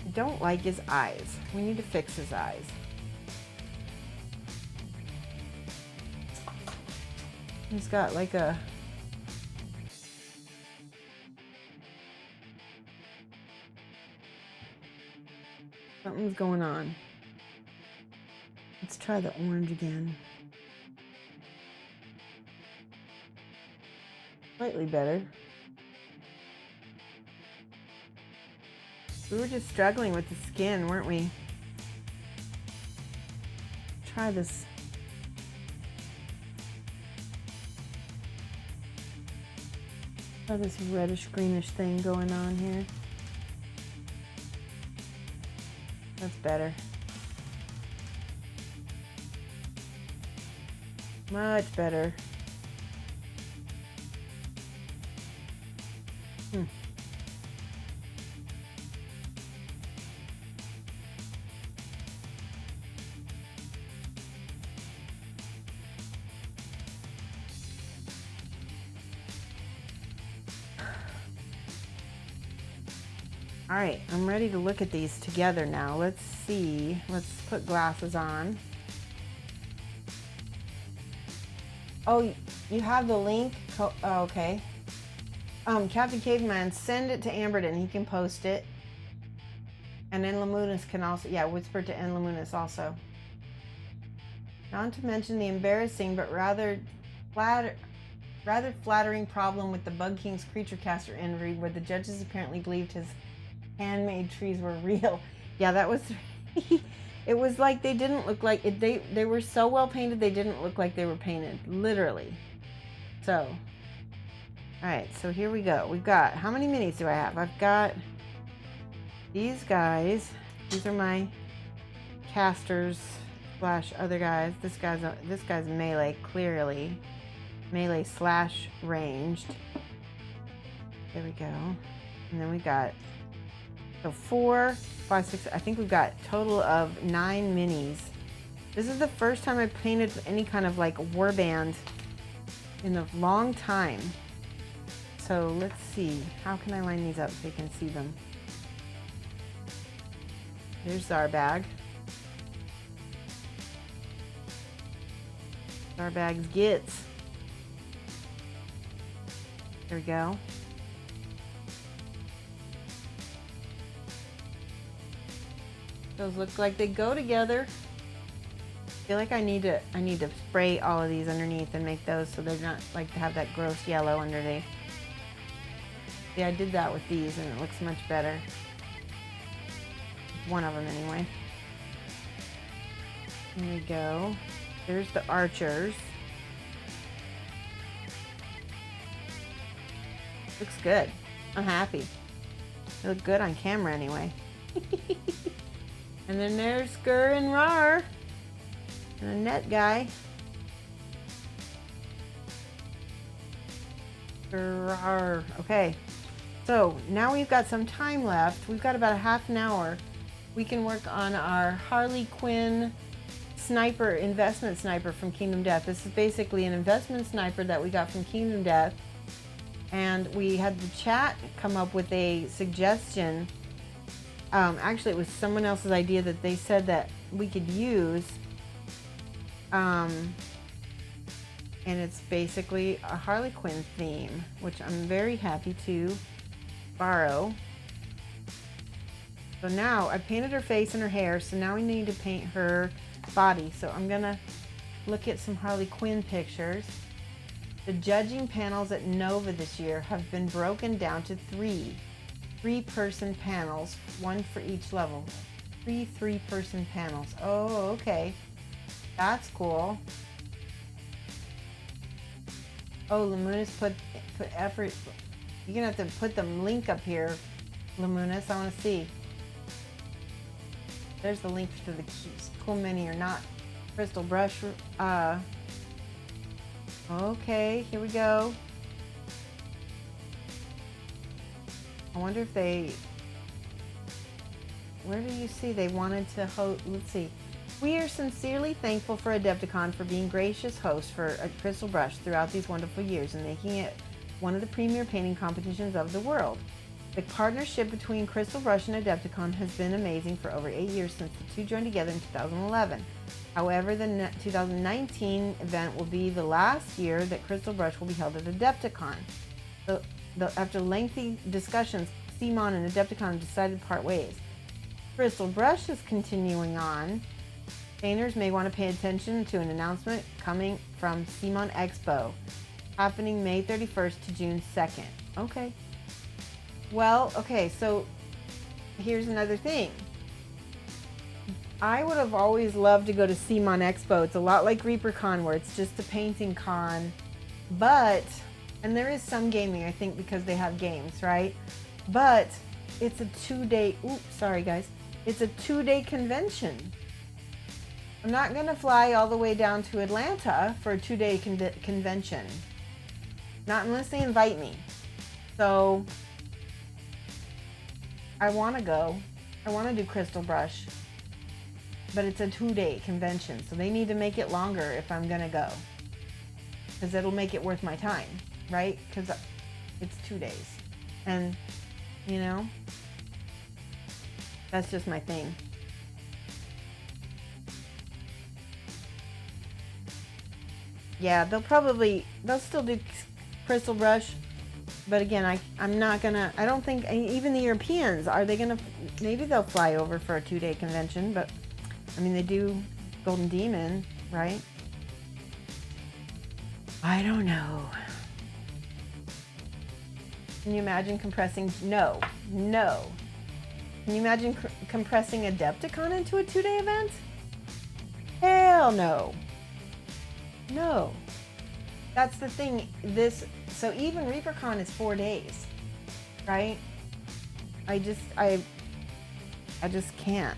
I don't like his eyes. We need to fix his eyes. He's got like a something's going on. Let's try the orange again. Slightly better. We were just struggling with the skin, weren't we? Try this. Try this reddish greenish thing going on here. That's better. Much better. All right, I'm ready to look at these together now. Let's see. Let's put glasses on. Oh, you have the link? Oh, okay. Captain Caveman, send it to Amberden. He can post it. And then Lamunis can also, yeah, whisper to N Lamunis also. Not to mention the embarrassing but rather flattering problem with the Bug King's Creature Caster entry, where the judges apparently believed his handmade trees were real. Yeah, that was. It was like they didn't look like it. They were so well painted they didn't look like they were painted, literally. So, all right. So here we go. We've got, how many minis do I have? I've got these guys. These are my casters slash other guys. This guy's melee, clearly melee slash ranged. There we go. And then we got, so 4, 5, 6, I think we've got a total of 9 minis. This is the first time I've painted any kind of like warband in a long time. So let's see, how can I line these up so you can see them? There's Zarbag. Zarbag's Gitz. There we go. Those look like they go together. I feel like I need to spray all of these underneath and make those so they're not like to have that gross yellow underneath. Yeah, I did that with these and it looks much better. One of them anyway. Here we go. There's the archers. Looks good. I'm happy. They look good on camera anyway. And then there's Skur and Rar. And a net guy. Rar. Okay. So now we've got some time left. We've got about a half an hour. We can work on our Harley Quinn sniper, investment sniper from Kingdom Death. This is basically an investment sniper that we got from Kingdom Death. And we had the chat come up with a suggestion. Actually, it was someone else's idea that they said that we could use. And it's basically a Harley Quinn theme, which I'm very happy to borrow. So now I painted her face and her hair, so now we need to paint her body. So I'm gonna look at some Harley Quinn pictures. The judging panels at Nova this year have been broken down to three-person panels, one for each level. Three-person panels. Oh, okay. That's cool. Oh, Lamunis put effort. You're gonna have to put the link up here, Lamunis. I want to see. There's the link to the cool mini or not. Crystal brush. Okay, here we go. I wonder if they. Where do you see they wanted to host? Let's see. We are sincerely thankful for Adepticon for being gracious host for a Crystal Brush throughout these wonderful years and making it one of the premier painting competitions of the world. The partnership between Crystal Brush and Adepticon has been amazing for over 8 years since the two joined together in 2011. However, the 2019 event will be the last year that Crystal Brush will be held at Adepticon. So, after lengthy discussions, CMON and Adepticon decided to part ways. Crystal Brush is continuing on. Painters may want to pay attention to an announcement coming from CMON Expo, happening May 31st to June 2nd. Okay. Well, okay, so here's another thing. I would have always loved to go to CMON Expo. It's a lot like ReaperCon where it's just a painting con, but, and there is some gaming, I think, because they have games, right? But it's a 2-day, oops, sorry guys. It's a 2-day convention. I'm not gonna fly all the way down to Atlanta for a 2-day convention. Not unless they invite me. So, I wanna go. I wanna do Crystal Brush. But it's a 2-day convention, so they need to make it longer if I'm gonna go. Because it'll make it worth my time, right? Because it's 2 days. And, you know, that's just my thing. Yeah, they'll still do Crystal Brush. But again, I'm not gonna, I don't think, even the Europeans, are they gonna, maybe they'll fly over for a 2-day convention, but I mean, they do Golden Demon, right? I don't know. Can you imagine compressing, no. Can you imagine compressing Adepticon into a 2-day event? Hell no. No. That's the thing, so even ReaperCon is 4 days, right? I just can't.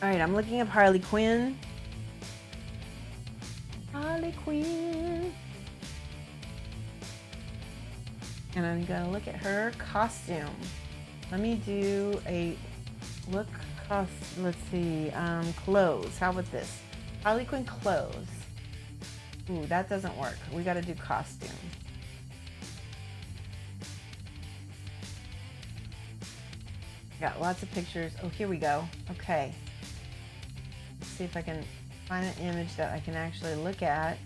All right, I'm looking up Harley Quinn. Harley Quinn. And I'm gonna look at her costume. Let me do a look let's see, clothes. How about this? Harley Quinn clothes. Ooh, that doesn't work. We gotta do costume. Got lots of pictures. Oh, here we go. Okay. Let's see if I can find an image that I can actually look at.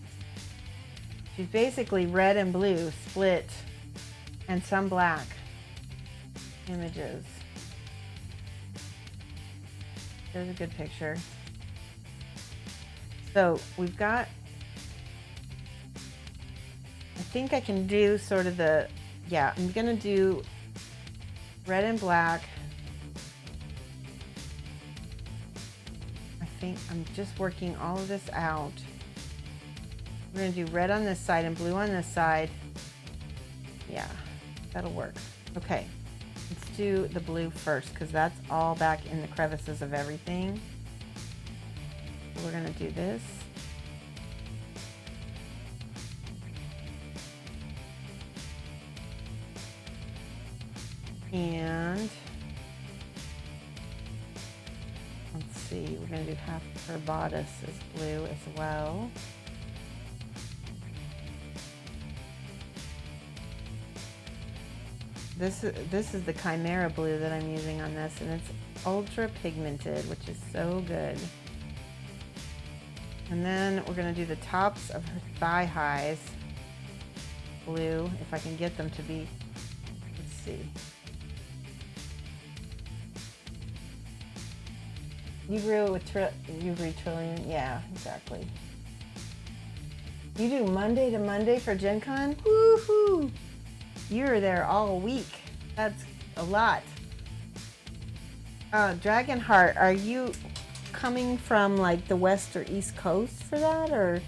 She's basically red and blue split and some black images. There's a good picture. So we've got, I think I can do sort of the, yeah, I'm gonna do red and black. I think I'm just working all of this out. We're gonna do red on this side and blue on this side. Yeah, that'll work. Okay, let's do the blue first because that's all back in the crevices of everything. So we're gonna do this. And let's see, we're gonna do half of her bodice is blue as well. This is the Chimera blue that I'm using on this, and it's ultra pigmented, which is so good. And then we're gonna do the tops of her thigh highs blue, if I can get them to be, let's see. You grew it with Trillium? Yeah, exactly. You do Monday to Monday for Gen Con? Woohoo! You're there all week. That's a lot. Dragonheart, are you coming from like the west or east coast for that? Or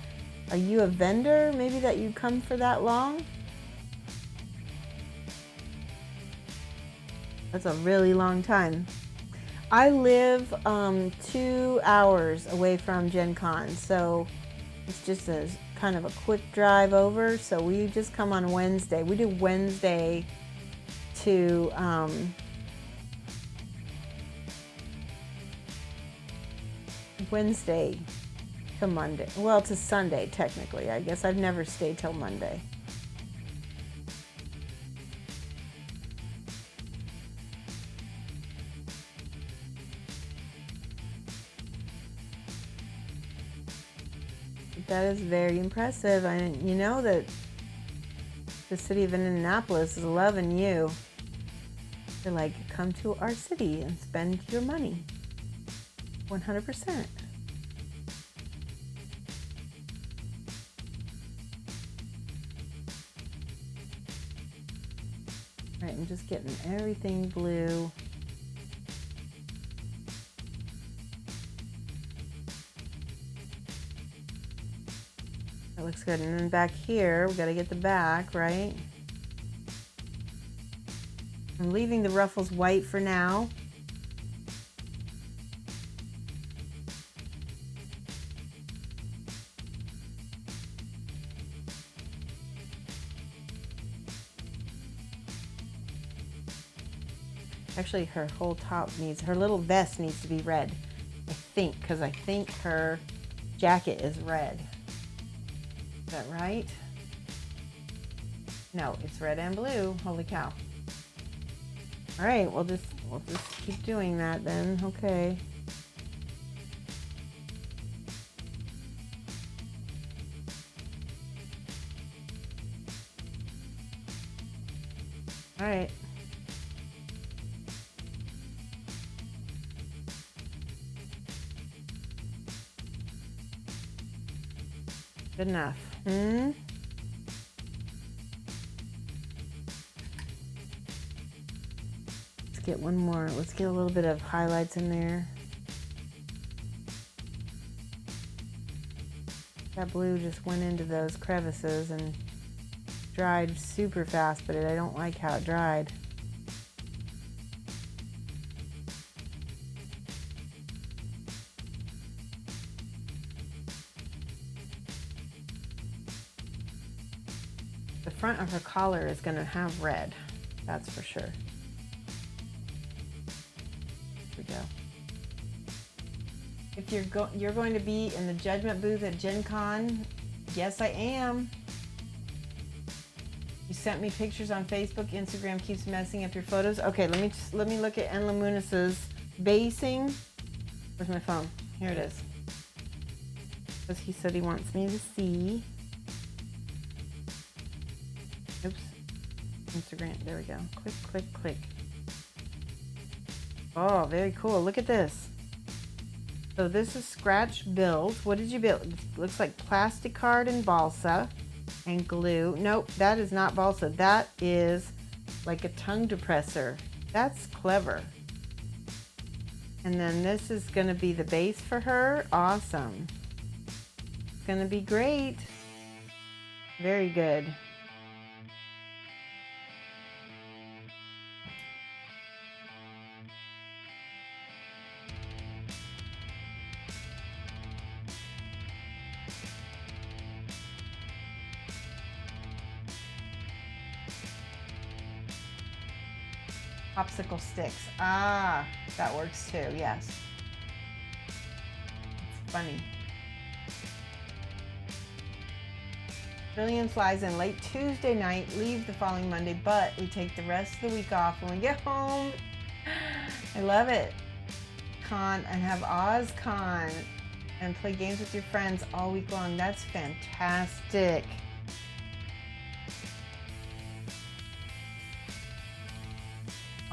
are you a vendor maybe that you come for that long? That's a really long time. I live 2 hours away from Gen Con, so it's just a kind of a quick drive over. So we just come on Wednesday. We do Wednesday to Wednesday to Monday. Well, to Sunday technically. I guess I've never stayed till Monday. That is very impressive. You know that the city of Indianapolis is loving you. They're like, come to our city and spend your money. 100%. All right, I'm just getting everything blue. That looks good. And then back here, we got to get the back, right? I'm leaving the ruffles white for now. Actually, her whole top needs, her little vest needs to be red, I think, because I think her jacket is red. Is that right? No, it's red and blue. Holy cow. All right, we'll just keep doing that then. Okay. All right. Good enough. Let's get one more. Let's get a little bit of highlights in there. That blue just went into those crevices and dried super fast, but I don't like how it dried. The front of her collar is going to have red, that's for sure. Here we go. If you're going to be in the judgment booth at Gen Con, yes I am. You sent me pictures on Facebook. Instagram keeps messing up your photos. Okay, let me look at Enlamunus's basing. Where's my phone? Here it is. Because he said he wants me to see. Oops. Instagram. There we go. Click, click, click. Oh, very cool. Look at this. So this is scratch build. What did you build? It looks like plastic card and balsa and glue. Nope, that is not balsa. That is like a tongue depressor. That's clever. And then this is going to be the base for her. Awesome. It's going to be great. Very good. Popsicle sticks. Ah, that works too, yes. It's funny. Brilliant flies in late Tuesday night, leave the following Monday, but we take the rest of the week off when we get home. I love it. Con and have OzCon and play games with your friends all week long. That's fantastic.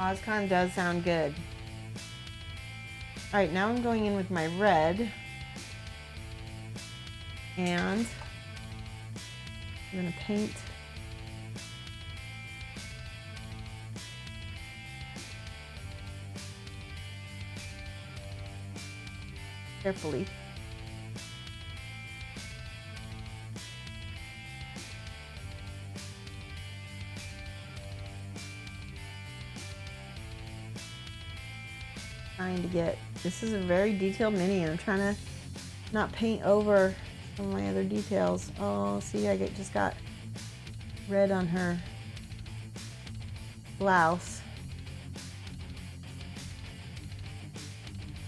OzCon does sound good. All right, now I'm going in with my red. And I'm gonna paint carefully. Trying to get, this is a very detailed mini and I'm trying to not paint over some of my other details. Oh, see, I just got red on her blouse.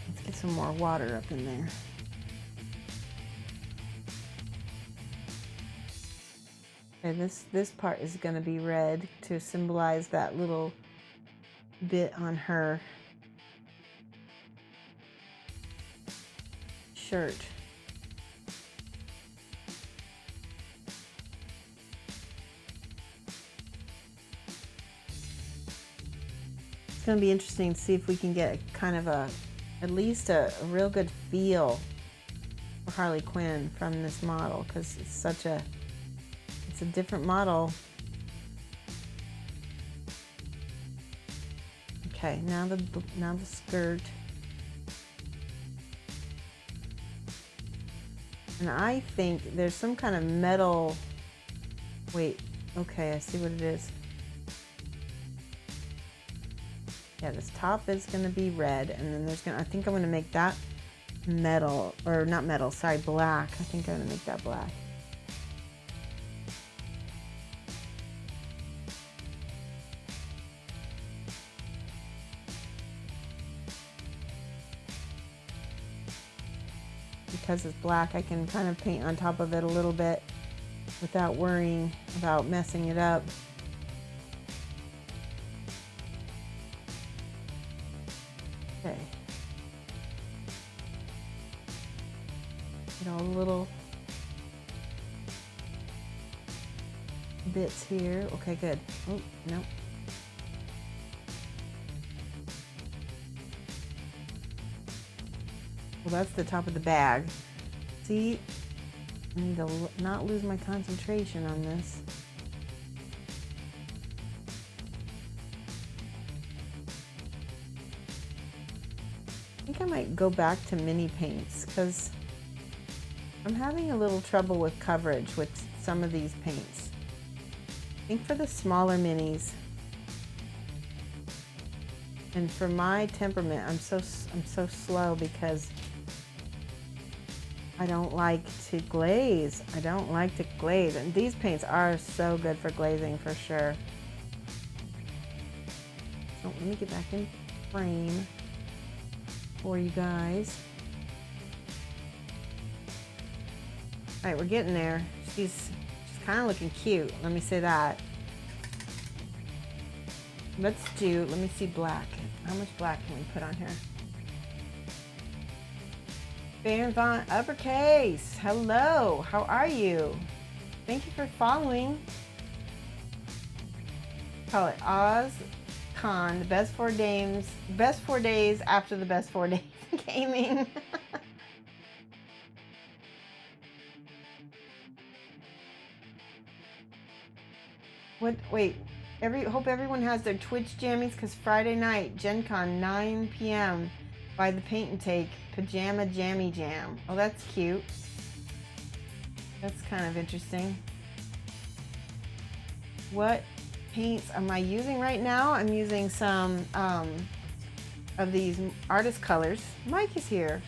Let's get some more water up in there. Okay, this part is going to be red to symbolize that little bit on her shirt. It's going to be interesting to see if we can get kind of at least a real good feel for Harley Quinn from this model, because it's a different model. Okay, now the skirt. And I think there's some kind of metal, wait, okay, I see what it is. Yeah, this top is gonna be red, and then I think I'm gonna make that metal, or not metal, sorry, black. I think I'm gonna make that black. Because it's black, I can kind of paint on top of it a little bit without worrying about messing it up. Okay. Get all the little bits here. Okay, good. Oh, no. Well, that's the top of the bag. See, I need to not lose my concentration on this. I think I might go back to mini paints because I'm having a little trouble with coverage with some of these paints. I think for the smaller minis, and for my temperament, I'm so slow because I don't like to glaze. I don't like to glaze, and these paints are so good for glazing for sure. So let me get back in frame for you guys. All right, we're getting there. She's kind of looking cute. Let me say that. Let's do, let me see black. How much black can we put on here? Baron Von Uppercase, hello, how are you? Thank you for following. Call it Oz Con, the best 4 days after the best 4 days gaming. What, wait, hope everyone has their Twitch jammies, because Friday night, Gen Con, 9 p.m. by the Paint and Take, Pajama Jammy Jam. Oh, that's cute. That's kind of interesting. What paints am I using right now? I'm using some of these artist colors. Mike is here.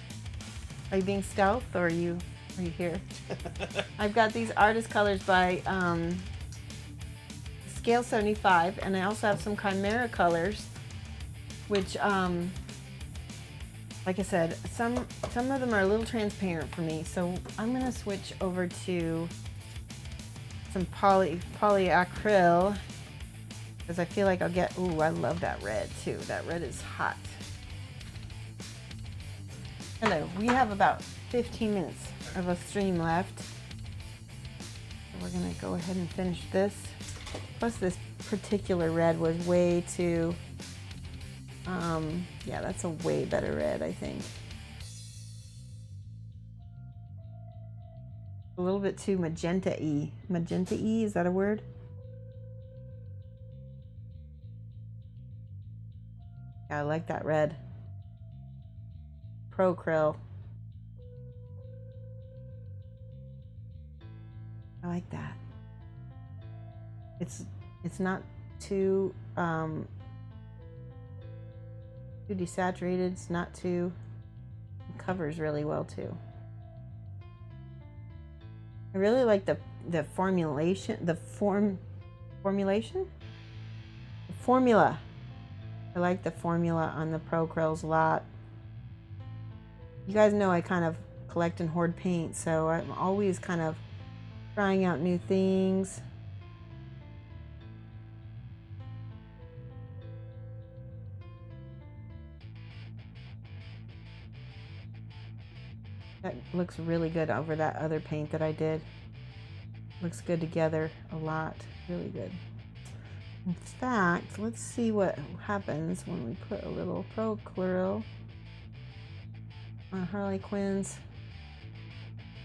Are you being stealth, or are you here? I've got these artist colors by Scale 75, and I also have some Chimera colors, which like I said, some of them are a little transparent for me, so I'm gonna switch over to some polyacryl, because I feel like I'll get, ooh, I love that red too. That red is hot. Hello, we have about 15 minutes of a stream left. So we're gonna go ahead and finish this. Plus this particular red was way too, yeah, that's a way better red, I think. A little bit too magenta-y. Magenta-y, is that a word? Yeah, I like that red. Pro Krill. I like that. It's not too too desaturated. It's not too, it covers really well too. I really like the formulation, the formula. I like the formula on the Pro Krills a lot. You guys know I kind of collect and hoard paint, so I'm always kind of trying out new things. That looks really good over that other paint that I did. Looks good together a lot, really good. In fact, let's see what happens when we put a little Pro Krill on Harley Quinn's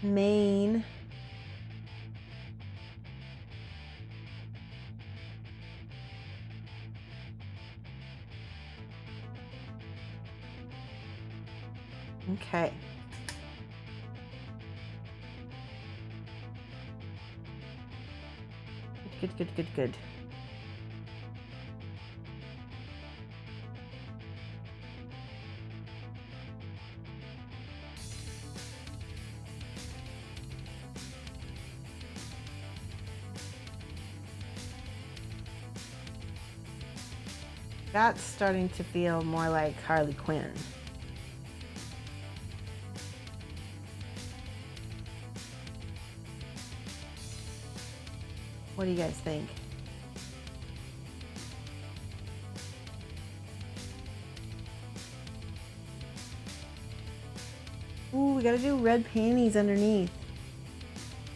mane. Okay. Good. That's starting to feel more like Harley Quinn. What do you guys think? Ooh, we gotta do red panties underneath.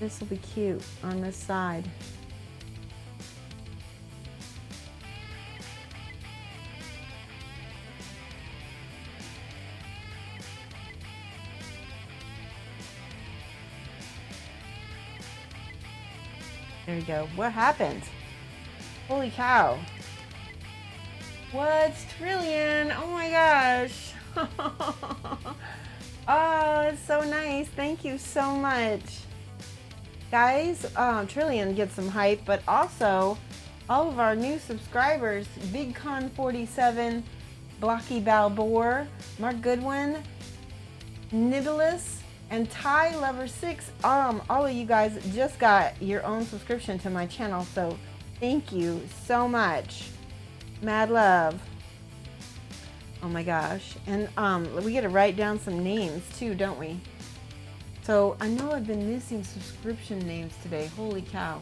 This will be cute on this side. There you go. What happened? Holy cow. What's Trillion? Oh my gosh. Oh, it's so nice. Thank you so much. Guys, Trillion gets some hype, but also all of our new subscribers, Big Con 47, Blocky Balboa, Mark Goodwin, Nibulus, and Ty Lover 6, all of you guys just got your own subscription to my channel, so thank you so much. Mad love. Oh my gosh. And we gotta write down some names too, don't we? So I know I've been missing subscription names today. Holy cow.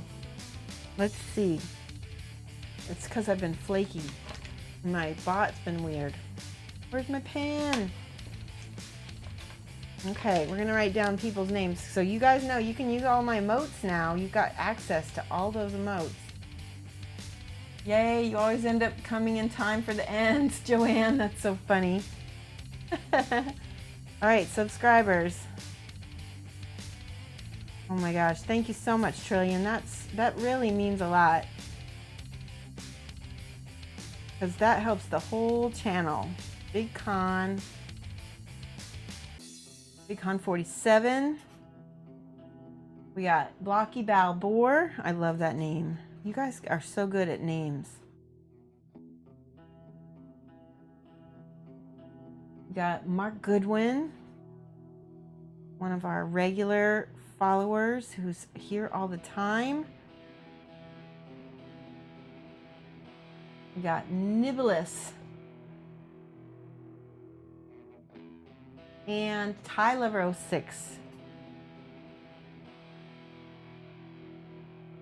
Let's see. It's because I've been flaky. My bot's been weird. Where's my pen? Okay, we're gonna write down people's names. So you guys know you can use all my emotes now. You've got access to all those emotes. Yay, you always end up coming in time for the end, Joanne. That's so funny. All right, subscribers. Oh my gosh, thank you so much, Trillion. That really means a lot. Because that helps the whole channel. Big Con 47. We got Blocky Balboa. I love that name. You guys are so good at names. We got Mark Goodwin, one of our regular followers who's here all the time. We got Nibblus. And Tyler06.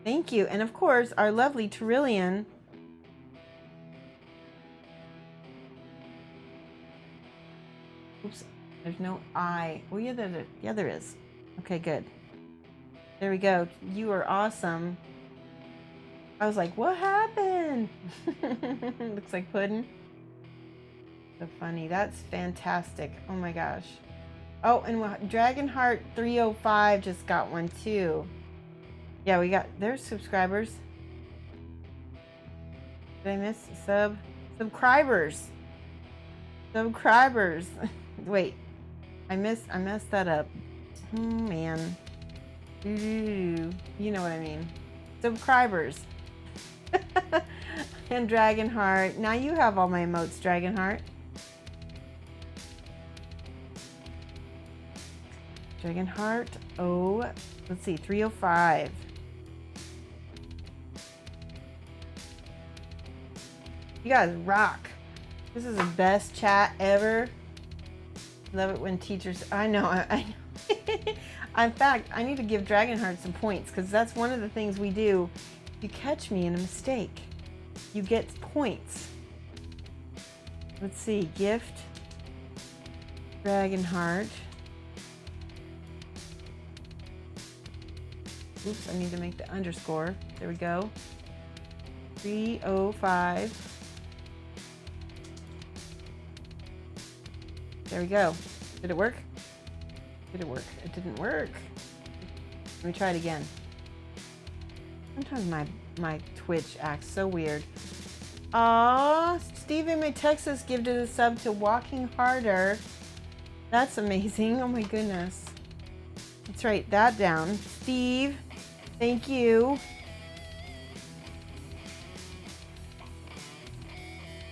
Thank you. And of course, our lovely Trillion. Oops, there's no I. Well, yeah, there is. Okay, good. There we go. You are awesome. I was like, what happened? Looks like pudding. So funny. That's fantastic. Oh my gosh. Oh, and Dragonheart 305 just got one too. Yeah, we got there's subscribers. Did I miss subscribers? Subscribers. Wait, I messed that up. Man. You know what I mean. Subscribers. And Dragonheart. Now you have all my emotes, Dragonheart. Dragonheart. Oh, let's see, 305. You guys rock. This is the best chat ever. Love it when teachers. I know. I in fact, I need to give Dragonheart some points because that's one of the things we do. If you catch me in a mistake, you get points. Let's see, gift, Dragonheart. Oops, I need to make the underscore. There we go. 305. There we go. Did it work? Did it work? It didn't work. Let me try it again. Sometimes my Twitch acts so weird. Aw, Steve in my Texas gifted a sub to Walking Harder. That's amazing. Oh my goodness. Let's write that down. Steve, thank you.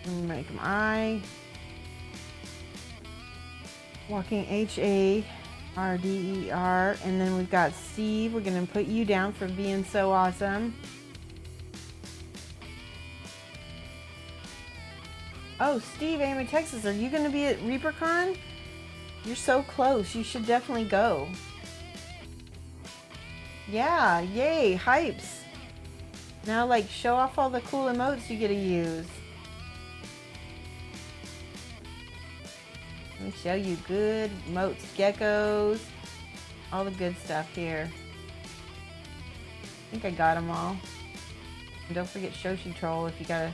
Make them I. Walking HARDER. And then we've got Steve. We're going to put you down for being so awesome. Oh, Steve, Amy, Texas, are you going to be at ReaperCon? You're so close. You should definitely go. Yeah, yay, hypes. Now, like, show off all the cool emotes you get to use. Let me show you good emotes, geckos, all the good stuff here. I think I got them all. And don't forget Shoshie Troll if you gotta.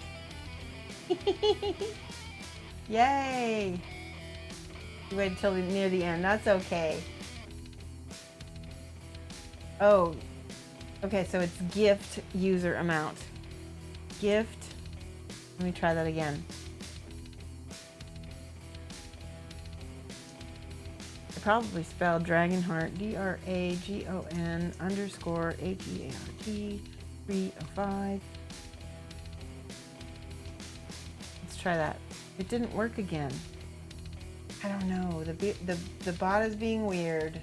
Yay! You waited till near the end. That's okay. Oh, okay, so it's gift user amount. Gift. Let me try that again. I probably spelled Dragonheart, DRAGON_HEART 305. Let's try that. It didn't work again. I don't know. The bot is being weird.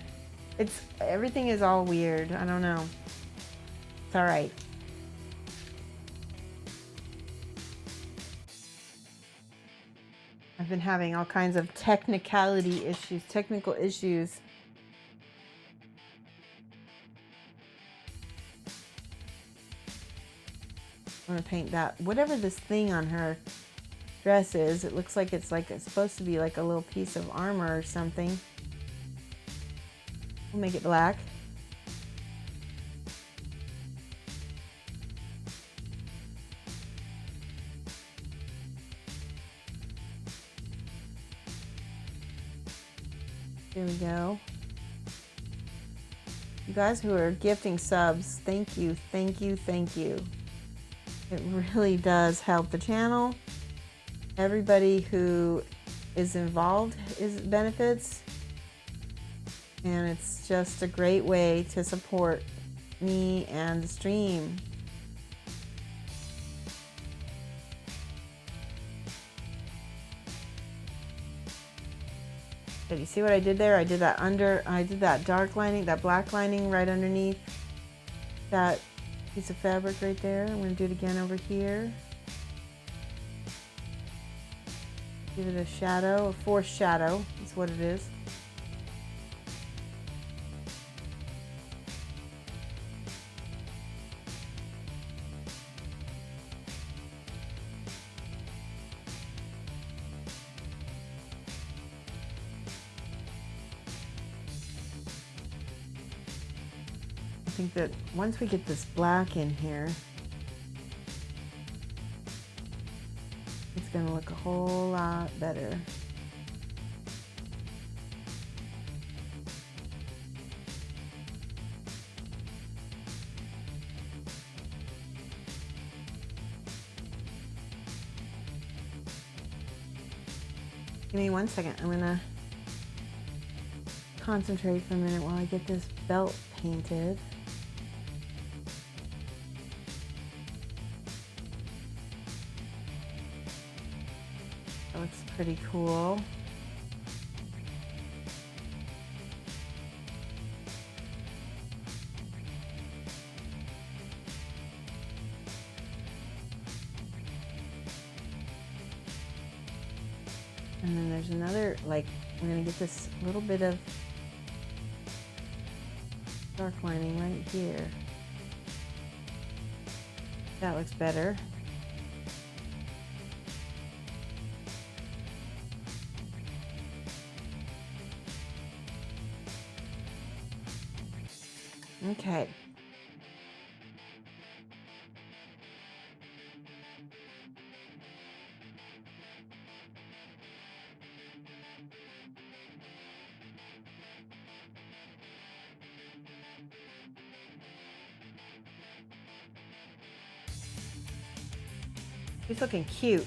Everything is all weird. I don't know. It's all right. I've been having all kinds of technical issues. I'm gonna paint that, whatever this thing on her dress is. It looks like it's supposed to be like a little piece of armor or something. We'll make it black. There we go. You guys who are gifting subs, thank you, thank you, thank you. It really does help the channel. Everybody who is involved benefits. And it's just a great way to support me and the stream. Did you see what I did there? I did that dark lining, that black lining right underneath that piece of fabric right there. I'm going to do it again over here. Give it a shadow, a forced shadow is what it is. I think that once we get this black in here, it's going to look a whole lot better. Give me 1 second. I'm going to concentrate for a minute while I get this belt painted. That looks pretty cool. And then there's another, like, I'm going to get this little bit of dark lining right here. That looks better. Okay. He's looking cute.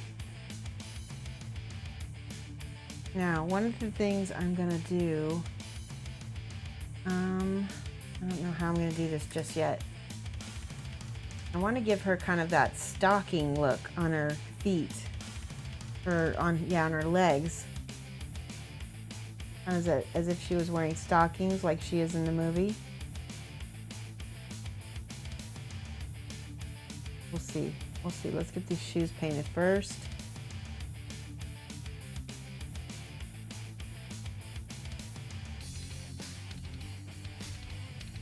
Now, one of the things I'm gonna do, I don't know how I'm gonna do this just yet. I want to give her kind of that stocking look on her feet, or on her legs, as if she was wearing stockings like she is in the movie. We'll see. We'll see. Let's get these shoes painted first.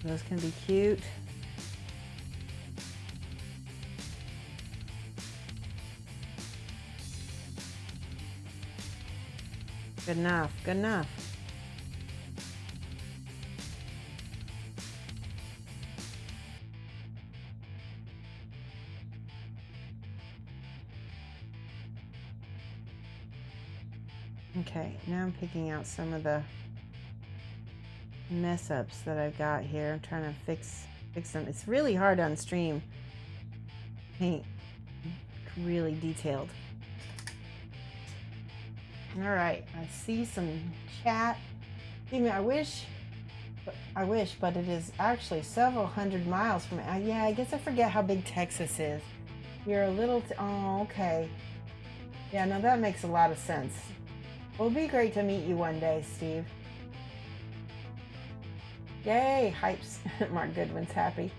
Those can be cute. Good enough. Good enough. Okay, now I'm picking out some of the mess ups that I've got here. I'm trying to fix them. It's really hard on stream. Paint really detailed. All right, I see some chat. Even I wish, but it is actually several hundred miles from. Yeah, I guess I forget how big Texas is. You're a little. Oh, okay. Yeah, no, that makes a lot of sense. It'll be great to meet you one day, Steve. Yay, hypes. Mark Goodwin's happy.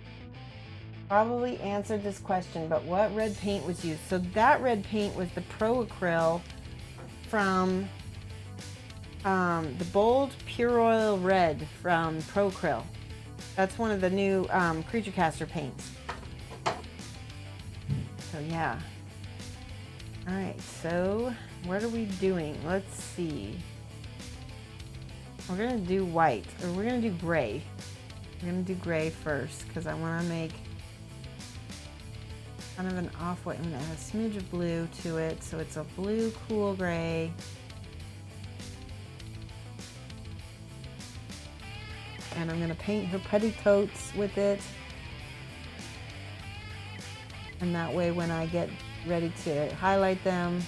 Probably answered this question, but what red paint was used? So that red paint was the Pro Acryl from the Bold Pure Oil Red from Pro Acryl. That's one of the new Creature Caster paints. So yeah. All right, so what are we doing? Let's see. We're gonna do white, or we're gonna do gray. We're gonna do gray first because I want to make kind of an off-white. I'm gonna add a smidge of blue to it, so it's a blue cool gray. And I'm gonna paint her petticoats with it. And that way when I get ready to highlight them,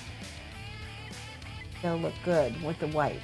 they'll look good with the white.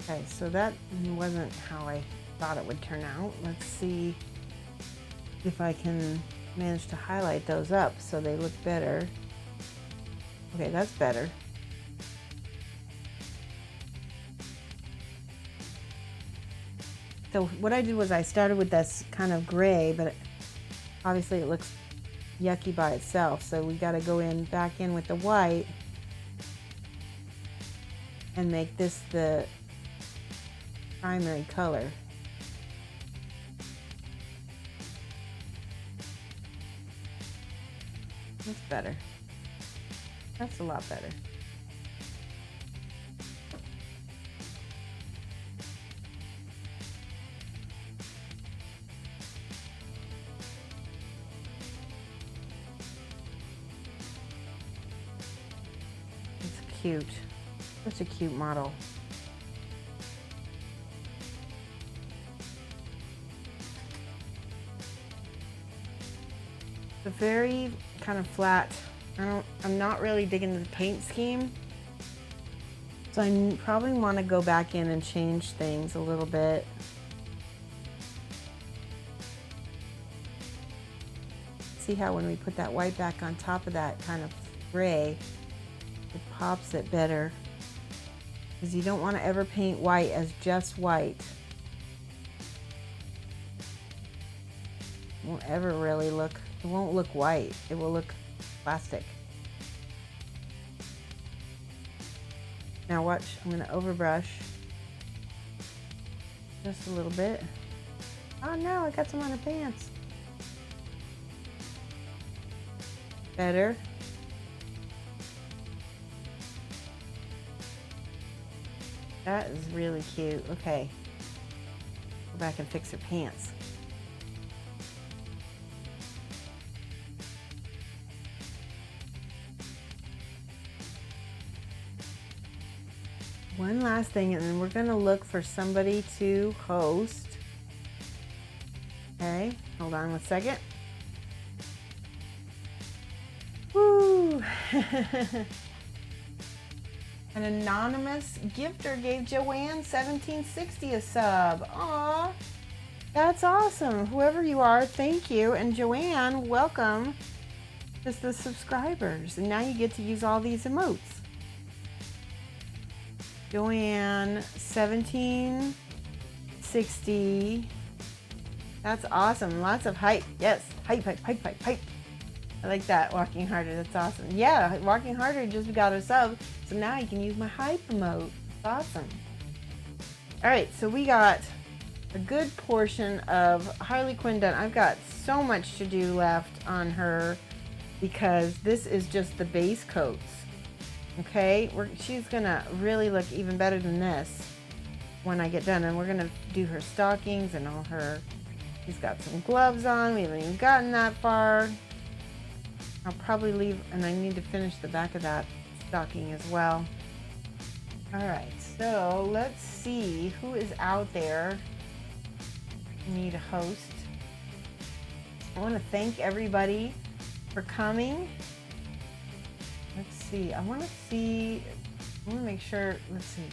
Okay, so that wasn't how I thought it would turn out. Let's see if I can manage to highlight those up so they look better. Okay, that's better. So what I did was I started with this kind of gray, but obviously it looks yucky by itself. So we got to go back in with the white and make this the primary color. That's better. That's a lot better. It's cute. Such a cute model. A very kind of flat. I'm not really digging the paint scheme. So I probably want to go back in and change things a little bit. See how when we put that white back on top of that kind of gray, it pops it better. Because you don't want to ever paint white as just white. It won't ever really look, it won't look white. It will look plastic. Now watch, I'm going to overbrush just a little bit. Oh no, I got some on her pants. Better. That is really cute. Okay. Go back and fix her pants. One last thing, and then we're going to look for somebody to host. Okay, hold on one second. Woo! An anonymous gifter gave Joanne 1760 a sub. Aw, that's awesome. Whoever you are, thank you. And Joanne, welcome to the subscribers. And now you get to use all these emotes. Joanne, 1760. That's awesome. Lots of hype. Yes, hype, hype, hype, hype, hype. I like that, Walking Harder. That's awesome. Yeah, Walking Harder just got a sub, so now you can use my hype emote. It's awesome. All right, so we got a good portion of Harley Quinn done. I've got so much to do left on her because this is just the base coats. Okay, she's gonna really look even better than this when I get done, and we're gonna do her stockings and all her. She's got some gloves on. We haven't even gotten that far. I'll probably leave, and I need to finish the back of that stocking as well. All right, so let's see who is out there. Need a host. I want to thank everybody for coming. Let's see. I want to make sure. Let's see.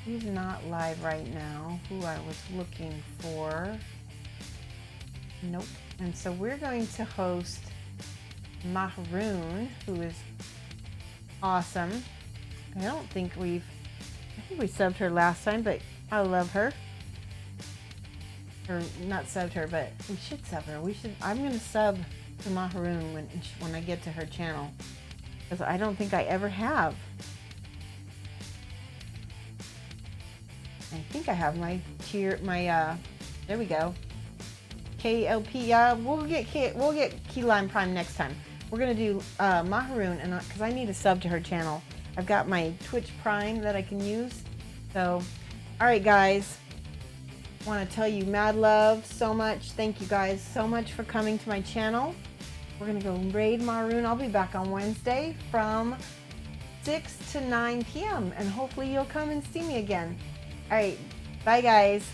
Who's not live right now? Who I was looking for. Nope. And so we're going to host Maharoon, who is awesome. I think we subbed her last time, but I love her. Or not subbed her, but we should sub her. I'm going to sub to Maharoon when I get to her channel, because I don't think I ever have. I think I have my there we go. KLP. Yeah, we'll get Key Lime Prime next time. We're gonna do Maharoon, and because I need a sub to her channel. I've got my Twitch Prime that I can use. So, all right, guys. Want to tell you mad love so much. Thank you guys so much for coming to my channel. We're gonna go raid Maharoon. I'll be back on Wednesday from 6 to 9 p.m. and hopefully you'll come and see me again. All right, bye guys.